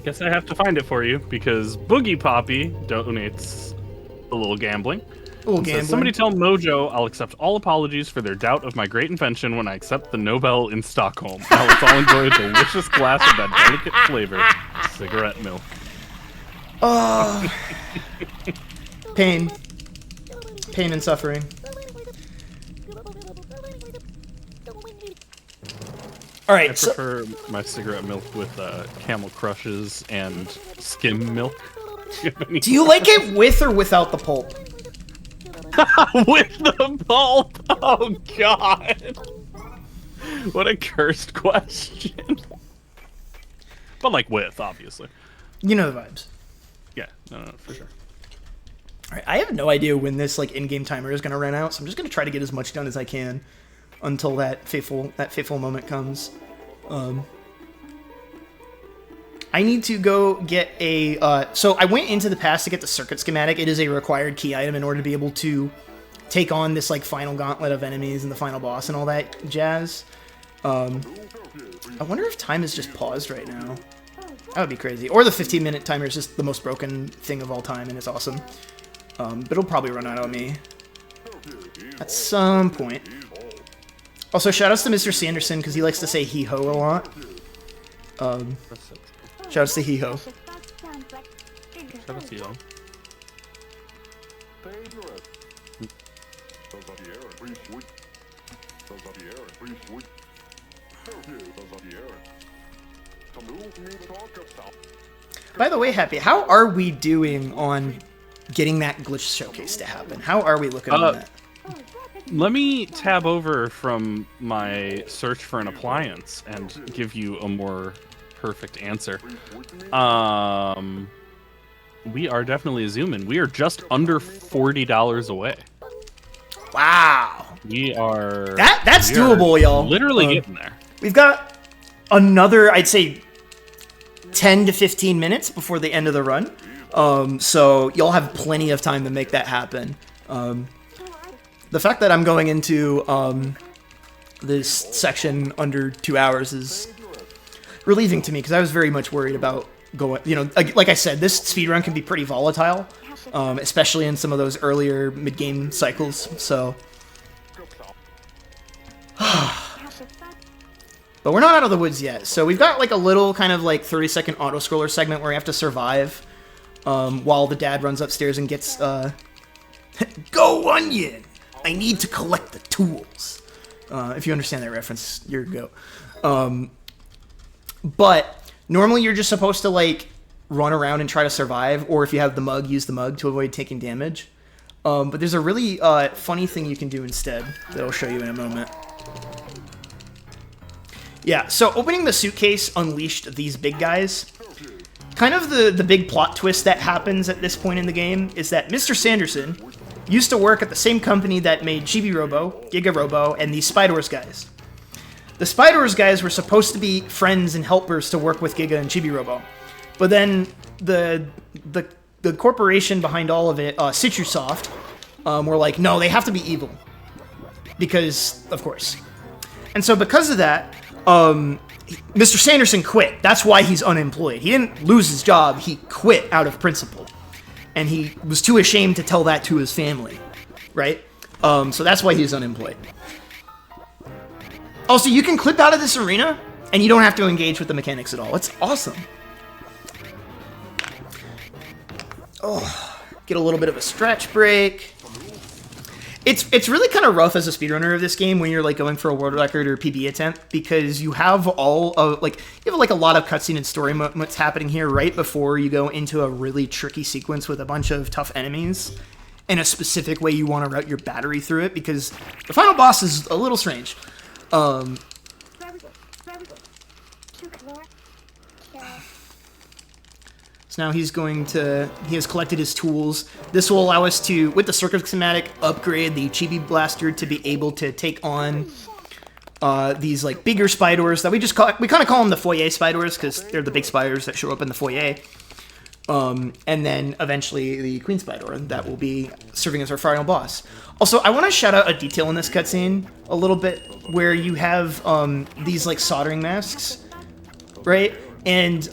Guess I have to find it for you because Boogie Poppy donates a little gambling. Says, somebody tell Mojo I'll accept all apologies for their doubt of my great invention when I accept the Nobel in Stockholm. Now let's all enjoy a delicious glass of that delicate flavor, cigarette milk. Oh, pain. Pain and suffering. All right, I prefer my cigarette milk with Camel Crushes and skim milk. Do you like it with or without the pulp? With the pulp? Oh, God. What a cursed question. But, like, with, obviously. You know the vibes. Yeah, no, for sure. All right, I have no idea when this like in-game timer is going to run out, so I'm just going to try to get as much done as I can until that fateful moment comes. I need to go get a... so I went into the past to get the circuit schematic. It is a required key item in order to be able to take on this like final gauntlet of enemies and the final boss and all that jazz. I wonder if time is just paused right now. That would be crazy. Or the 15-minute timer is just the most broken thing of all time and it's awesome. But it'll probably run out on me at some point. Also, shoutouts to Mr. Sanderson, because he likes to say he-ho a lot. Shoutouts to he-ho. Shoutouts to you. By the way, Happy, how are we doing on getting that glitch showcase to happen? How are we looking on that? Let me tab over from my search for an appliance and give you a more perfect answer. We are definitely zooming. We are just under $40 away. Wow. We are... That's doable, y'all. Literally getting there. We've got another, I'd say, 10 to 15 minutes before the end of the run. So you'll have plenty of time to make that happen. The fact that I'm going into this section under 2 hours is relieving to me, because I was very much worried about going, like I said, this speedrun can be pretty volatile, especially in some of those earlier mid-game cycles, so... But we're not out of the woods yet, so we've got like a little kind of like 30-second auto-scroller segment where we have to survive while the dad runs upstairs and gets, Go Onion! I need to collect the tools. If you understand that reference, you're a go. But normally you're just supposed to like run around and try to survive, or if you have the mug, use the mug to avoid taking damage. But there's a really funny thing you can do instead that I'll show you in a moment. Yeah, so opening the suitcase unleashed these big guys. Kind of the big plot twist that happens at this point in the game is that Mr. Sanderson used to work at the same company that made Chibi-Robo, Giga-Robo, and these Spiders guys. The Spiders guys were supposed to be friends and helpers to work with Giga and Chibi-Robo. But then the corporation behind all of it, Citrusoft, were like, no, they have to be evil. Because, of course. And so because of that, Mr. Sanderson quit. That's why he's unemployed. He didn't lose his job, he quit out of principle. And he was too ashamed to tell that to his family, right? So that's why he's unemployed. Also, you can clip out of this arena, and you don't have to engage with the mechanics at all. It's awesome. Oh, get a little bit of a stretch break. It's really kind of rough as a speedrunner of this game when you're like going for a world record or PB attempt, because you have all of you have like a lot of cutscene and story moments happening here right before you go into a really tricky sequence with a bunch of tough enemies in a specific way you want to route your battery through it, because the final boss is a little strange. So now he has collected his tools. This will allow us to, with the circuit schematic, upgrade the Chibi Blaster to be able to take on these like bigger spiders that we kind of call them the foyer spiders, because they're the big spiders that show up in the foyer. And then eventually the Queen Spider that will be serving as our final boss. Also, I want to shout out a detail in this cutscene a little bit where you have these like soldering masks, right? And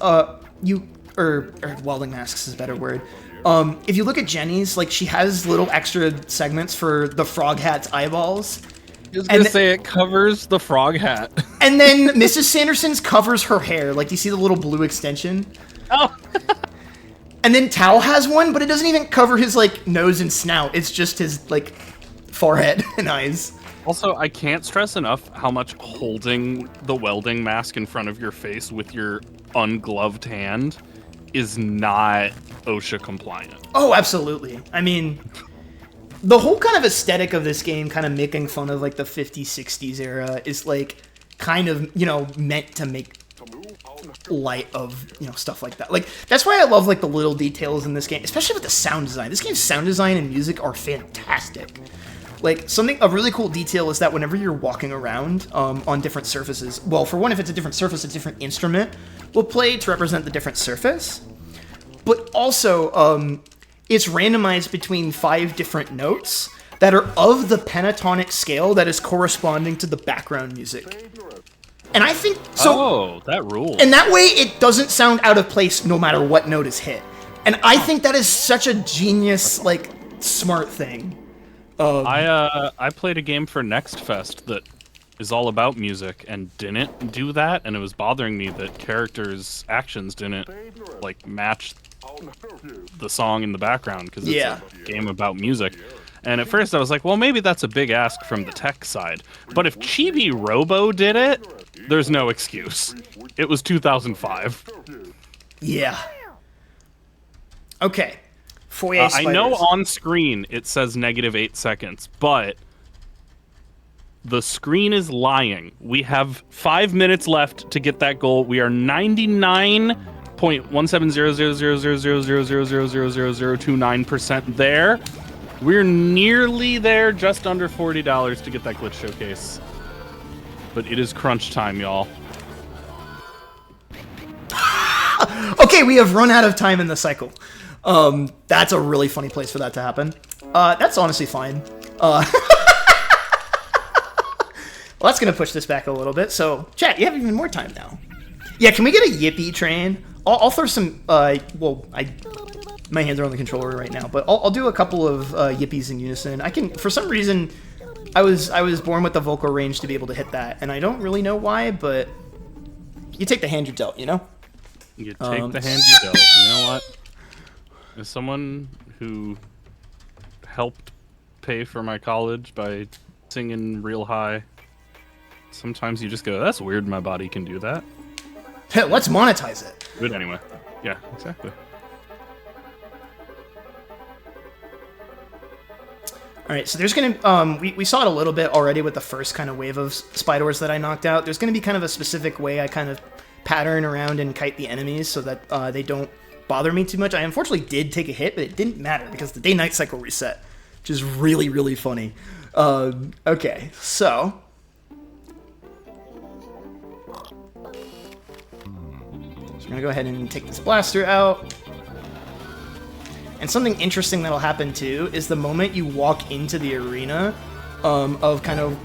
or welding masks is a better word. If you look at Jenny's, like she has little extra segments for the frog hat's eyeballs. I was gonna say it covers the frog hat. And then Mrs. Sanderson's covers her hair. Like you see the little blue extension. Oh. And then Tao has one, but it doesn't even cover his like nose and snout. It's just his like forehead and eyes. Also, I can't stress enough how much holding the welding mask in front of your face with your ungloved hand is not OSHA compliant. Oh, absolutely. I mean, the whole kind of aesthetic of this game, kind of making fun of like the 50s, 60s era, is like kind of, meant to make light of, stuff like that. Like, that's why I love like the little details in this game, especially with the sound design. This game's sound design and music are fantastic. Like, a really cool detail is that whenever you're walking around on different surfaces, well, for one, if it's a different surface, a different instrument will play to represent the different surface. But also, it's randomized between 5 different notes that are of the pentatonic scale that is corresponding to the background music. And I think, oh, that rules. And that way, it doesn't sound out of place no matter what note is hit. And I think that is such a genius, like, smart thing. I played a game for Next Fest that is all about music and didn't do that, and it was bothering me that characters' actions didn't like match the song in the background because it's a game about music. And at first I was like, well, maybe that's a big ask from the tech side. But if Chibi-Robo did it, there's no excuse. It was 2005. Yeah. Okay. Foyer I know spiders. on screen it says -8 seconds, but the screen is lying. We have 5 minutes left to get that goal. We are 99.170000000000029% there. We're nearly there, just under $40 to get that glitch showcase. But it is crunch time, y'all. Okay, we have run out of time in the cycle. That's a really funny place for that to happen. That's honestly fine. Well, that's going to push this back a little bit. So, chat, you have even more time now. Yeah, can we get a yippee train? I'll throw some, my hands are on the controller right now, but I'll do a couple of yippies in unison. I can, for some reason, I was born with the vocal range to be able to hit that, and I don't really know why, but you take the hand you're dealt, you know? You take the hand you dealt. You know what? As someone who helped pay for my college by singing real high, sometimes you just go, that's weird my body can do that. Let's monetize it. But anyway. Yeah, exactly. Alright, so there's gonna, we saw it a little bit already with the first kind of wave of spiders that I knocked out. There's gonna be kind of a specific way I kind of pattern around and kite the enemies so that they don't bother me too much. I unfortunately did take a hit, but it didn't matter because the day-night cycle reset, which is really, really funny. Okay, so... So we're gonna go ahead and take this blaster out. And something interesting that'll happen too is the moment you walk into the arena of kind of...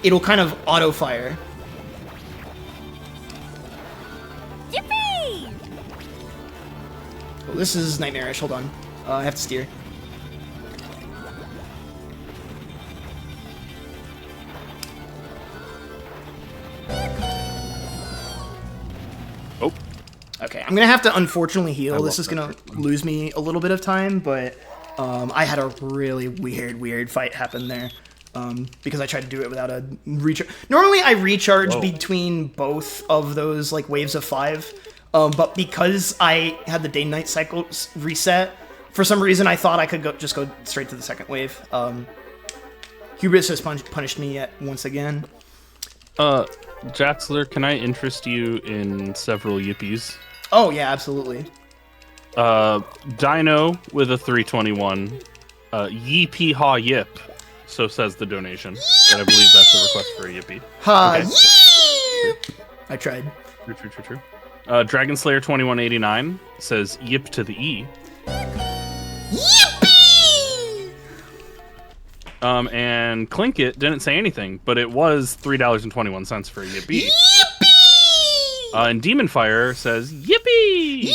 It'll kind of auto-fire. Yippee! Oh, this is nightmarish. Hold on. I have to steer. Oh. Okay, I'm gonna have to unfortunately heal. This love is gonna lose me a little bit of time, but I had a really weird fight happen there. Because I tried to do it without a recharge. Normally I recharge between both of those like waves of 5, but because I had the day-night cycles reset, for some reason I thought I could just go straight to the second wave. Hubris has punished me yet once again. Jaxler, can I interest you in several yippies? Oh yeah, absolutely. Dino with a 321. Yippee haw yip. So says the donation. But I believe that's a request for a yippee. Ha! Okay. I tried. True. Dragon Slayer 2189 says yip to the E. Yippee! And Clinkit didn't say anything, but it was $3.21 for a yippee. Yippee! And Demon Fire says yippee! Yippee!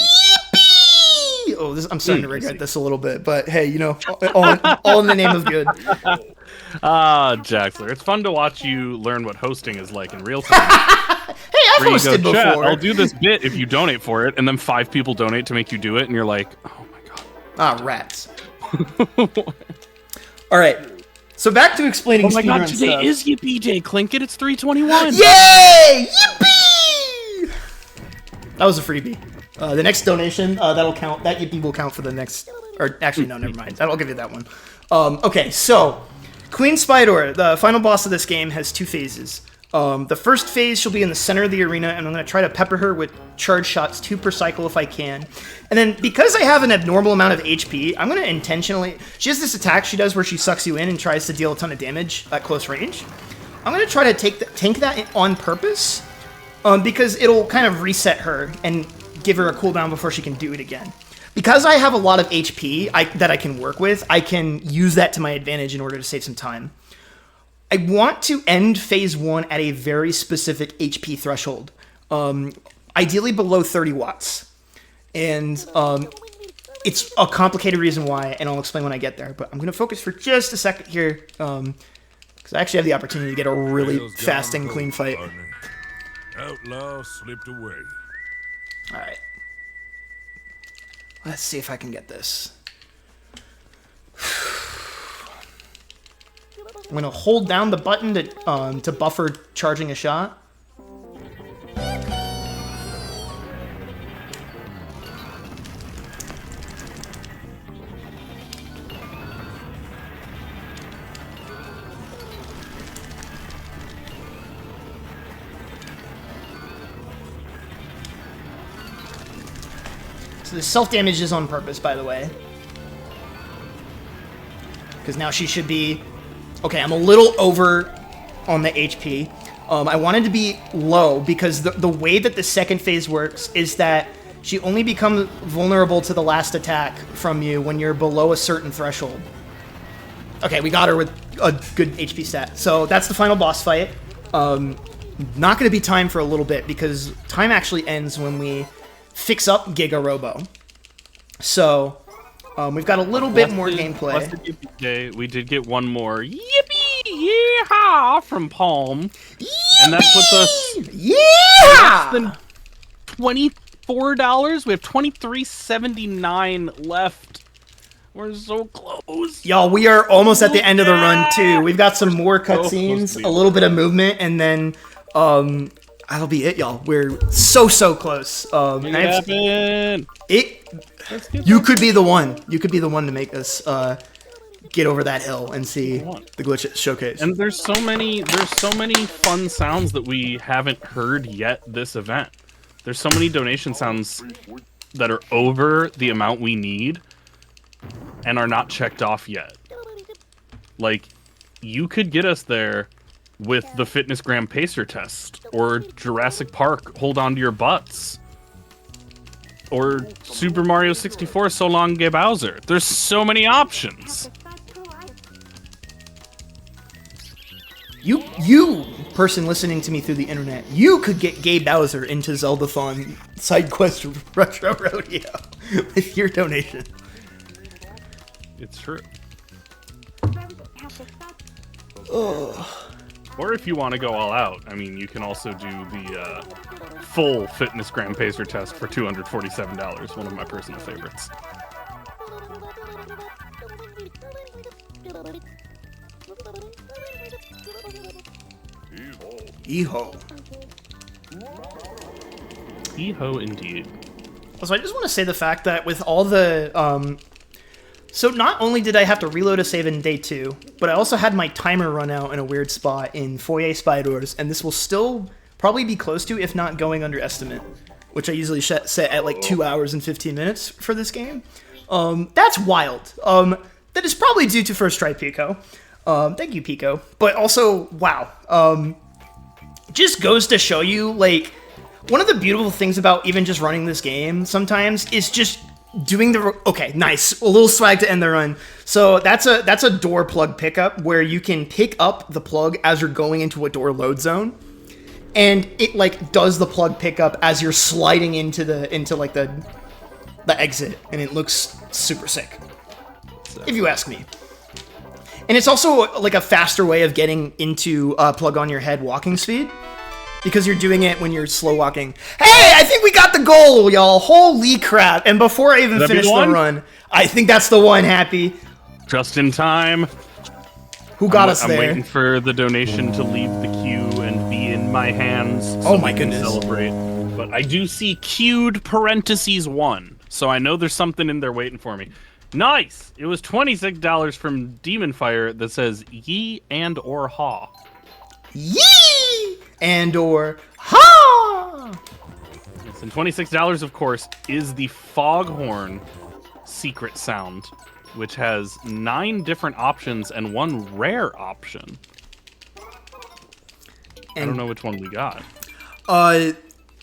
Oh, I'm starting to regret this a little bit, but hey, you know, all in the name of good. Jaxler, it's fun to watch you learn what hosting is like in real time. Hey, I've Where you hosted go, Chat, before. I'll do this bit if you donate for it, and then 5 people donate to make you do it, and you're like, oh my god. Ah, rats. All right. So back to explaining Oh my god, speedrun today stuff. is Yippee Day, Clinkit, it's 321. Yay! Yippee! That was a freebie. The next donation, that'll count. That yippee will count for the next... Or actually, no, never mind. I'll give you that one. Okay, so... Queen Spider, the final boss of this game, has 2 phases. The first phase, she'll be in the center of the arena, and I'm going to try to pepper her with charge shots, 2 per cycle if I can. And then, because I have an abnormal amount of HP, I'm going to intentionally... She has this attack she does where she sucks you in and tries to deal a ton of damage at close range. I'm going to try to tank that on purpose, because it'll kind of reset her and give her a cooldown before she can do it again. Because I have a lot of HP that I can work with, I can use that to my advantage in order to save some time. I want to end phase 1 at a very specific HP threshold, ideally below 30 watts. And it's a complicated reason why, and I'll explain when I get there. But I'm going to focus for just a second here, because I actually have the opportunity to get a really fast and clean fight. Outlaw slipped away. Alright. Let's see if I can get this. I'm gonna hold down the button to buffer charging a shot. So the self-damage is on purpose, by the way. Because now she should be... Okay, I'm a little over on the HP. I wanted to be low because the way that the second phase works is that she only becomes vulnerable to the last attack from you when you're below a certain threshold. Okay, we got her with a good HP stat. So that's the final boss fight. Not going to be time for a little bit because time actually ends when we fix up Chibi-Robo. So we've got a little bit more gameplay. We did get one more yippee yeehaw from Palm, and that's with us. Yeah. Less than $24. We have $23.79 left. We're so close. Y'all, we are almost at the end of the run too. We've got some more cutscenes, a little bit of movement, and then that'll be it, y'all. We're so close. You could be the one. You could be the one to make us get over that hill and see the glitch showcase. And there's so many fun sounds that we haven't heard yet this event. There's so many donation sounds that are over the amount we need and are not checked off yet. Like, you could get us there with the Fitness Gram Pacer test, or Jurassic Park Hold On to Your Butts, or Super Mario 64 So Long Gay Bowser. There's so many options. You person listening to me through the internet, you could get Gay Bowser into Zeldathon Side Quest Retro Rodeo with your donation. It's true. Ugh. Or if you want to go all out, I mean, you can also do the full Fitness Gram Pacer test for $247, one of my personal favorites. Eho. Eho indeed. So I just want to say the fact that with all the so not only did I have to reload a save in day 2, but I also had my timer run out in a weird spot in Foyer Spiders, and this will still probably be close to, if not going under estimate, which I usually set at like 2 hours and 15 minutes for this game. That's wild. That is probably due to first try Pico. Thank you, Pico. But also, wow. Just goes to show you, like, one of the beautiful things about even just running this game sometimes is just doing the... Okay, nice. A little swag to end the run. So that's a door plug pickup where you can pick up the plug as you're going into a door load zone. And it, like, does the plug pickup as you're sliding into the exit. And it looks super sick, if you ask me. And it's also, like, a faster way of getting into plug on your head walking speed, because you're doing it when you're slow walking. Hey, I think we got the goal, y'all. Holy crap. And before I even finish the run, I think that's the one, Happy. Just in time. Who got us I'm there? waiting for the donation to leave the queue and be in my hands so oh my we can goodness. Celebrate. But I do see queued parentheses 1, so I know there's something in there waiting for me. Nice! It was $26 from Demon Fire that says ye and or ha. Yee! And or ha! Yes, and $26, of course, is the Foghorn secret sound, which has 9 different options and 1 rare option. I don't know which one we got.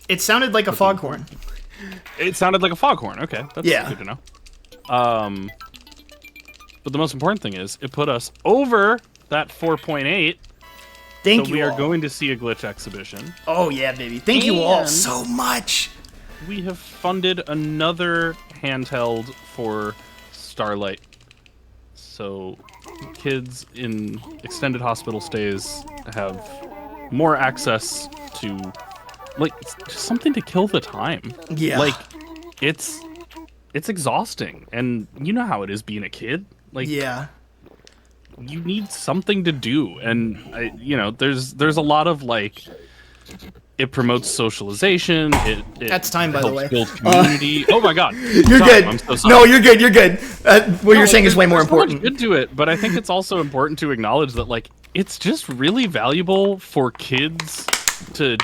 It sounded like a foghorn. It sounded like a foghorn. Okay, that's good to know. But the most important thing is it put us over that 4.8. Thank so you we all. are going to see a glitch exhibition. Oh yeah, baby. Thank you all so much. We have funded another handheld for Starlight. So kids in extended hospital stays have more access to like just something to kill the time. Yeah. Like it's exhausting, and you know how it is being a kid. Like Yeah. you need something to do, and there's a lot of like it promotes socialization. It That's time, by the helps way. build community. Oh my god, You're Tom, good. I'm so sorry. No, you're good. You're good. What you're saying is way more There's so much important. good to it, but I think it's also important to acknowledge that like it's just really valuable for kids to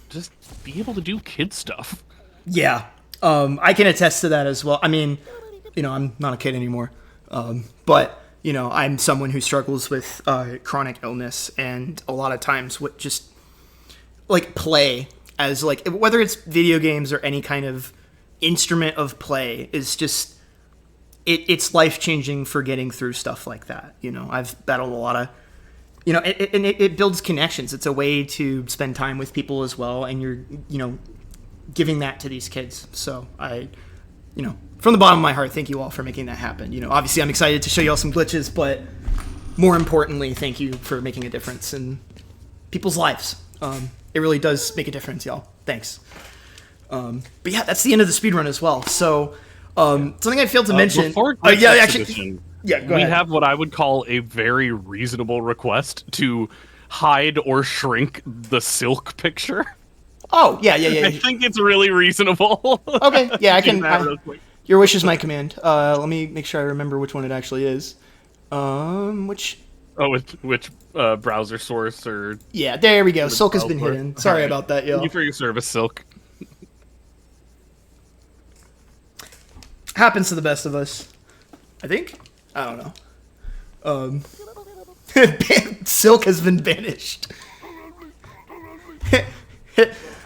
just be able to do kid stuff. Yeah. I can attest to that as well. I mean, I'm not a kid anymore. But, I'm someone who struggles with chronic illness, and a lot of times what just like play as like whether it's video games or any kind of instrument of play is just it's life-changing for getting through stuff like that. I've battled a lot of it builds connections. It's a way to spend time with people as well, and you're giving that to these kids. So I from the bottom of my heart, thank you all for making that happen. Obviously I'm excited to show you all some glitches, but more importantly, thank you for making a difference in people's lives. It really does make a difference, y'all. Thanks. But yeah, that's the end of the speedrun as well. So something I failed to mention. Before Go we ahead. have what I would call a very reasonable request to hide or shrink the Silk picture. Oh, yeah. I think it's really reasonable. Okay, yeah, I can. Do that real quick. Your wish is my command. Let me make sure I remember which one it actually is. Which? Oh, which browser source or? Yeah, there we go. Silk has been browser. hidden. Sorry Alright. about that, yo. Thank you for your service, Silk. Happens to the best of us, I think. I don't know. Silk has been banished.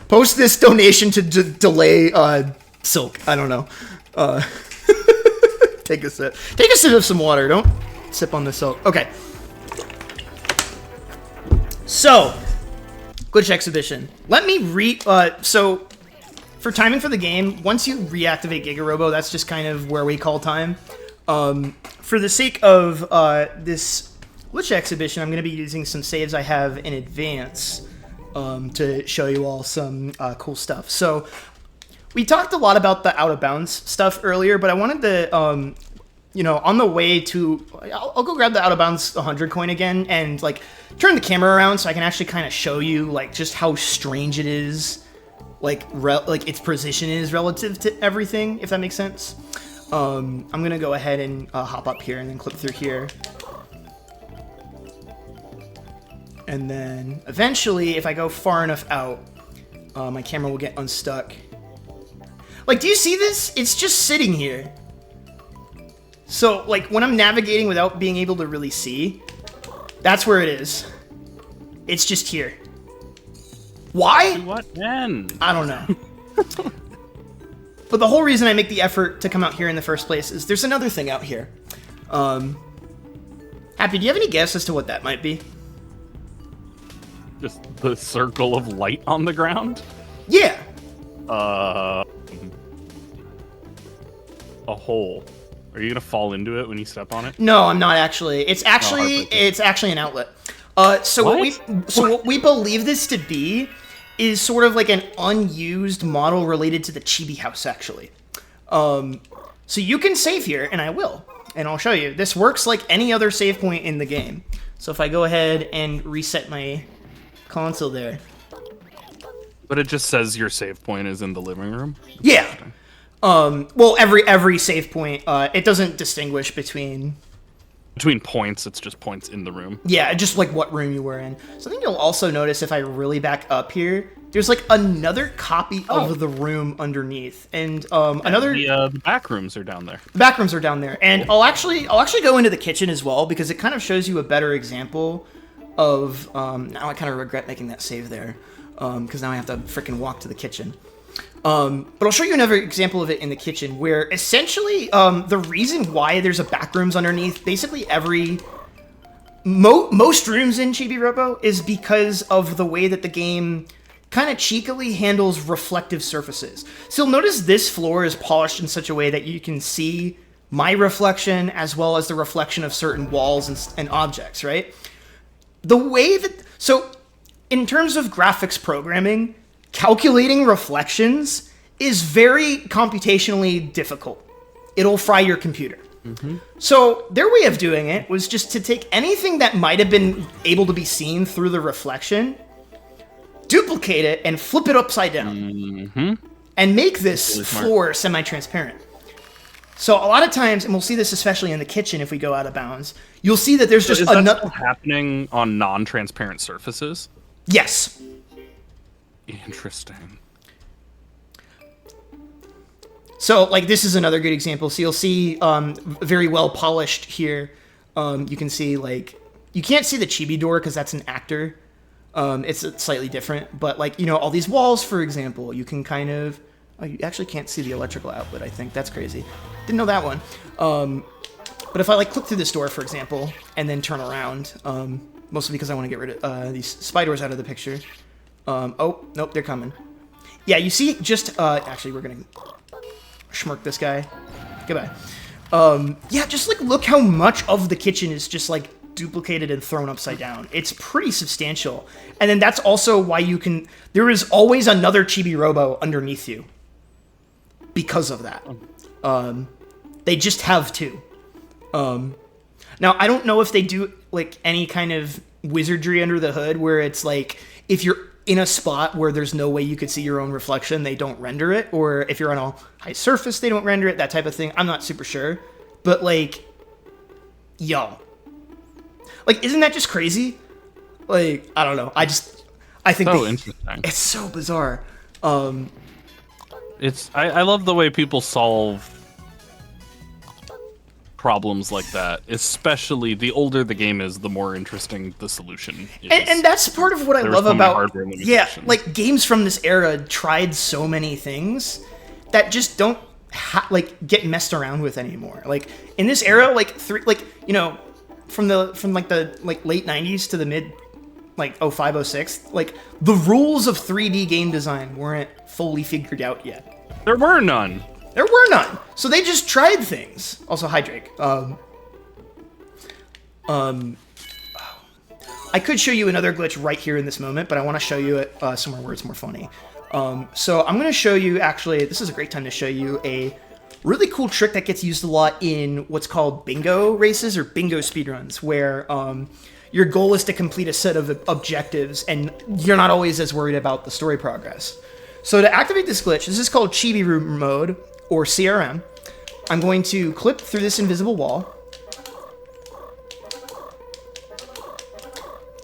Post this donation to delay Silk. I don't know. Take a sip. Take a sip of some water. Don't sip on the Silk. Okay. So, glitch exhibition. Let me so for timing for the game, once you reactivate Chibi-Robo, that's just kind of where we call time. For the sake of this glitch exhibition, I'm going to be using some saves I have in advance to show you all some cool stuff. So we talked a lot about the out of bounds stuff earlier, but I wanted to, on the way to, I'll go grab the out of bounds 100 coin again and like turn the camera around so I can actually kind of show you like just how strange it is, like its position is relative to everything, if that makes sense. I'm gonna go ahead and hop up here and then clip through here. And then eventually, if I go far enough out, my camera will get unstuck. Like, do you see this? It's just sitting here. So, like, when I'm navigating without being able to really see, that's where it is. It's just here. Why? What then? I don't know. But the whole reason I make the effort to come out here in the first place is there's another thing out here. Happy, do you have any guess as to what that might be? Just the circle of light on the ground? Yeah. A hole. Are you gonna fall into it when you step on it? No, I'm not actually. It's actually an outlet. So what we believe this to be is sort of like an unused model related to the Chibi house, actually. So you can save here, and I will, and I'll show you. This works like any other save point in the game. So if I go ahead and reset my console there. But it just says your save point is in the living room? Yeah. Well, every save point, it doesn't distinguish between points, it's just points in the room. Yeah, just like what room you were in. Something you'll also notice if I really back up here, there's like another copy of the room underneath, and The back rooms are down there. The back rooms are down there, and I'll actually go into the kitchen as well because it kind of shows you a better example of. Now I kind of regret making that save there, because now I have to freaking walk to the kitchen. But I'll show you another example of it in the kitchen, where essentially the reason why there's a back rooms underneath basically most rooms in Chibi-Robo is because of the way that the game kind of cheekily handles reflective surfaces. So you'll notice this floor is polished in such a way that you can see my reflection as well as the reflection of certain walls and objects, right? The way that... So in terms of graphics programming, calculating reflections is very computationally difficult. It'll fry your computer. So their way of doing it was just to take anything that might have been able to be seen through the reflection, duplicate it, and flip it upside down. And make this floor semi-transparent. So a lot of times, and we'll see this especially in the kitchen if we go out of bounds, you'll see that there's just is another... that still happening on non-transparent surfaces? Yes. Interesting. So, like, this is another good example. So you'll see very well polished here. You can see, like, you can't see the chibi door because that's an actor. It's slightly different. But, like, you know, all these walls, for example, you can kind of... Oh, you actually can't see the electrical outlet, I think. That's crazy. Didn't know that one. But if I, like, click through this door, for example, and then turn around, mostly because I want to get rid of these spiders out of the picture. Oh, nope, they're coming. Yeah, you see just... actually, we're going to schmirk this guy. Goodbye. Yeah, just, like, look how much of the kitchen is just, like, duplicated and thrown upside down. It's pretty substantial. And then that's also why you can... There is always another Chibi-Robo underneath you. Because of that. They just have two. Now, I don't know if they do, like, any kind of wizardry under the hood where it's, like, if you're in a spot where there's no way you could see your own reflection, they don't render it. Or if you're on a high surface, they don't render it, that type of thing. I'm not super sure. But, like, yo. Like, isn't that just crazy? Like, I don't know. I think so interesting. It's so bizarre. I love the way people solve problems like that. Especially the older the game is, the more interesting the solution is. And that's part of what I love about like games from this era tried so many things that just don't get messed around with anymore. Like in this era, from the late 90s to the mid 05, 06, like the rules of 3D game design weren't fully figured out yet. There were none. So they just tried things. Also, hi Drake. I could show you another glitch right here in this moment, but I want to show you it somewhere where it's more funny. So I'm going to show you, actually, this is a great time to show you a really cool trick that gets used a lot in what's called bingo races or bingo speedruns, where your goal is to complete a set of objectives, and you're not always as worried about the story progress. So to activate this glitch, this is called Chibi-Robo mode, or CRM. I'm going to clip through this invisible wall.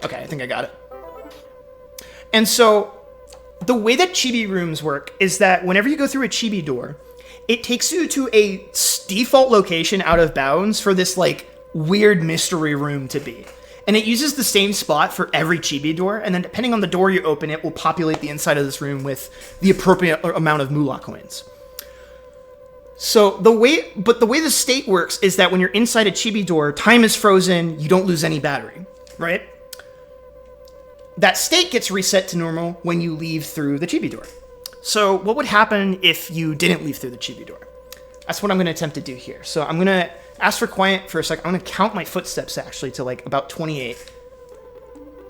Okay, I think I got it. And so the way that chibi rooms work is that whenever you go through a chibi door, it takes you to a default location out of bounds for this like weird mystery room to be. And it uses the same spot for every chibi door, and then depending on the door you open, it will populate the inside of this room with the appropriate amount of moolah coins. So the way the state works is that when you're inside a chibi door, time is frozen, you don't lose any battery, right? That state gets reset to normal when you leave through the chibi door. So what would happen if you didn't leave through the chibi door? That's what I'm going to attempt to do here. So I'm going to ask for quiet for a second. I'm going to count my footsteps, actually, to like about 28.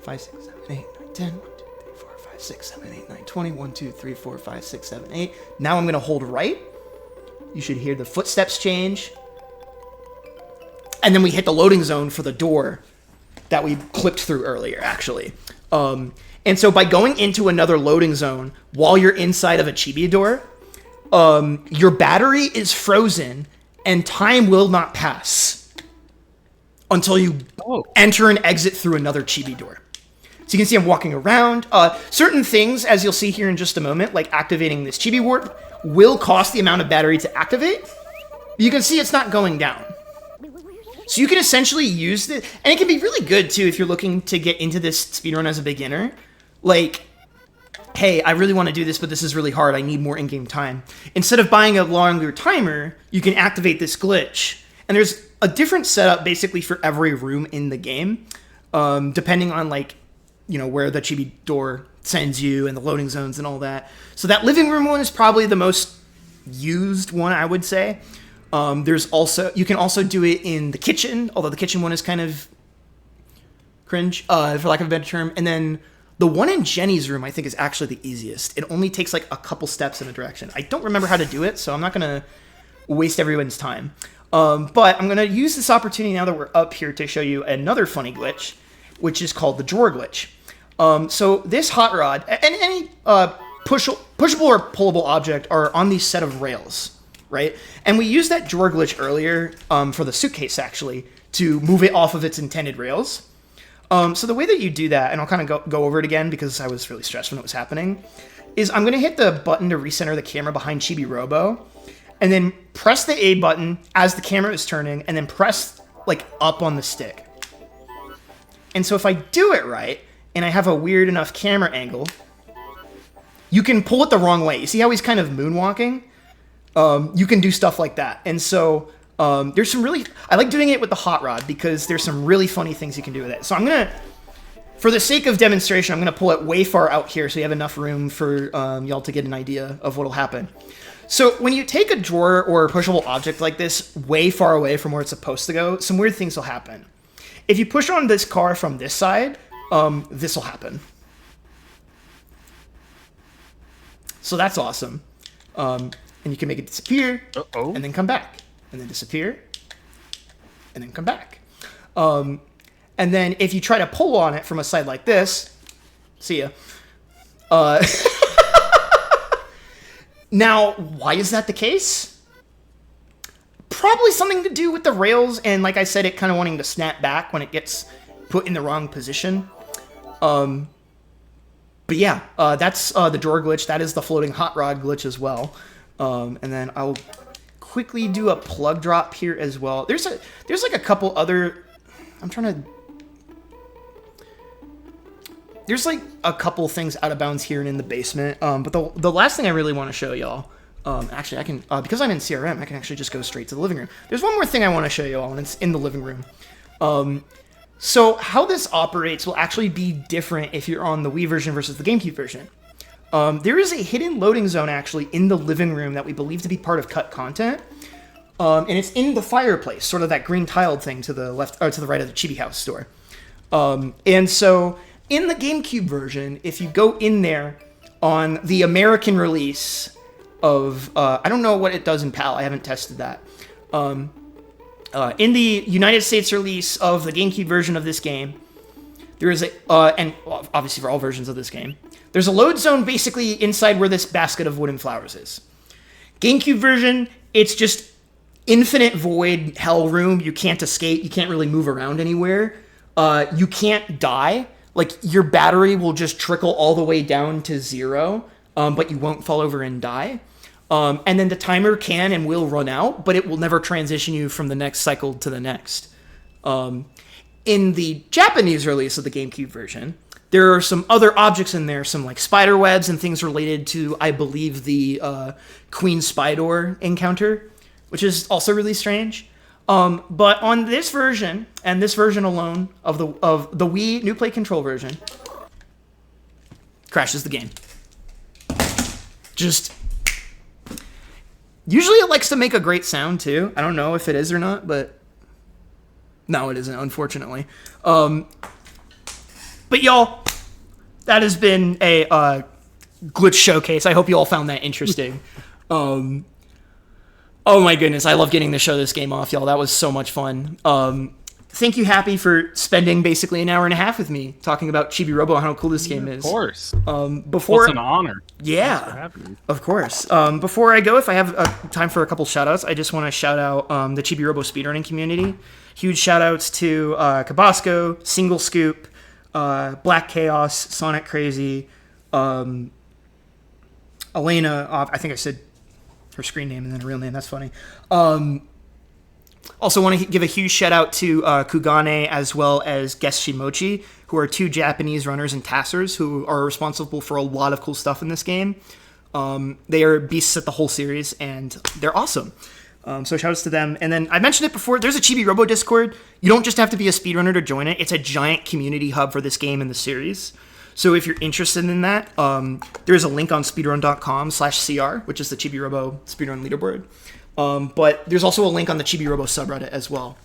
5, 6, 7, 8, 9, 10. 1, 2, 3, 4, 5, 6, 7, 8, 9, 20. 1, 2, 3, 4, 5, 6, 7, 8. Now I'm going to hold right. You should hear the footsteps change. And then we hit the loading zone for the door that we clipped through earlier, actually. And so by going into another loading zone while you're inside of a chibi door, your battery is frozen and time will not pass until you enter and exit through another chibi door. So you can see I'm walking around. Certain things, as you'll see here in just a moment, like activating this chibi warp, will cost the amount of battery to activate. But you can see it's not going down. So you can essentially use this, and it can be really good too if you're looking to get into this speedrun as a beginner. Like, hey, I really want to do this, but this is really hard. I need more in-game time. Instead of buying a longer timer, you can activate this glitch. And there's a different setup basically for every room in the game, depending on like, you know, where the chibi door sends you and the loading zones and all that. So that living room one is probably the most used one, I would say. There's also, you can also do it in the kitchen, although the kitchen one is kind of cringe, for lack of a better term. And then The one in Jenny's room, I think, is actually the easiest. It only takes like a couple steps in a direction. I don't remember how to do it, so I'm not going to waste everyone's time. But I'm going to use this opportunity now that we're up here to show you another funny glitch, which is called the drawer glitch. So this hot rod, and any pushable or pullable object are on these set of rails, right? And we used that drawer glitch earlier for the suitcase, actually, to move it off of its intended rails. So the way that you do that, and I'll kind of go over it again because I was really stressed when it was happening, is I'm going to hit the button to recenter the camera behind Chibi-Robo, and then press the A button as the camera is turning, and then press like up on the stick. And so if I do it right, and I have a weird enough camera angle, you can pull it the wrong way. You see how he's kind of moonwalking? You can do stuff like that. And so there's some really... I like doing it with the hot rod because there's some really funny things you can do with it. So I'm going to... For the sake of demonstration, I'm going to pull it way far out here so you have enough room for y'all to get an idea of what will happen. So when you take a drawer or a pushable object like this way far away from where it's supposed to go, some weird things will happen. If you push on this car from this side, this will happen. So that's awesome. And you can make it disappear, and then come back, and then disappear, and then come back. And then if you try to pull on it from a side like this, see ya. Now, why is that the case? Probably something to do with the rails, and like I said, it kind of wanting to snap back when it gets put in the wrong position. But yeah, that's the drawer glitch. That is the floating hot rod glitch as well. And then I'll quickly do a plug drop here as well. There's like a couple other... There's like a couple things out of bounds here and in the basement. But the last thing I really want to show y'all... actually, I can... because I'm in CRM, I can actually just go straight to the living room. There's one more thing I want to show y'all, and it's in the living room. So how this operates will actually be different if you're on the Wii version versus the GameCube version. There is a hidden loading zone actually in the living room that we believe to be part of cut content. And it's in the fireplace, sort of that green tiled thing to the left or to the right of the Chibi House store. And so in the GameCube version, if you go in there on the American release of, I don't know what it does in PAL, I haven't tested that. In the United States release of the GameCube version of this game, there is a, and obviously for all versions of this game, there's a load zone basically inside where this basket of wooden flowers is. GameCube version, it's just infinite void hell room. You can't escape. You can't really move around anywhere. You can't die. Like, your battery will just trickle all the way down to 0, but you won't fall over and die. And then the timer can and will run out, but it will never transition you from the next cycle to the next. In the Japanese release of the GameCube version, there are some other objects in there, some like spider webs and things related to, I believe, the Queen Spydor encounter, which is also really strange. But on this version, and this version alone of the Wii New Play Control version, crashes the game. Just... Usually it likes to make a great sound, too. I don't know if it is or not, but... No, it isn't, unfortunately. But y'all, that has been a glitch showcase. I hope you all found that interesting. Oh my goodness, I love getting to show this game off, y'all. That was so much fun. Thank you, Happy, for spending basically an hour and a half with me talking about Chibi-Robo and how cool this game is. Of course. Before it's an honor. Yeah, of course. Before I go, if I have time for a couple shout-outs, I just want to shout out the Chibi-Robo speedrunning community. Huge shout-outs to Cabasco, Single Scoop, Black Chaos, Sonic Crazy, Elena, I think I said her screen name and then her real name. That's funny. Also want to give a huge shout out to Kugane as well as Guest Shimochi, who are two Japanese runners and tassers who are responsible for a lot of cool stuff in this game. They are beasts at the whole series, and they're awesome. So shout outs to them. And then I mentioned it before, there's a Chibi-Robo Discord. You don't just have to be a speedrunner to join it. It's a giant community hub for this game and the series. So if you're interested in that, there's a link on speedrun.com/CR, which is the Chibi-Robo speedrun leaderboard. But there's also a link on the Chibi-Robo subreddit as well.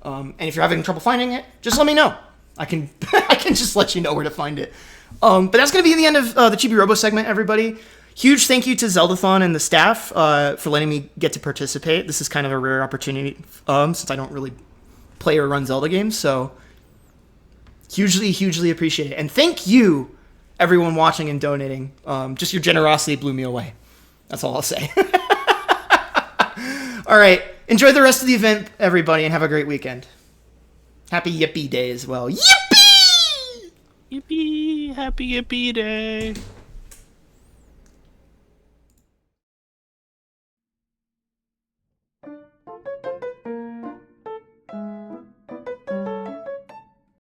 And if you're having trouble finding it, just let me know. I can I can just let you know where to find it. But that's going to be the end of the Chibi-Robo segment, everybody. Huge thank you to Zeldathon and the staff for letting me get to participate. This is kind of a rare opportunity since I don't really play or run Zelda games, so hugely, hugely appreciate it. And thank you, everyone watching and donating. Just your generosity blew me away. That's all I'll say. All right. Enjoy the rest of the event, everybody, and have a great weekend. Happy Yippee Day as well. Yippee! Yippee! Happy Yippee Day!